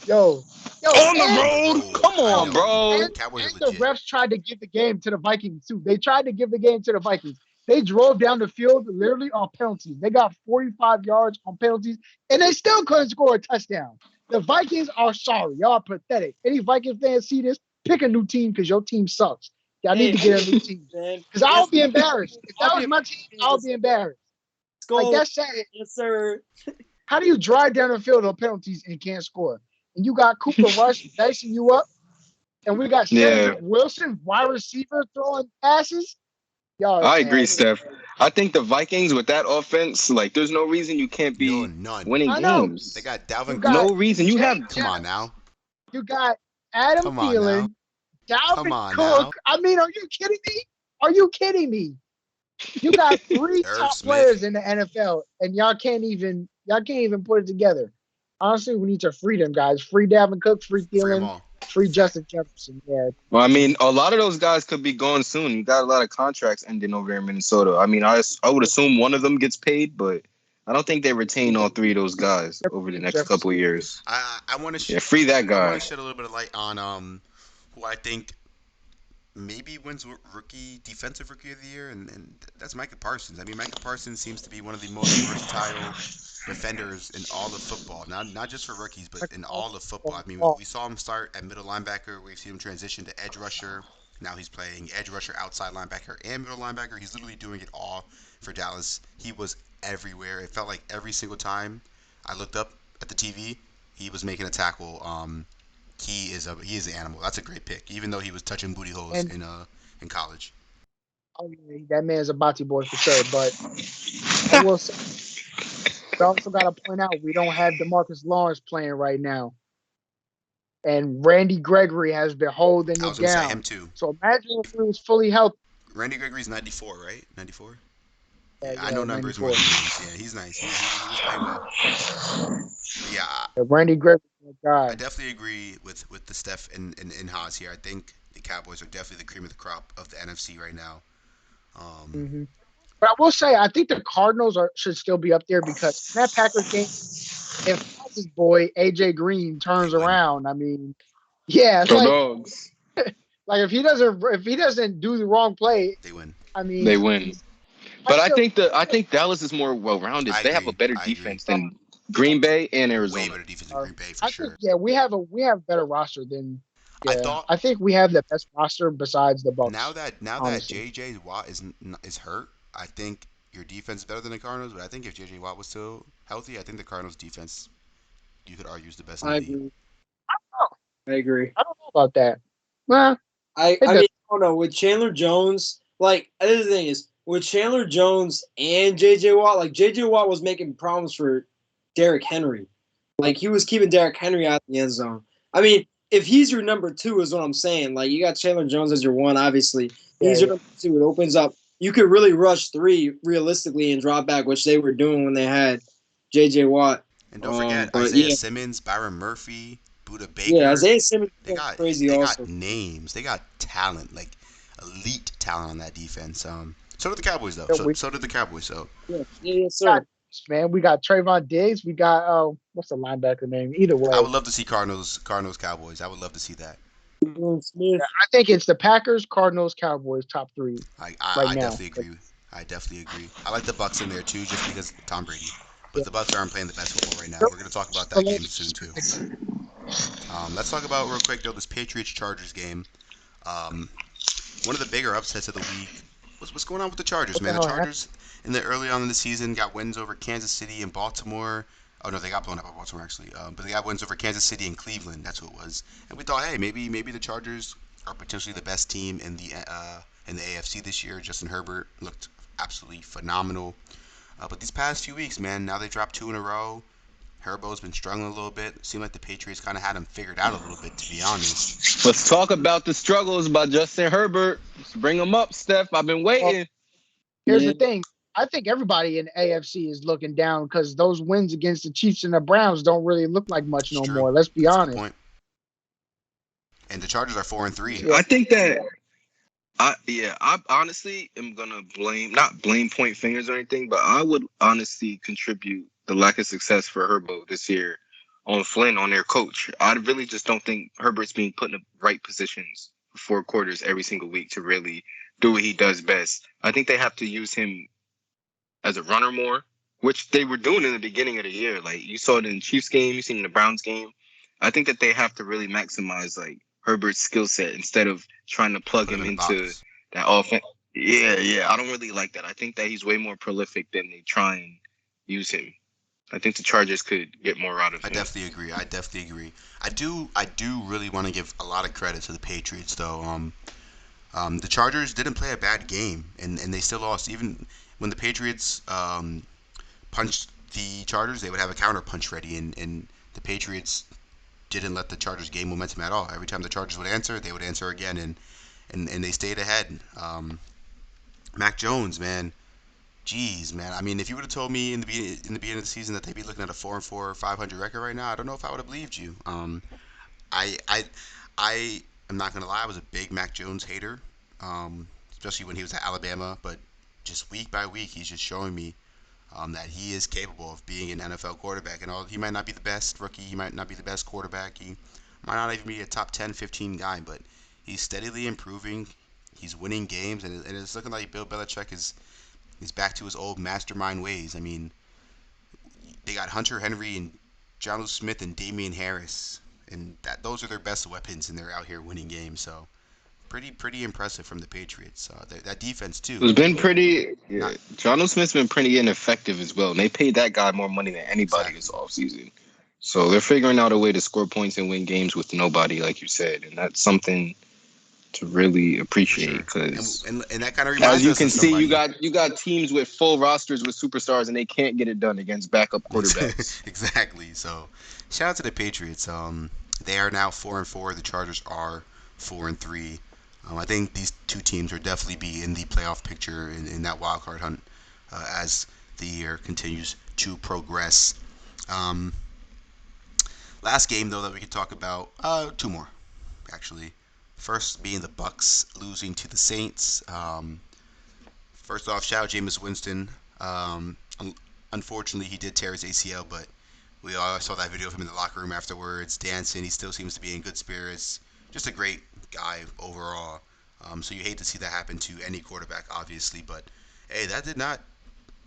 yo, yo, On the On the road, road. come I on, know. bro. Cowboys are and the legit. refs tried to give the game to the Vikings too. They tried to give the game to the Vikings. They drove down the field literally on penalties. They got 45 yards on penalties, and they still couldn't score a touchdown. The Vikings are sorry. Y'all are pathetic. Any Viking fans see this, pick a new team because your team sucks. Y'all need to get a new team. man. Because I Yes, would be embarrassed. If that I'll was be my team, I would be embarrassed. Like, Skull. that's sad. Yes, sir. How do you drive down the field on penalties and can't score? And you got Cooper Rush dicing you up, and we got Yeah, Cedric Wilson, wide receiver, throwing passes. Y'all are I agree, trash. Steph. I think the Vikings with that offense, like, there's no reason you can't No, be none. winning I know. They games. got You Dalvin got Cook. No reason. You Jay have Come on Jets. now. You got Adam Come on now. Thielen, Come Dalvin on Cook. now. I mean, are you kidding me? Are you kidding me? You got three Irv top Smith. players in the NFL, and y'all can't even put it together. Honestly, we need to free them guys. Free Dalvin Cook, free Free them Thielen, all. free Justin Jefferson. Yeah. Well, I mean, a lot of those guys could be gone soon. You got a lot of contracts ending over in Minnesota. I mean, I would assume one of them gets paid, but I don't think they retain all three of those guys over the next couple of Jefferson. years. I want to Yeah, free that I want guy. to shed a little bit of light on who I think maybe wins rookie defensive rookie of the year, and that's Micah Parsons. I mean, Micah Parsons seems to be one of the most versatile defenders in all of football. Not just for rookies, but in all of football. I mean, we saw him start at middle linebacker. We've seen him transition to edge rusher. Now he's playing edge rusher, outside linebacker, and middle linebacker. He's literally doing it all for Dallas. He was everywhere. It felt like every single time I looked up at the TV, he was making a tackle. He is an animal. That's a great pick, even though he was touching booty holes And in college. oh, yeah, that man's a Bati boy for sure. But I will say, we also got to point out we don't have Demarcus Lawrence playing right now, and Randy Gregory has been holding I it was gonna say him down. too. So imagine if he was fully healthy. Randy Gregory's 94, right? 94. Yeah, Yeah, I know yeah, numbers more 94. than names. Yeah, he's nice. He was playing well. But yeah, Yeah, Randy Gregory, I guy. definitely agree with the Steph and Haas here. I think the Cowboys are definitely the cream of the crop of the NFC right now. Um, Hmm. But I will say, I think the Cardinals should still be up there because in that Packers game, if Haas's boy AJ Green they turns win. around, I mean, yeah, it's Go dogs. like if he doesn't do the wrong play, They win. I They mean, win. I But still I think Dallas is more well rounded. I They have a agree. better I agree. defense than Green Bay and Way Arizona. better defense than Green Bay for I think sure. yeah, we have better roster than I yeah. thought I think we have the best roster besides the Bucks, now that honestly. JJ Watt is hurt, I think your defense is better than the Cardinals. But I think if JJ Watt was still healthy, I think the Cardinals defense you could argue is the best in the I league. agree. Oh, I agree. I don't know about that. Well, I it I does. mean, I don't know. With Chandler Jones, like the other thing is with Chandler Jones and JJ Watt, like JJ Watt was making problems for Derrick Henry. Like he was keeping Derrick Henry out of the end zone. I mean, if he's your number two, is what I'm saying. Like you got Chandler Jones as your one, obviously. Yeah, He's your number two. It opens up. You could really rush three realistically and drop back, which they were doing when they had JJ Watt. And don't forget But Isaiah yeah, Simmons, Byron Murphy, Buda yeah, Baker. Isaiah Simmons They is got crazy they got also. names. They got talent, like elite talent on that defense. So did the Cowboys though. yeah, So we so did the Cowboys. So Yeah, yes, got sir. man. We got Trayvon Diggs. We got what's the linebacker name? Either I would way, love to see Cardinals Cowboys. I would love to see that. Smith. I think it's the Packers, Cardinals, Cowboys, top three right I now. definitely agree. I definitely agree. I like the Bucks in there too, just because Tom Brady. But Yeah. the Bucks aren't playing the best football right now. We're gonna talk about that game soon too. Let's talk about real quick though this Patriots Chargers game. Um, one of the bigger upsets of the week. What's going on with the Chargers, What the man? The hell happened? Chargers in the early on in the season got wins over Kansas City and Baltimore. Oh no, they got blown out by Baltimore actually. But they got wins over Kansas City and Cleveland. That's who it was. And we thought, hey, maybe the Chargers are potentially the best team in the AFC this year. Justin Herbert looked absolutely phenomenal. But these past few weeks, man, now they dropped two in a row. Herbo's been struggling a little bit. It seemed like the Patriots kind of had him figured out a little bit, to be honest. Let's talk about the struggles by Justin Herbert. Let's bring them up, Steph. I've been Well, waiting. here's Yeah. the thing. I think everybody in AFC is looking down because those wins against the Chiefs and the Browns don't really look like much It's no true. more. Let's be That's a good honest. point. And the Chargers are 4-3. I think that I honestly am gonna not blame point fingers or anything, but I would honestly contribute the lack of success for Herbo this year on Flynn, on their coach. I really just don't think Herbert's being put in the right positions for 4 quarters every single week to really do what he does best. I think they have to use him as a runner more, which they were doing in the beginning of the year. Like you saw it in the Chiefs game, you seen it in the Browns game. I think that they have to really maximize like Herbert's skill set instead of trying to plug Put him him in a into box. that offense. Yeah. I don't really like that. I think that he's way more prolific than they try and use him. I think the Chargers could get more out of I him. definitely agree. I do really want to give a lot of credit to the Patriots, though. The Chargers didn't play a bad game, and they still lost. Even when the Patriots punched the Chargers, they would have a counter punch ready, and the Patriots didn't let the Chargers gain momentum at all. Every time the Chargers would answer, they would answer again, and they stayed ahead. Mac Jones, man, jeez, man. I mean, if you would have told me in the beginning of the season that they'd be looking at a 4-4, 500 record right now, I don't know if I would have believed you. I I I am not gonna lie, I was a big Mac Jones hater, especially when he was at Alabama. But just week by week, he's just showing me that he is capable of being an NFL quarterback. And all he might not be the best rookie, he might not be the best quarterback, he might not even be a top 10, 15 guy, but he's steadily improving. He's winning games, and it's looking like Bill Belichick is back to his old mastermind ways. I mean, they got Hunter Henry and John Smith and Damian Harris, and those are their best weapons, and they're out here winning games. So pretty impressive from the Patriots. That defense too. It's been pretty. Not Yeah, Jonnu Smith's been pretty ineffective as well. And they paid that guy more money than anybody this exactly. offseason. So they're figuring out a way to score points and win games with nobody, like you said, and that's something to really For appreciate sure. because And that kind of as reminds you us can of see, somebody. you got teams with full rosters with superstars and they can't get it done against backup quarterbacks. Exactly. So, shout out to the Patriots. They are now 4-4. The Chargers are 4-3. I think these two teams will definitely be in the playoff picture in that wild card hunt as the year continues to progress. Um, Last game though that we could talk about. Two more actually. First being the Bucks losing to the Saints. First off, shout out Jameis Winston. Unfortunately, he did tear his ACL, but we all saw that video of him in the locker room afterwards, dancing. He still seems to be in good spirits. Just a great guy overall. So you hate to see that happen to any quarterback, obviously, but hey, that did not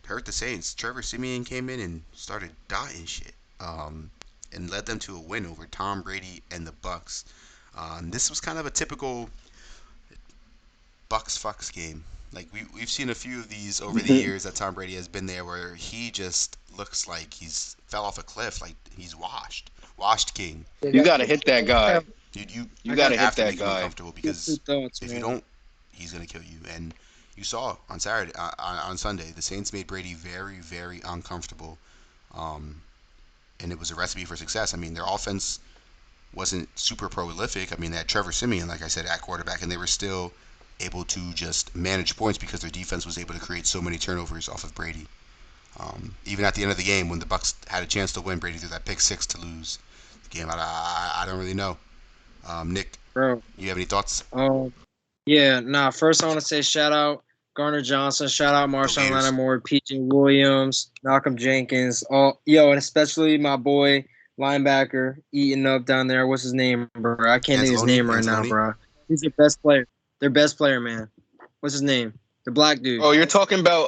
hurt the Saints. Trevor Simeon came in and started dotting shit, and led them to a win over Tom Brady and the Bucks. This was kind of a typical Bucks Fucks game. Like we've seen a few of these over the years that Tom Brady has been there, where he just looks like he's fell off a cliff, like he's washed king. Yeah, You got to hit that guy. Dude, You you got you to hit have to that make him guy. uncomfortable Good two because thoughts, if you man. don't, he's gonna kill you. And you saw on Saturday, on Sunday, the Saints made Brady very, very uncomfortable, um, and it was a recipe for success. I mean, their offense wasn't super prolific. I mean, they had Trevor Simeon, like I said, at quarterback, and they were still able to just manage points because their defense was able to create so many turnovers off of Brady. Even at the end of the game, when the Bucks had a chance to win, Brady threw that pick six to lose the game. I don't really know. Nick, Bro. you have any thoughts? Yeah, nah, first I want to say shout out Garner Johnson, shout out Go Marshawn Gators. Lattimore, PJ Williams, Malcolm Jenkins, and especially my boy linebacker eating up down there. What's his name, bro? I can't think of his Anzalone? name right now, Anzalone? bro. He's their best player. Their best player, man. What's his name? The black dude. Oh, you're talking about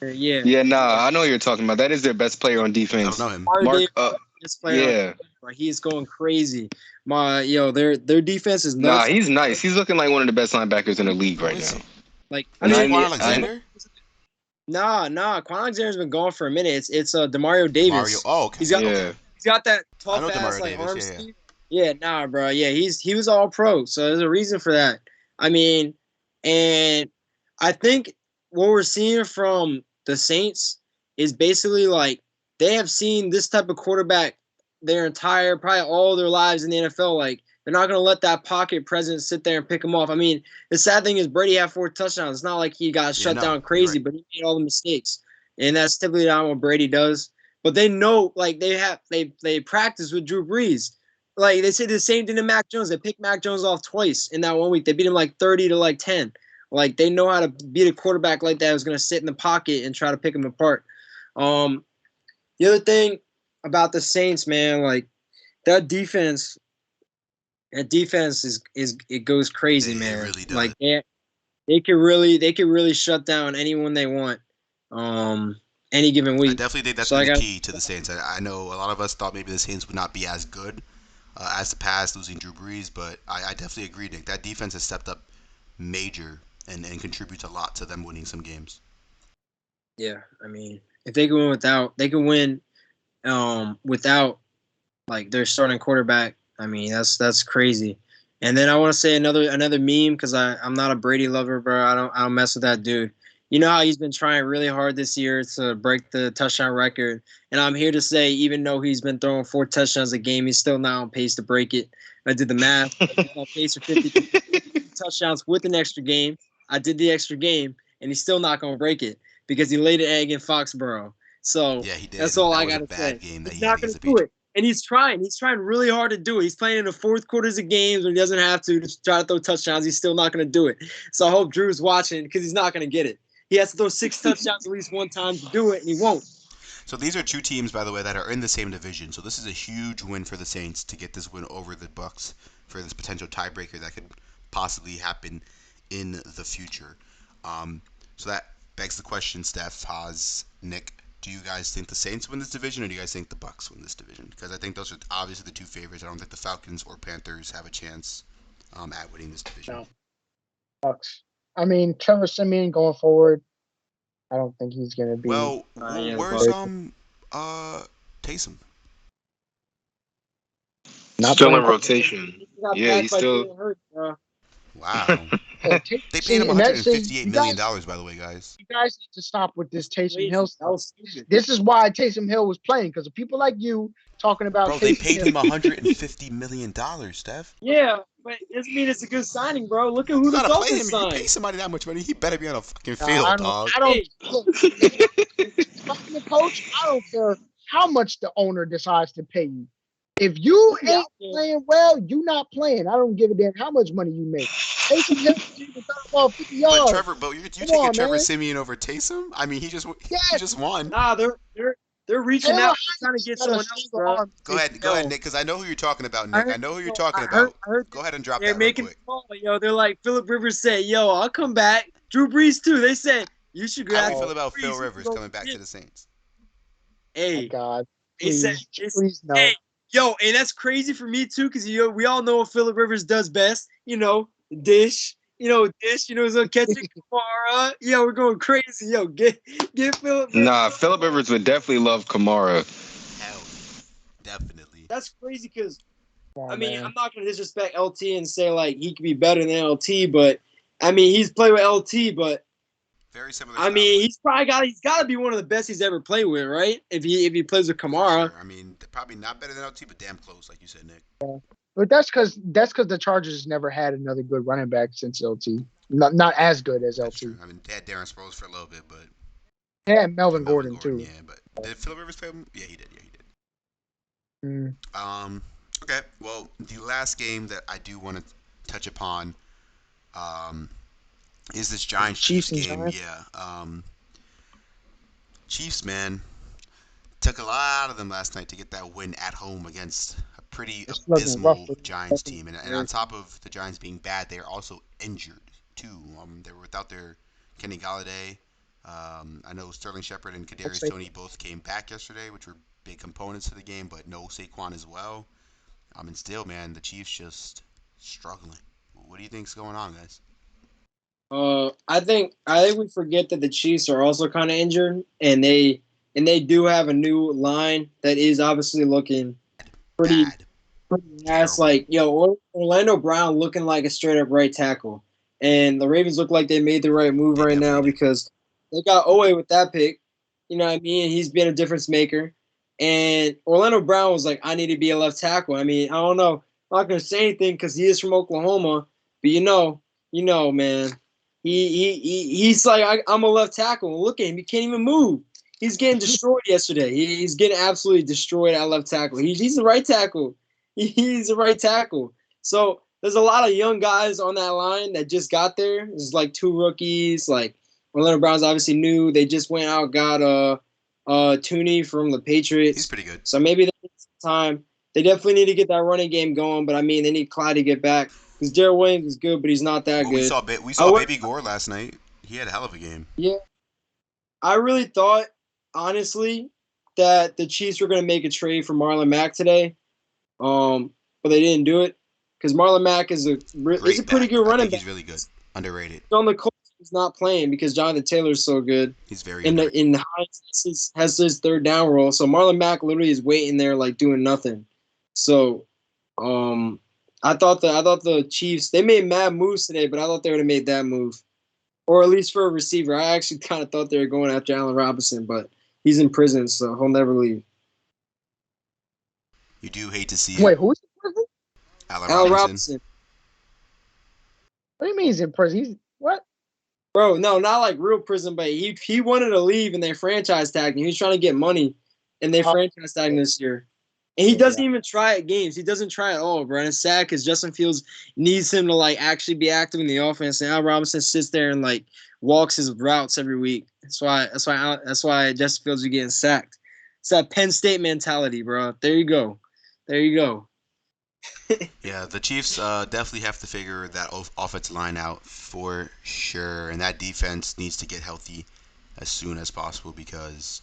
Yeah. yeah, nah, I know what you're talking about. That is their best player on I don't know defense. him. Mario Davis, Mark best player on yeah. defense, bro. He is going crazy. Their defense is Nah, nuts. he's nice. He's looking like one of the best linebackers in the league Who right is now. he? Like Is it And Quan I Alexander? Nah. Quan Alexander's been gone for a minute. It's Demario Demario. Davis. Oh, okay, He's got okay. Yeah. he's got that I tough know ass Demario like Davis. arm Yeah, yeah. sleeve. Yeah, nah, bro. Yeah, he was all pro. So there's a reason for that. I mean, and I think what we're seeing from the Saints is basically like they have seen this type of quarterback their entire probably all their lives in the NFL. Like they're not gonna let that pocket presence sit there and pick them off. I mean, the sad thing is Brady had 4 touchdowns. It's not like he got Yeah, shut no, down you're right. crazy, but he made all the mistakes. And that's typically not what Brady does. But they know, like they practice with Drew Brees. Like they say the same thing to Mac Jones. They picked Mac Jones off twice in that 1 week. They beat him like 30 to like 10. Like they know how to beat a quarterback like that who's going to sit in the pocket and try to pick him apart. Um, the other thing about the Saints, man, like that defense, that defense is it goes crazy, It man. really does. Like they could really shut down anyone they want, um, any given I week. definitely think that's So been I the got key to the Saints. I know a lot of us thought maybe the Saints would not be as good as the past, losing Drew Brees, but I definitely agree, Nick. That defense has stepped up major and contributes a lot to them winning some games. yeah. I mean, if they can win without, they can win without like their starting quarterback. I mean, that's crazy. And then I want to say another meme because I'm not a Brady lover, bro. I don't mess with that dude. You know how he's been trying really hard this year to break the touchdown record, and I'm here to say, even though he's been throwing 4 touchdowns a game, he's still not on pace to break it. I did the math. He's on pace for 50 touchdowns with an extra game. I did the extra game, and he's still not going to break it because he laid an egg in Foxborough. So Yeah, he that's did. all That I was a gotta bad say. game that He's he had not going against to the do Patriots. it, and he's trying. He's trying really hard to do it. He's playing in the fourth quarters of games when he doesn't have to try to throw touchdowns. He's still not going to do it. So I hope Drew's watching because he's not going to get it. He has to throw 6 touchdowns at least one time to do it, and he won't. So these are two teams, by the way, that are in the same division. So this is a huge win for the Saints to get this win over the Bucks for this potential tiebreaker that could possibly happen in the future. Um, so that begs the question, Steph, Haas, Nick. Do you guys think the Saints win this division, or do you guys think the Bucks win this division? Because I think those are obviously the two favorites. I don't think the Falcons or Panthers have a chance at winning this division. No, Bucks. I mean, Trevor Simeon going forward, I don't think he's going to be Well, Yeah, the where's Bucks. great. Taysom? Not Still playing in quarterback. rotation. He got Yeah, packed he's by still. Jalen Hurts, bro. Wow. Hey, They paid him see, and that see, 158 million dollars, by the way, guys. you guys need to stop with this Taysom Hill Crazy. That stuff. was stupid. This is why Taysom Hill was playing because of people like you talking about Bro, they Taysom paid Hill. him 150 million dollars, Steph. Yeah, but it doesn't mean it's a good signing, bro. Look at who You the gotta play Dolphins him. You pay signed. somebody that much money, he better be on a fucking Nah, field, dog. I don't Hey, look. If I'm the coach, I don't care how much the owner decides to pay you. If he'll you be ain't out there. playing well, you not playing. I don't give a damn how much money you make. Taysom Hill didn't even throw the ball 50 But yards. Trevor, but you Come taking on, Trevor man. Simeon over Taysom? I mean, he Yes, just won. Nah, they're reaching Taylor out. They're trying to Heineke get got a someone else, single bro. arm Taysom Go ahead, Hill. Nick, because I know who you're talking about, I Nick. I heard, know who you're yo, talking I heard, about. I heard Go ahead and drop they're that real making a quick. call. Yo, they're like Philip Rivers said, "Yo, I'll come back." Drew Brees too. They said you should How do you grab feel Oh about Drew Phil Brees. He can Rivers go coming back to legit. the Saints? my Hey, God. they said, Please, please hey, no. yo, and that's crazy for me too, because we all know what Philip Rivers does best. Dish. Dish. So catching Kamara. Yo, we're going crazy. Yo, get Philip Rivers. Nah, Philip Rivers would definitely love Kamara. Hell yeah, definitely. That's crazy because Come I on, mean, I'm man. not gonna disrespect LT and say like he could be better than LT, but I mean he's played with LT, but Very similar I style mean play, he's gotta be one of the best he's ever played with, right? If he plays with for Kamara. sure. I mean, they're probably not better than LT, but damn close, like you said, Nick. But that's because the Chargers never had another good running back since LT. Not as good as That's true. LT. I mean, they had Darren Sproles for a little bit, but They had Melvin and Melvin Gordon Gordon, too. yeah. But did Philip Rivers play him? Yeah, he did. Yeah, he did. Mm. Um, okay. Well, the last game that I do want to touch upon um, is this Is it Giants Chiefs Chiefs and game. Giants? Yeah. Chiefs, man, took a lot of them last night to get that win at home against a pretty It's looking rough abysmal for Giants team. And on them. top of the Giants being bad, they are also injured too. They were without their Kenny Galladay. I know Sterling Shepard and Let's Kadarius say Toney both came back yesterday, which were big components to the game, but no Saquon as well. And still, man, the Chiefs just struggling. What do you think's going on, guys? I think we forget that the Chiefs are also kind of injured, and they do have a new line that is obviously looking pretty Bad, pretty ass. terrible. Like Orlando Brown looking like a straight up right tackle, and the Ravens look like they made the right move They right definitely now did. because they got Owe with that pick. You know what I mean? He's been a difference maker, and Orlando Brown was like, I need to be a left tackle. I mean, I don't know. I'm not gonna say anything because he is from Oklahoma, but man. He's like I'm a left tackle. Look at him; he can't even move. He's getting destroyed yesterday. He's getting absolutely destroyed at left tackle. He's the right tackle. He's the right tackle. So there's a lot of young guys on that line that just got there. There's like two rookies. Like Orlando Brown's obviously new. They just went out got Tooney from the He's Patriots. pretty good. So maybe they need some time. They definitely need to get that running game going. But I mean, they need Clyde to get back because Darrell Williams is good, but he's not that Well, we good. saw we I saw would, Baby Gore last night. He had a hell of a game. yeah, I really thought honestly that the Chiefs were going to make a trade for Marlon Mack today, but they didn't do it because Marlon Mack is a Great pretty back. good I running think back. he's really good. Underrated. On the Colts, he's not playing because Jonathan Taylor is so good. He's very And underrated. in Hines has his third down role, so Marlon Mack literally is waiting there like doing nothing. So, um, I thought the Chiefs they made mad moves today, but I thought they would have made that move, or at least for a receiver. I actually kind of thought they were going after Allen Robinson, but he's in prison, so he'll never leave. You do hate to see it. Wait, who's in prison? Allen Allen Robinson. Robinson. What do you mean he's in prison? He's what? Bro, no, not like real prison, but he wanted to leave and they franchise tagged him. He was trying to get money and they Oh, franchise tagged him this year. And he yeah. doesn't even try at games. He doesn't try at all, bro. And it's sad because Justin Fields needs him to like actually be active in the offense. And Al Robinson sits there and like walks his routes every week. That's why Justin Fields is getting sacked. It's that Penn State mentality, bro. There you go. There you go. Yeah, the Chiefs definitely have to figure that offensive line out for sure, and that defense needs to get healthy as soon as possible because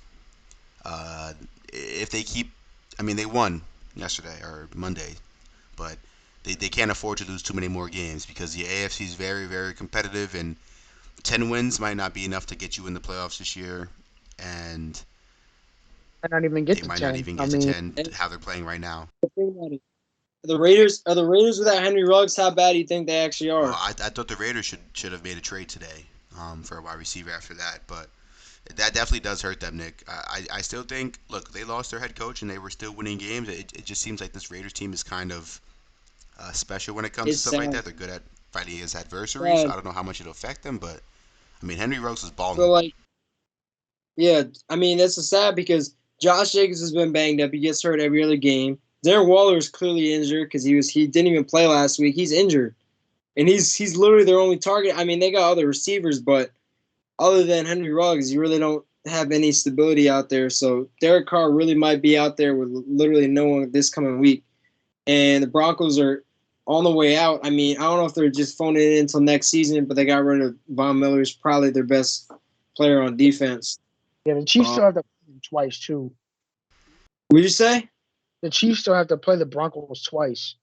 if they keep, I mean, they won yesterday or Monday, but they can't afford to lose too many more games because the AFC is very, very competitive, and 10 wins might not be enough to get you in the playoffs this year, and Might not even they get to might not 10. even I get to mean, 10 how they're playing right now. Are the Raiders without Henry Ruggs? How bad do you think they actually Well, are? I thought the Raiders should have made a trade today for a wide receiver after that, but that definitely does hurt them, Nick. I still think, look, they lost their head coach and they were still winning games. It just seems like this Raiders team is kind of special when it comes to It's stuff like sad. that. They're good at fighting against adversaries. Sad. I don't know how much it'll affect them, but I mean, Henry Ruggs is balling. So like yeah, I mean that's a sad because Josh Jacobs has been banged up. He gets hurt every other game. Darren Waller is clearly injured because he didn't even play last week. He's injured, and he's literally their only target. I mean, they got other receivers, but other than Henry Ruggs, you really don't have any stability out there. So Derek Carr really might be out there with literally no one this coming week. And the Broncos are on the way out. I mean, I don't know if they're just phoning it in until next season, but they got rid of Von Miller, who's probably their best player on defense. yeah, the Chiefs Uh, still have to play them twice too. would you say? The Chiefs still have to play the Broncos twice.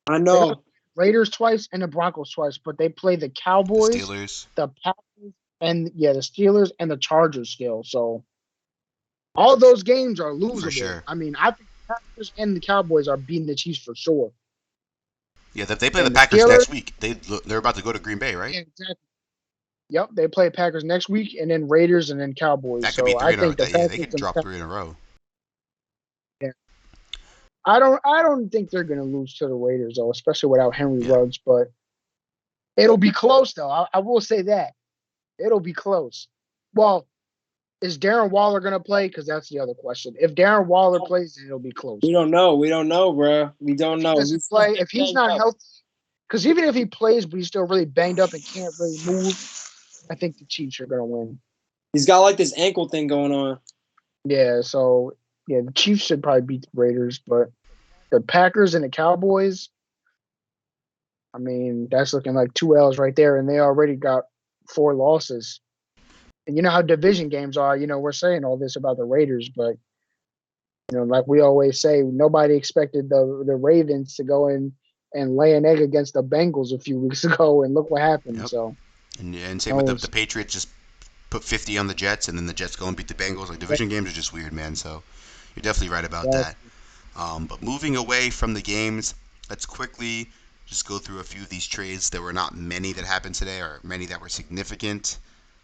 I They have to know. play the Raiders twice and the Broncos twice, but they play the The Cowboys, Steelers, the Packers, and the Steelers and the Chargers still. So all those games are for losable. sure. I mean, I think the Packers and the Cowboys are beating the Chiefs for sure. Yeah, they play the And the Packers Steelers, next week. They're about to go to Green Bay, right? yeah, exactly. Yep, they play Packers next week, and then Raiders, and then Cowboys. That could be So I three in a row. think the Yeah, they Packers could and drop the three in a row. yeah, I don't think they're gonna lose to the Raiders though, especially without Henry Yeah. Ruggs. But it'll be close though. I will say that it'll be close. Well, is Darren Waller gonna play? Because that's the other question. If Darren Waller plays, then it'll be close. We don't know. We don't know, bro. We don't If he know. doesn't He's play, been if he's banged not up. healthy, because even if he plays, but he's still really banged up and can't really move, I think the Chiefs are gonna win. He's got like this ankle thing going on. Yeah, so yeah, the Chiefs should probably beat the Raiders, but the Packers and the Cowboys, I mean, that's looking like two L's right there, and they already got four losses. And you know how division games are. We're saying all this about the Raiders, but like we always say, nobody expected the Ravens to go in and lay an egg against the Bengals a few weeks ago, and look what happened. Yep. So And same That with the was Patriots. Just put 50 on the Jets, and then the Jets go and beat the Bengals. Like division games are just weird, man. So you're definitely right about that. exactly. But moving away from the games, let's quickly just go through a few of these trades. There were not many that happened today, or many that were significant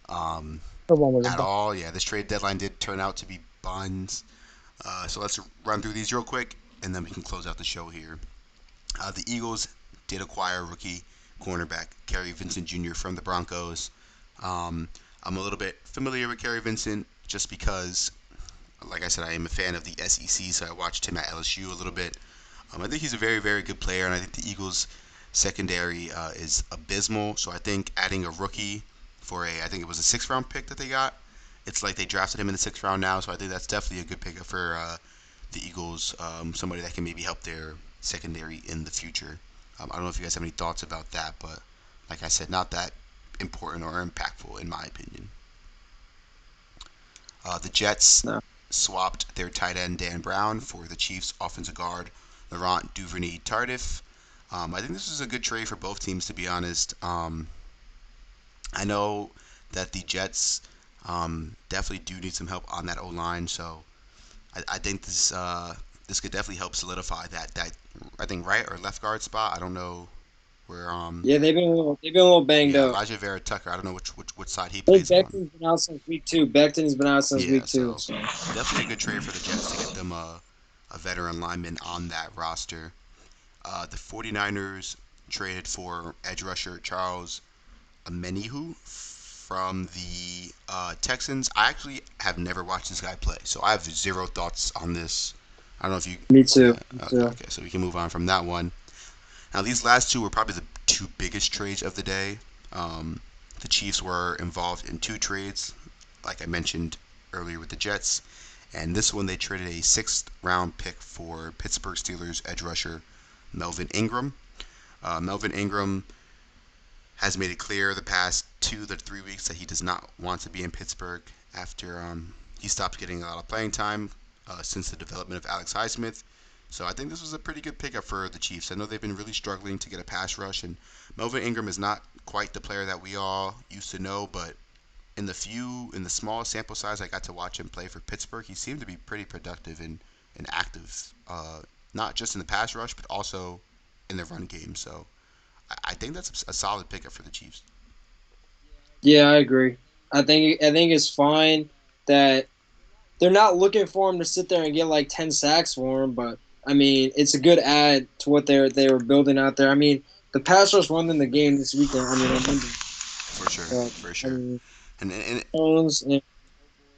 um, The one was a at bu- all. Yeah, this trade deadline did turn out to be buns. So let's run through these real quick, and then we can close out the show here. The Eagles did acquire rookie cornerback Kerry Vincent Jr. from the Broncos. Um, I'm a little bit familiar with Kerry Vincent just because, like I said, I am a fan of the SEC, so I watched him at LSU a little bit. I think he's a very, very good player, and I think the Eagles' secondary is abysmal. So I think adding a rookie for I think it was a sixth round pick that they got. It's like they drafted him in the sixth round now, so I think that's definitely a good pickup for the Eagles. Somebody that can maybe help their secondary in the future. I don't know if you guys have any thoughts about that, but like I said, not that important or impactful in my opinion. The Jets No. swapped their tight end Dan Brown for the Chiefs' offensive guard Laurent Duvernay Tardif. I think this is a good trade for both teams, to be honest. I know that the Jets definitely do need some help on that O line, so I think this could definitely help solidify that I think right or left guard spot. I don't know where Yeah, they've been a little banged yeah, up. Elijah Vera Tucker. I don't know which side he I think plays on. Becton's been out since week 2. Becton's been out since Yeah, week 2. so So definitely a good trade for the Jets to get them a veteran lineman on that roster. The 49ers traded for edge rusher Charles Amenihu from the Texans. I actually have never watched this guy play, so I have zero thoughts on this. I don't know if you. me Yeah. too. Me Okay. too. Okay. So we can move on from that one. Now these last two were probably the two biggest trades of the day. Um, the Chiefs were involved in two trades, like I mentioned earlier with the Jets, and this one they traded a sixth round pick for Pittsburgh Steelers edge rusher Melvin Ingram. Melvin Ingram has made it clear the past 2 to 3 weeks that he does not want to be in Pittsburgh after he stopped getting a lot of playing time since the development of Alex Highsmith. So I think this was a pretty good pickup for the Chiefs. I know they've been really struggling to get a pass rush, and Melvin Ingram is not quite the player that we all used to know, but in the small sample size I got to watch him play for Pittsburgh, he seemed to be pretty productive and active, not just in the pass rush, but also in the run game. So I think that's a solid pickup for the Chiefs. Yeah, I agree. I think it's fine that they're not looking for him to sit there and get like 10 sacks for him, but I mean, it's a good add to what they were building out there. I mean, the pass rush won them the game this weekend. I mean, on Monday. For sure, But, for I sure. mean, And Jones and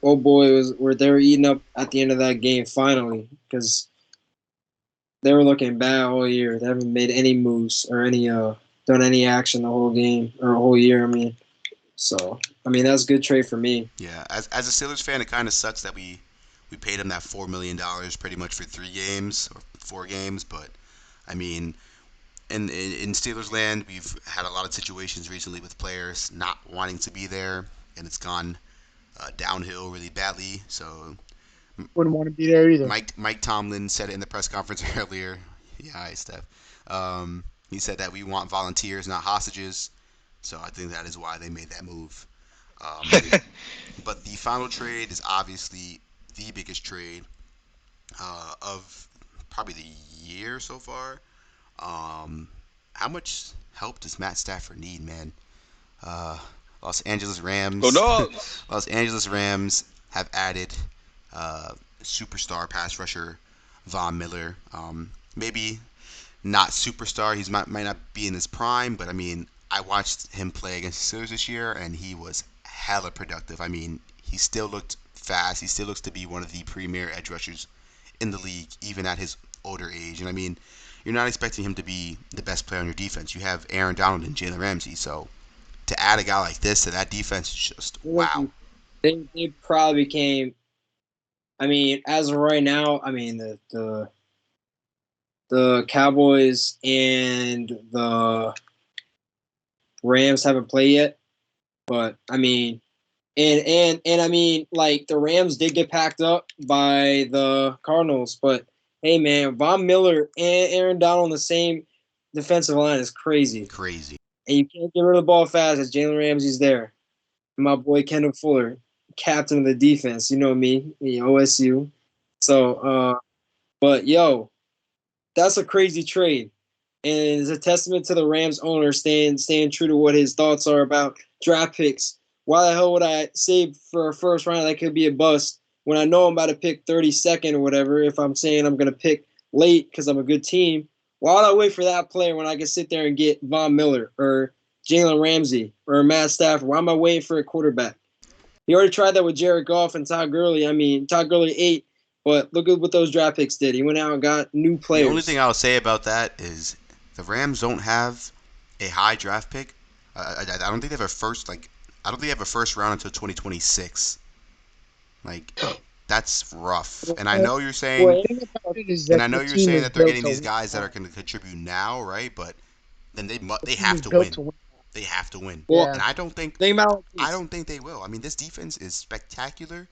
oh boy was where they were eating up at the end of that game finally because they were looking bad all year. They haven't made any moves or any done any action the whole game or a whole year. I mean, so I mean that's a good trade for me. yeah, as a Steelers fan, it kind of sucks that we paid him that $4 million pretty much for 3 games or 4 games. But I mean, in Steelers land, we've had a lot of situations recently with players not wanting to be there, and it's gone downhill really badly. So wouldn't want to be there either. Mike Tomlin said it in the press conference earlier. Yeah, hi Steph. He said that we want volunteers, not hostages. So I think that is why they made that move. Um, but the final trade is obviously the biggest trade of probably the year so far. Um, how much help does Matt Stafford need, man? Uh, Los Angeles Go Rams. dogs. Los Angeles Rams have added superstar pass rusher Von Miller. Maybe not superstar. Might not be in his prime, but I mean, I watched him play against the Steelers this year, and he was hella productive. I mean, he still looked fast. He still looks to be one of the premier edge rushers in the league, even at his older age. And I mean, you're not expecting him to be the best player on your defense. You have Aaron Donald and Jalen Ramsey, so to add a guy like this to that defense is just wow. They probably became. I mean, as of right now, I mean the Cowboys and the Rams haven't played yet, but I mean, and I mean, like the Rams did get packed up by the Cardinals, but hey, man, Von Miller and Aaron Donald on the same defensive line is crazy. Crazy. and you can't get rid of the ball fast as Jalen Ramsey's there. And my boy Kendall Fuller, captain of the defense. You know me, OSU. So, but yo, that's a crazy trade, and it's a testament to the Rams owner staying true to what his thoughts are about draft picks. Why the hell would I save for a first round that could be a bust when I know I'm about to pick 32nd or whatever? If I'm saying I'm going to pick late because I'm a good team, why would I wait for that player when I can sit there and get Von Miller or Jalen Ramsey or Matt Stafford? Why am I waiting for a quarterback? He already tried that with Jared Goff and Todd Gurley. I mean, Todd Gurley ate, but look at what those draft picks did. He went out and got new The only thing players. I'll say about that is the Rams don't have a high draft pick. I don't think they have a first like. I don't think they have a first round until 2026. Like that's rough. And I Well, know you're Well, saying, the thing about it is and that I know the you're team saying is that they're built getting to these win guys that are now. going to contribute now, right? But then The they team have is to built to win. win. They have to win. well, And Yeah, think about it like I this. don't think they will. I mean, this defense is spectacular,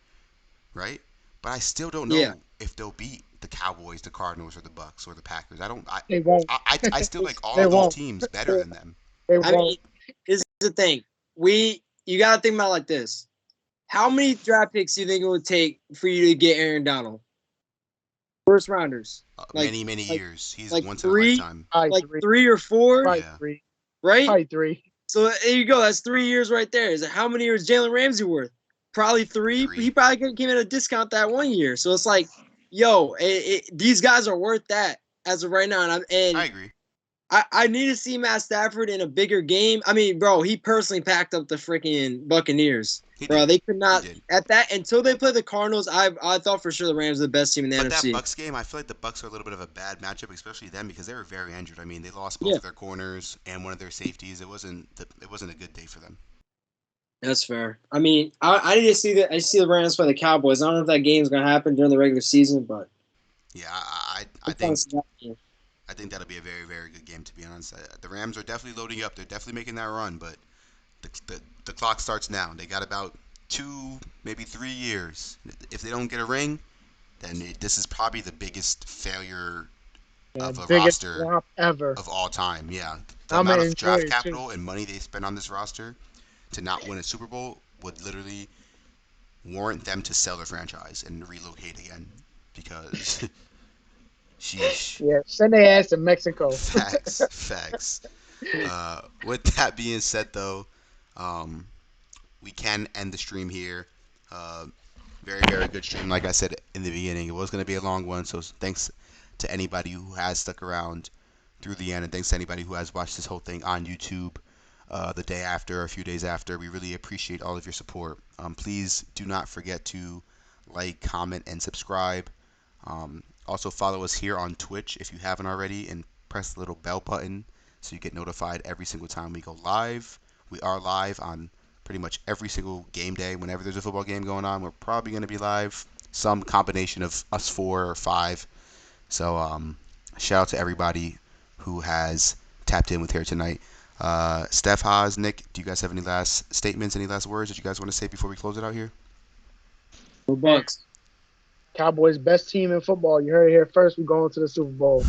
right? But I still don't Yeah. know if they'll beat the Cowboys, the Cardinals, or the Bucks or the Packers. I don't. they won't. I still like all They of those won't. teams better Well, than them. They I mean, won't. this is the thing. You got to think about it like this. How many draft picks do you think it would take for you to get Aaron Donald? First rounders. Like Many many like years. He's like once in a three, lifetime. Probably like three. three or four, Probably Yeah, three. right? Probably three. So there you go. That's 3 years right there. Is it how many years Jalen Ramsey worth? Probably three. He three. probably came at a discount that 1 year. So it's like, yo, these guys are worth that as of right now. I And agree. I need to see Matt Stafford in a bigger game. I mean, bro, he personally packed up the freaking Buccaneers. He Bro, did. they could He not did. at that until they play the Cardinals. I thought for sure the Rams were the best team in the But that NFC. Bucks game, I feel like the Bucks are a little bit of a bad matchup, especially them because they were very injured. I mean, they lost both Yeah, of their corners and one of their safeties. It wasn't a good day for them. that's fair. I mean, I need to see that. I see the Rams play the Cowboys. I don't know if that game's gonna happen during the regular season, but Yeah, I'm trying to see that game. I think that'll be a very very good game to be honest. The Rams are definitely loading up. They're definitely making that run, but the clock starts now. They got about 2 maybe 3 years. If they don't get a ring, then this is probably the biggest failure Yeah, of a biggest roster flop ever. of all time. Yeah, the I'm amount gonna of enjoy draft it too. capital and money they spend on this roster to not win a Super Bowl would literally warrant them to sell their franchise and relocate again because sheesh. Yeah, send their ass to Mexico. Facts. With that being said, though, um, we can end the stream here. Uh, very good stream. Like I said in the beginning, it was going to be a long one. So thanks to anybody who has stuck around through the end, and thanks to anybody who has watched this whole thing on YouTube the day after, or a few days after. We really appreciate all of your support. Please do not forget to like, comment, and subscribe. Also follow us here on Twitch if you haven't already, and press the little bell button so you get notified every single time we go live. We are live on pretty much every single game day. Whenever there's a football game going on, we're probably going to be live. Some combination of us four or five. So shout out to everybody who has tapped in with here tonight. Steph, Haas, Nick, do you guys have any last statements, any last words that you guys want to say before we close it out here? The Bucks. Cowboys best team in football. You heard it here first. We're going to the Super Bowl.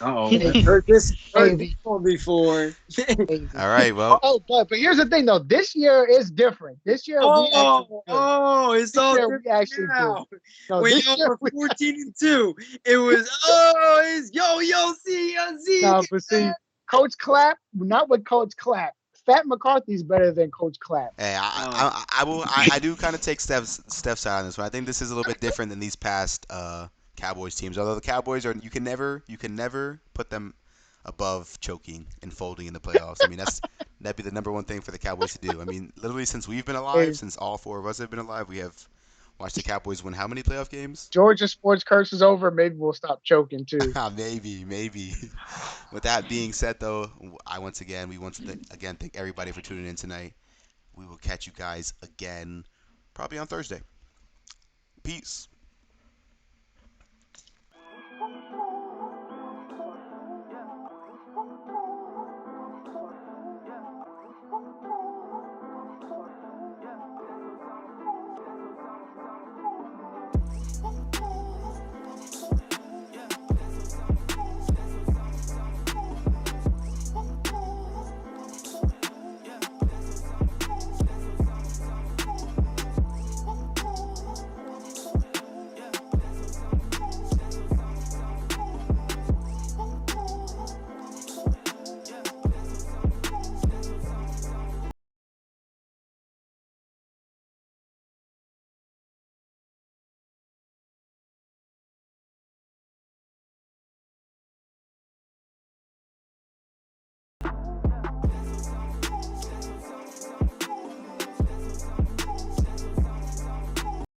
Oh, Maybe. heard this Maybe. one before. Maybe. All right, well, Oh, but here's the thing though. This year is different. This year we actually good. It's This all year different we actually good. now. No, When this y'all year were we 14-2, it was it's yo see no, but see, Coach Clapp, not with Coach Clapp. Fat McCarthy's better than Coach Clapp. hey, Oh, I do kind of take Steph's side on this one. I think this is a little bit different than these past Cowboys teams. Although the Cowboys are, you can never put them above choking and folding in the playoffs. I mean, that'd be the number one thing for the Cowboys to do. I mean, literally since we've been alive, Hey, since all four of us have been alive, we have watched the Cowboys win how many playoff games? Georgia sports curse is over. Maybe we'll stop choking too. Maybe. With that being said, though, we once again thank everybody for tuning in tonight. We will catch you guys again probably on Thursday. Peace.